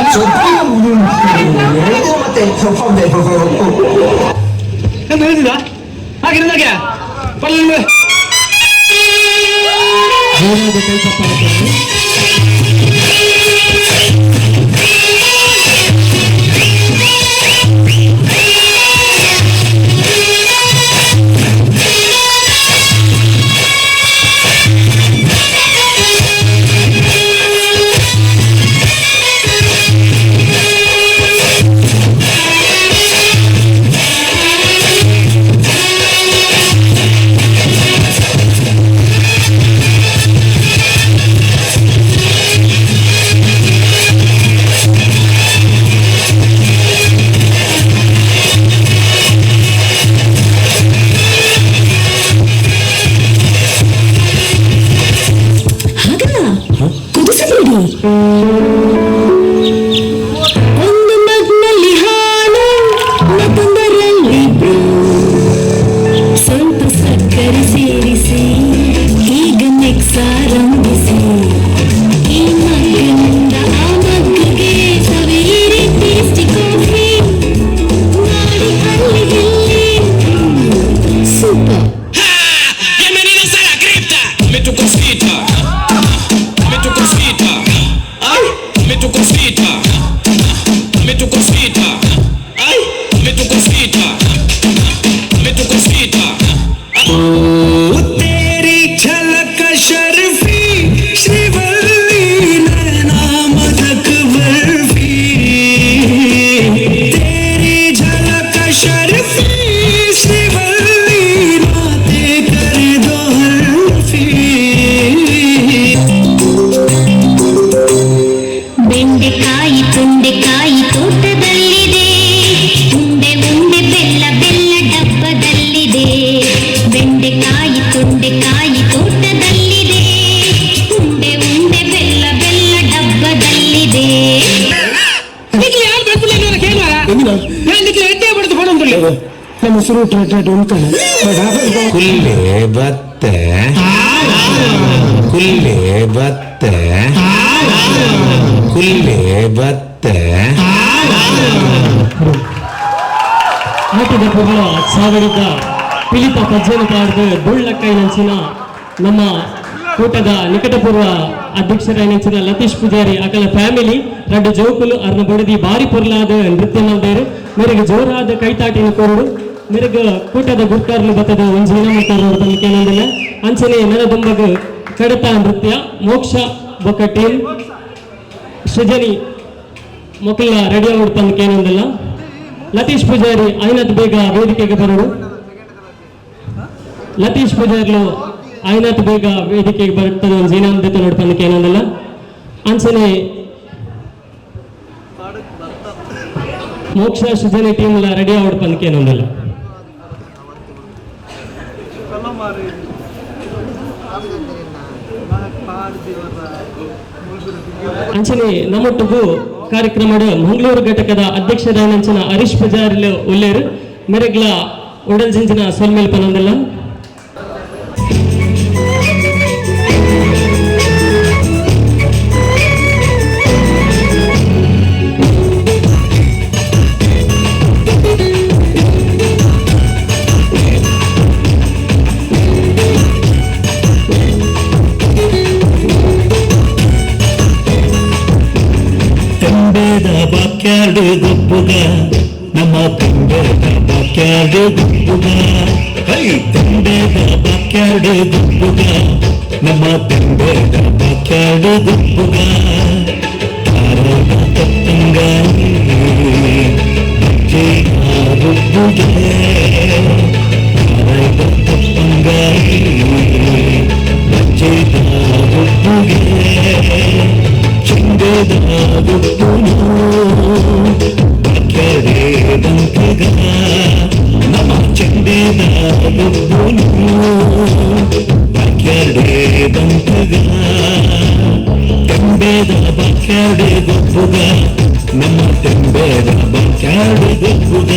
ಒಂದು ಮಗ್ನಲ್ಲಿ ಹಾಲು ಮತ್ತೊಂದರಲ್ಲಿ ಸ್ವಲ್ಪ ಸಕ್ಕರೆ ಸೇರಿಸಿ ಈಗ ಮಿಕ್ಸ್ ಆರಂಭಿಸಿ ಈ ಮಗ್ಗಿನಿಂದ ಆ ಮಗ್ಗಿಗೆ ಸವೇರಿ ಟೇಸ್ಟಿ ಕಾಫಿ ಮಾಡಿ ಅಲ್ಲಿಗೆ super. Bienvenidos a la cripta. Dame tu cosita. Dame tu cosita. Ay, dame tu cosita. Dame tu cosita. Ay, dame tu cosita. Dame tu cosita. तेरी झलक शर्फी श्रीवल्ली नैना मदक बर्फी तेरी झलक शर्फी श्रीवल्ली नाते कर दो हर्फी ಬೆಂಡೆಕಾಯಿ ತೊಂಡೆಕಾಯಿ ತೋಟದಲ್ಲಿದೆ, ಉಂಡೆ ಉಂಡೆ ಬೆಲ್ಲ ಬೆಲ್ಲ ಡಬ್ಬದಲ್ಲಿದೆ. ಬೆಂಡೆಕಾಯಿ ತೊಂಡೆಕಾಯಿ ತೋಟದಲ್ಲಿದೆ, ಉಂಡೆ ಉಂಡೆ ಬೆಲ್ಲ ಬೆಲ್ಲ ಡಬ್ಬದಲ್ಲಿದೆ. ನಮ್ಮ ಹೆಸರು ಕುಲ್ಲೆ ಬತ್ತೆ ಕುಲ್ಲೆ ಬತ್ತೆ ಕುಲ್ಲೆ ಬತ್ತೆ ಆಟದ ಪೂರ್ವ ಸಾವಿರದ ಪಿಲಿತ ಪಜ್ಜನ ಪಾಡ್ದು ಬುಳ್ಳಕ್ಕೈ ನಂಚಿನ ನಮ್ಮ ಕೂಟದ ನಿಕಟಪೂರ್ವ ಅಧ್ಯಕ್ಷರಾಯನಂಚಿನ ಲತೀಶ್ ಪೂಜಾರಿ ಅಕಲ ಫ್ಯಾಮಿಲಿ ರಡ್ಡು ಜೋಕುಲು ಅರ್ನ ಬಡದಿ ಬಾರಿ ಪೊರ್ಲಾದ ನೃತ್ಯ ಮಾಡಿದರು. ಮೇರೆಗೆ ಜೋರಾದ ಕೈತಾಟಿನ ಕೋರುಡು ಮೇರೆಗೆ ಕೂಟದ ಗುರ್ಕಾರ್ಲು ಬತ್ತದ ಒಂಜಿನ ಮಾಡ್ತಾರ ಕೇನಂದಿಲ್ಲ ಅಂಚನೆ ನೆನದುಂಬಗ ಕಡತ ನೃತ್ಯ ಮೋಕ್ಷ ಬೊಕ್ಕ ಟೀಮ್ ಸೃಜನಿ ಮಕ್ಕಳ ರೆಡಿ ಆಗ್ಬಿಡ್ತಂದು ಕೇನಂದಿಲ್ಲ. ಲತೀಶ್ ಪೂಜಾರಿ ಐನತ್ ಬೇಗ ವೇದಿಕೆಗೆ ಬರೋಡು. ಲತೀಶ್ ಪೂಜಾರ್ಲು ಐನತ್ ಬೇಗ ವೇದಿಕೆಗೆ ಬರ್ತದೆ ಒಂದು ಜೀನಾಂದತೆ ನೋಡ್ಪಂದಕ್ಕೆ ಏನಂದಲ್ಲ ಅಂಚನೆ ಮೋಕ್ಷ ಸೃಜನೆ ಟೀಮ್ ಎಲ್ಲ ರೆಡಿ ಆಗ್ಬಿಡ್ಪಂದಕ್ಕೆ ಏನಂದಲ್ಲ. ಅಂಚನೆ ನಮ್ಮೊಟ್ಟಿಗೂ ಕಾರ್ಯಕ್ರಮದ ಮಂಗಳೂರು ಘಟಕದ ಅಧ್ಯಕ್ಷರಾಯನಂಚಿನ ಹರೀಶ್ ಪೂಜಾರಿ ಉಲ್ಲೇರು ಮೆರೆಗ್ಲ ಉಡಲ್ ಜಿಂಜಿನ ಸೋಲ್ಮೇಲ್ ಪನಂದಲ್ಲ. ಬಾಕ್ಯಾಡು ಗುಬ್ಬುಗ ನಮ್ಮ ತಂದೆದ ಬಾಕ್ಯಾಡು ಗುಬ್ಬುಗ ಹೈ ತಂದೆದ ಬಾಕ್ಯಾಡು ಗುಬ್ಬುಗ ನಮ್ಮ ತಂದೆದ ಬಾಕ್ಯಾಡು ಗುಬ್ಬುಗ ಆರೋಗ ತಪ್ಪಂಗಾಯಿ ಗುಬ್ಬುಗೆ ಆರೋಗ ತಪ್ಪಂಗಾಯಿ ಗುಬ್ಬುಗೆ ಚಂದದ ಗುಬ್ಬುನು ಬಾಕ್ಯಾಡೆ ಬಂತಗ ನಮ್ಮ ಚಂದದ ಗುಬ್ಬುನು ಬಾಕ್ಯಾಡೆ ಬಂತಗ ತಂಬೆದ ಬಾಕ್ಯಾಡೆ ಗುಬ್ಬುಗ ನಮ್ಮ ತಂಬೆದ ಬಾಕ್ಯಾಡೆ ಗುಬ್ಬುಗ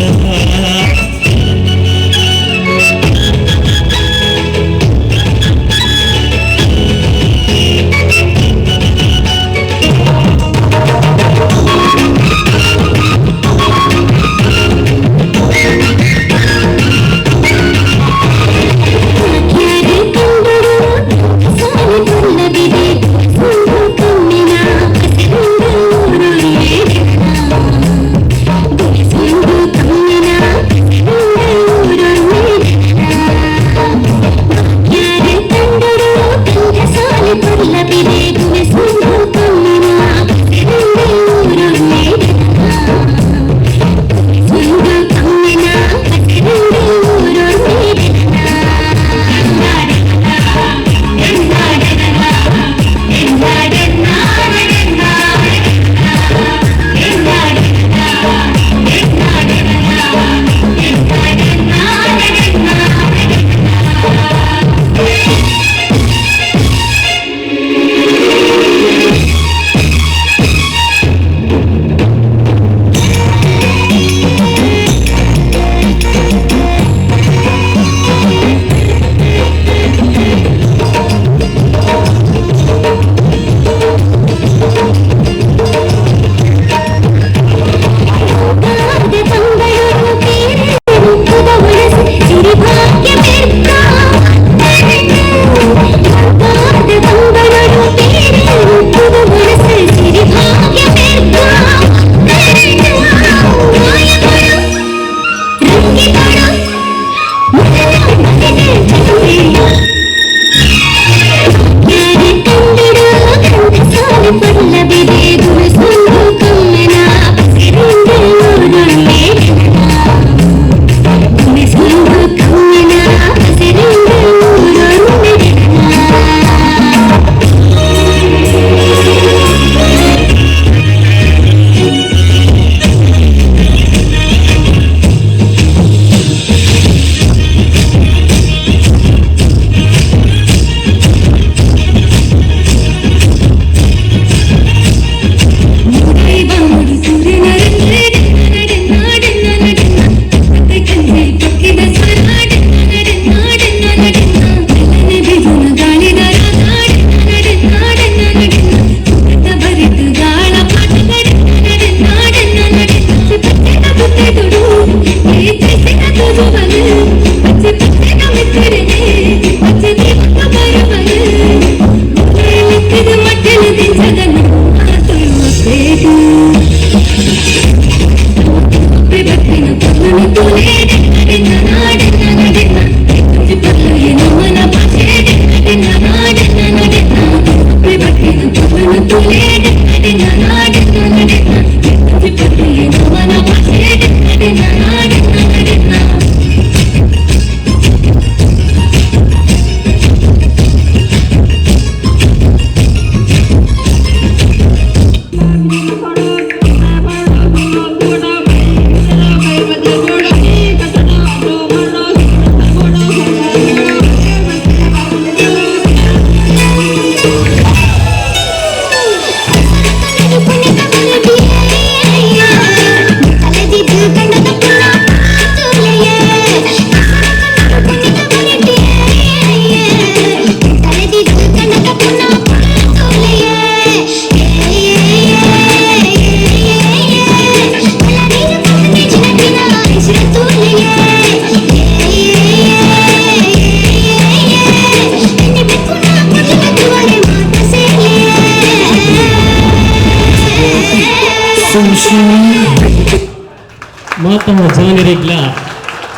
ಮಾತಾ ಜಾನರಿಗ್ಲ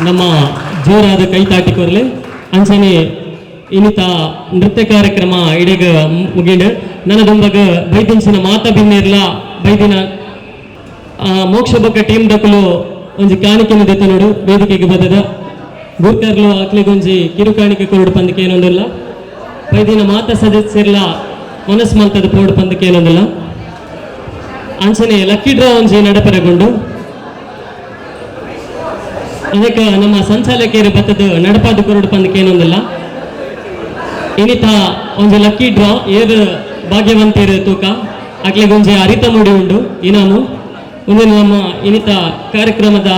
ನಮ್ಮ ಜೋರಾದ ಕೈ ತಾಟಿಕೊರ್ಲೆ ಅಂಚನೆ ಇನ್ನಿತ ನೃತ್ಯ ಕಾರ್ಯಕ್ರಮ ಇಡೀಗ ಮುಗಿಂಡು ನನ್ನದೊಂಬಗ ಬೈದಿನ ಮಾತಾ ಬಿನ್ನಿರ್ಲ ಬೈದಿನ ಮೋಕ್ಷ ಬೊಕ್ಕ ಟೀಮ್ ದಕ್ಕಲು ಒಂಜಿ ಕಾಣಿಕೆನ ದೆತ್ತ ನೋಡು ವೇದಿಕೆಗೆ ಬದದ ಗುರ್ಕರ್ಲು ಅಕ್ಲಿಗೊಂಜಿ ಕಿರು ಕಾಣಿಕೆ ಕೊರಡು ಪಂದಕ್ಕೆ ಏನೊಂದಿಲ್ಲ ಬೈದಿನ ಮಾತಾ ಸದಸ್ಯರ್ಲ ಮನಸ್ಸು ಮಂತದ ಪೋಡು ಪಂದಕ್ಕೆ ಏನೊಂದಿಲ್ಲ ಅಂಚನೆ ಲಕ್ಕಿ ಡ್ರಾ ಒಂಜಿ ನಡಪರೆಗೊಂಡು ಅದಕ್ಕೆ ನಮ್ಮ ಸಂಚಾಲಕಿಯರು ಬತ್ತದ ನಡಪಾದ ಕೊರಡು ಪಂದಕ್ಕೆ ಏನೊಂದಿಲ್ಲ ಇನ್ನಿತ ಒಂಜಿ ಲಕ್ಕಿ ಡ್ರಾ ಏರ್ ಭಾಗ್ಯವಂತಿರು ತೂಕ ಅಕ್ಲಿಗೊಂಜಿ ಅರಿತ ಮುಡಿ ಉಂಡು ಇನಾಮು ಒಂದು ನಮ್ಮ ಇನ್ನಿತ ಕಾರ್ಯಕ್ರಮದ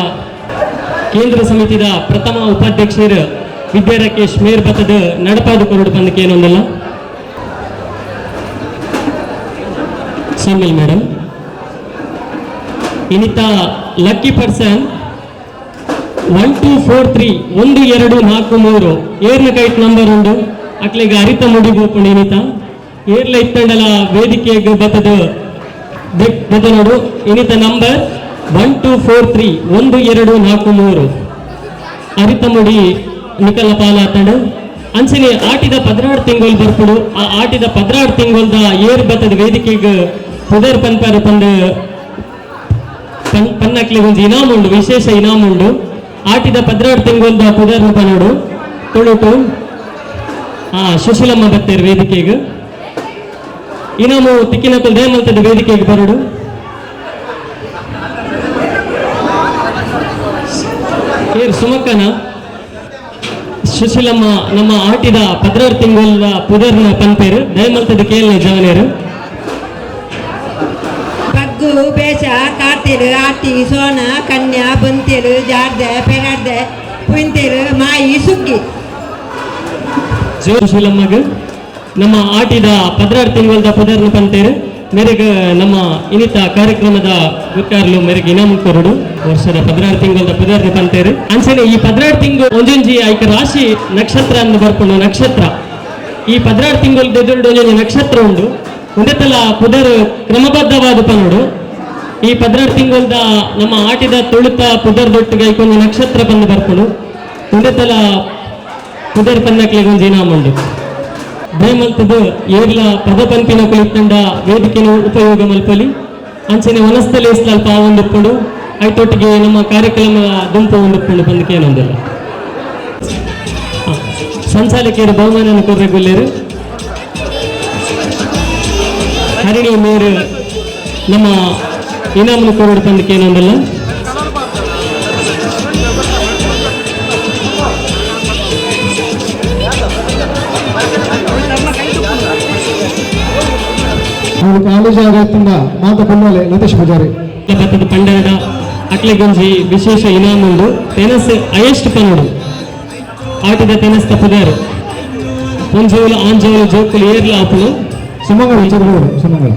ಕೇಂದ್ರ ಸಮಿತಿದ ಪ್ರಥಮ ಉಪಾಧ್ಯಕ್ಷರು ವಿದ್ಯಾ ರಾಕೇಶ್ ಮೇರ್ ಬತ್ತದ ನಡಪಾದ ಕೊರಡು ಪಂದಕ್ಕೆ ಏನೊಂದಿಲ್ಲ ಸಮ್ಮಿಲ್ ಮೇಡಮ್ ಇನ್ನಿತ ಲಕ್ಕಿ ಪರ್ಸನ್ 1243 1243 ಏರ್ಲ ಕೈಟ್ ನಂಬರ್ ಉಂಡು ಅಕ್ಲಿಗೆ ಅರಿತ ಮುಡಿಗೋಪುಂಡು ಇನ್ನಿತ ಏರ್ಲ ಇತ್ತಂಡಲ ವೇದಿಕೆಗೆ ಬತ್ತ ನೋಡು ಇನ್ನಿತ ನಂಬರ್ 1243 1243 ಅರಿತ ಮುಡಿ ನಿಕಲ ಪಾಲಾತಂಡು ಅಂಚನೆ ಆಟಿದ 16 ತಿಂಗಳು ಬರ್ಪುಡು ಆ ಆಟಿದ 16 ತಿಂಗಳದ ಏರ್ ಬತ್ತದ ವೇದಿಕೆಗೆ ಪುದರ್ ಪನ್ಪಾರ ಪನ್ನಕ್ಲಿ ಒಂದು ಇನಾಮ್ ಉಂಡು ವಿಶೇಷ ಇನಾಮ್ ಉಂಡು ಆಟಿದ 16 ತಿಂಗಳದ ಪುದರ್ ಪನೋಡು ತುಳುಟು ಸುಶೀಲಮ್ಮ ಬತ್ತೇರು ವೇದಿಕೆಗೆ ಇನಾಮು ತಿಕ್ಕಿನಕಲ್ ದೇಮಲ್ತದ ವೇದಿಕೆಗೆ ಬರೋಡು ಏರ್ ಸುಮಕ್ಕನ ಸುಶೀಲಮ್ಮ ನಮ್ಮ ಆಟಿದ 16 ತಿಂಗಳ ಪುದರ್ನ ಪನ್ಪೇರು ದಯಮಲ್ತದ ಕೇಳನೆ ಜವನೇರು ಬಗ್ಗು ಬೇಷ ಕಾರ್ತಿರು ಆಟಿ ಸೋನ ಕನ್ಯಾ ಬಂತಿರು ಜಾರ್ದೆ ಪೆಗಾಡ್ದೆ ಪುಂತಿರು ಮಾಯಿ ಸುಗ್ಗಿ ಸುಶೀಲಮ್ಮಗ ನಮ್ಮ ಆಟಿದ 16 ತಿಂಗಳದ ಪುದರ್ನ ಪಂತೇರು ಮೇರೆಗೆ ನಮ್ಮ ಇನ್ನಿತ ಕಾರ್ಯಕ್ರಮದ ಗುರ್ಕಾರ್ಲು ಮೇರೆಗೆ ಇನಾಮ್ ಕೊರಡು ವರ್ಷದ 16 ತಿಂಗಳದ ಪುದರ್ನ ಪಂತೇರು ಅಂಚನೆ ಈ 16 ತಿಂಗಳು ಒಂದೊಂಜಿ ಐಕ ರಾಶಿ ನಕ್ಷತ್ರ ಅನ್ನು ಬರ್ಕೊಂಡು ನಕ್ಷತ್ರ ಈ 16 ತಿಂಗಳದ ಎದುರು ಒಂದೊಂದು ನಕ್ಷತ್ರ ಉಂಡು ಒಂದೆತ್ತಲ ಪುದರ್ ಕ್ರಮಬದ್ಧವಾದ ಪನೋಡು ಈ 16 ತಿಂಗಳದ ನಮ್ಮ ಆಟಿದ ತುಳುತ ಪುದರ್ದೊಟ್ಟಿಗೆ ಐಕೊಂದು ನಕ್ಷತ್ರ ಪಂದು ಬರ್ಕೊಂಡು ಒಂದೆತ್ತಲ ಪುದರ್ ಪನ್ನಕ್ಲಿಗೆ ಒಂದು ಇನಾಮ್ ಉಂಡು ದಯಮಲ್ತದು ಏರ್ಲ ಪದ ಪಂಪಿನ ಕುಳಿತಂಡ ವೇದಿಕೆನ ಉಪಯೋಗ ಮಲ್ಪಲಿ ಅಂಚನೆ ವನಸ್ಥಲಿ ಸ್ವಲ್ಪ ಒಂದುಕೊಂಡು ಐತೊಟ್ಟಿಗೆ ನಮ್ಮ ಕಾರ್ಯಕ್ರಮ ದುಂಪು ಒಂದುಕೊಂಡು ಬಂದಕ್ಕೆ ಏನೊಂದಿಲ್ಲ ಸಂಚಾಲಕಿಯರು ಬಹುಮಾನ ಕೊರ್ರೆಗೊಲ್ಲೇರು ಹರಿಣಿ ಮೇರು ನಮ್ಮ ಇನಾಮನ ಕೊರಡು ಬಂದಕ್ಕೆ ಏನೊಂದಿಲ್ಲ ಕಾಲೇಜ್ ಆಗತ್ತಿಂದ ಮಾತಾ ಪೊನ್ನಲೆ ಲತೇಶ್ ಪೂಜಾರಿ ಭತ್ತದ ಪಂಡದ ಅಕ್ಲಿಗೊಂಜಿ ವಿಶೇಷ ಇನಾಮ್ ಉಂಡು ತೆನಸ್ ಹೈಯೆಸ್ಟ್ ಪನೋಡು ಆಟಿದ ತೆನಸ್ ತಪ್ಪದಾರು ಒಂಜೋಲು ಆಂಜೋಲು ಜೋಕುಲು ಏರ್ಲ ಆಪುಲು ಸುಮಂಗಳ ಸುಮಂಗಳ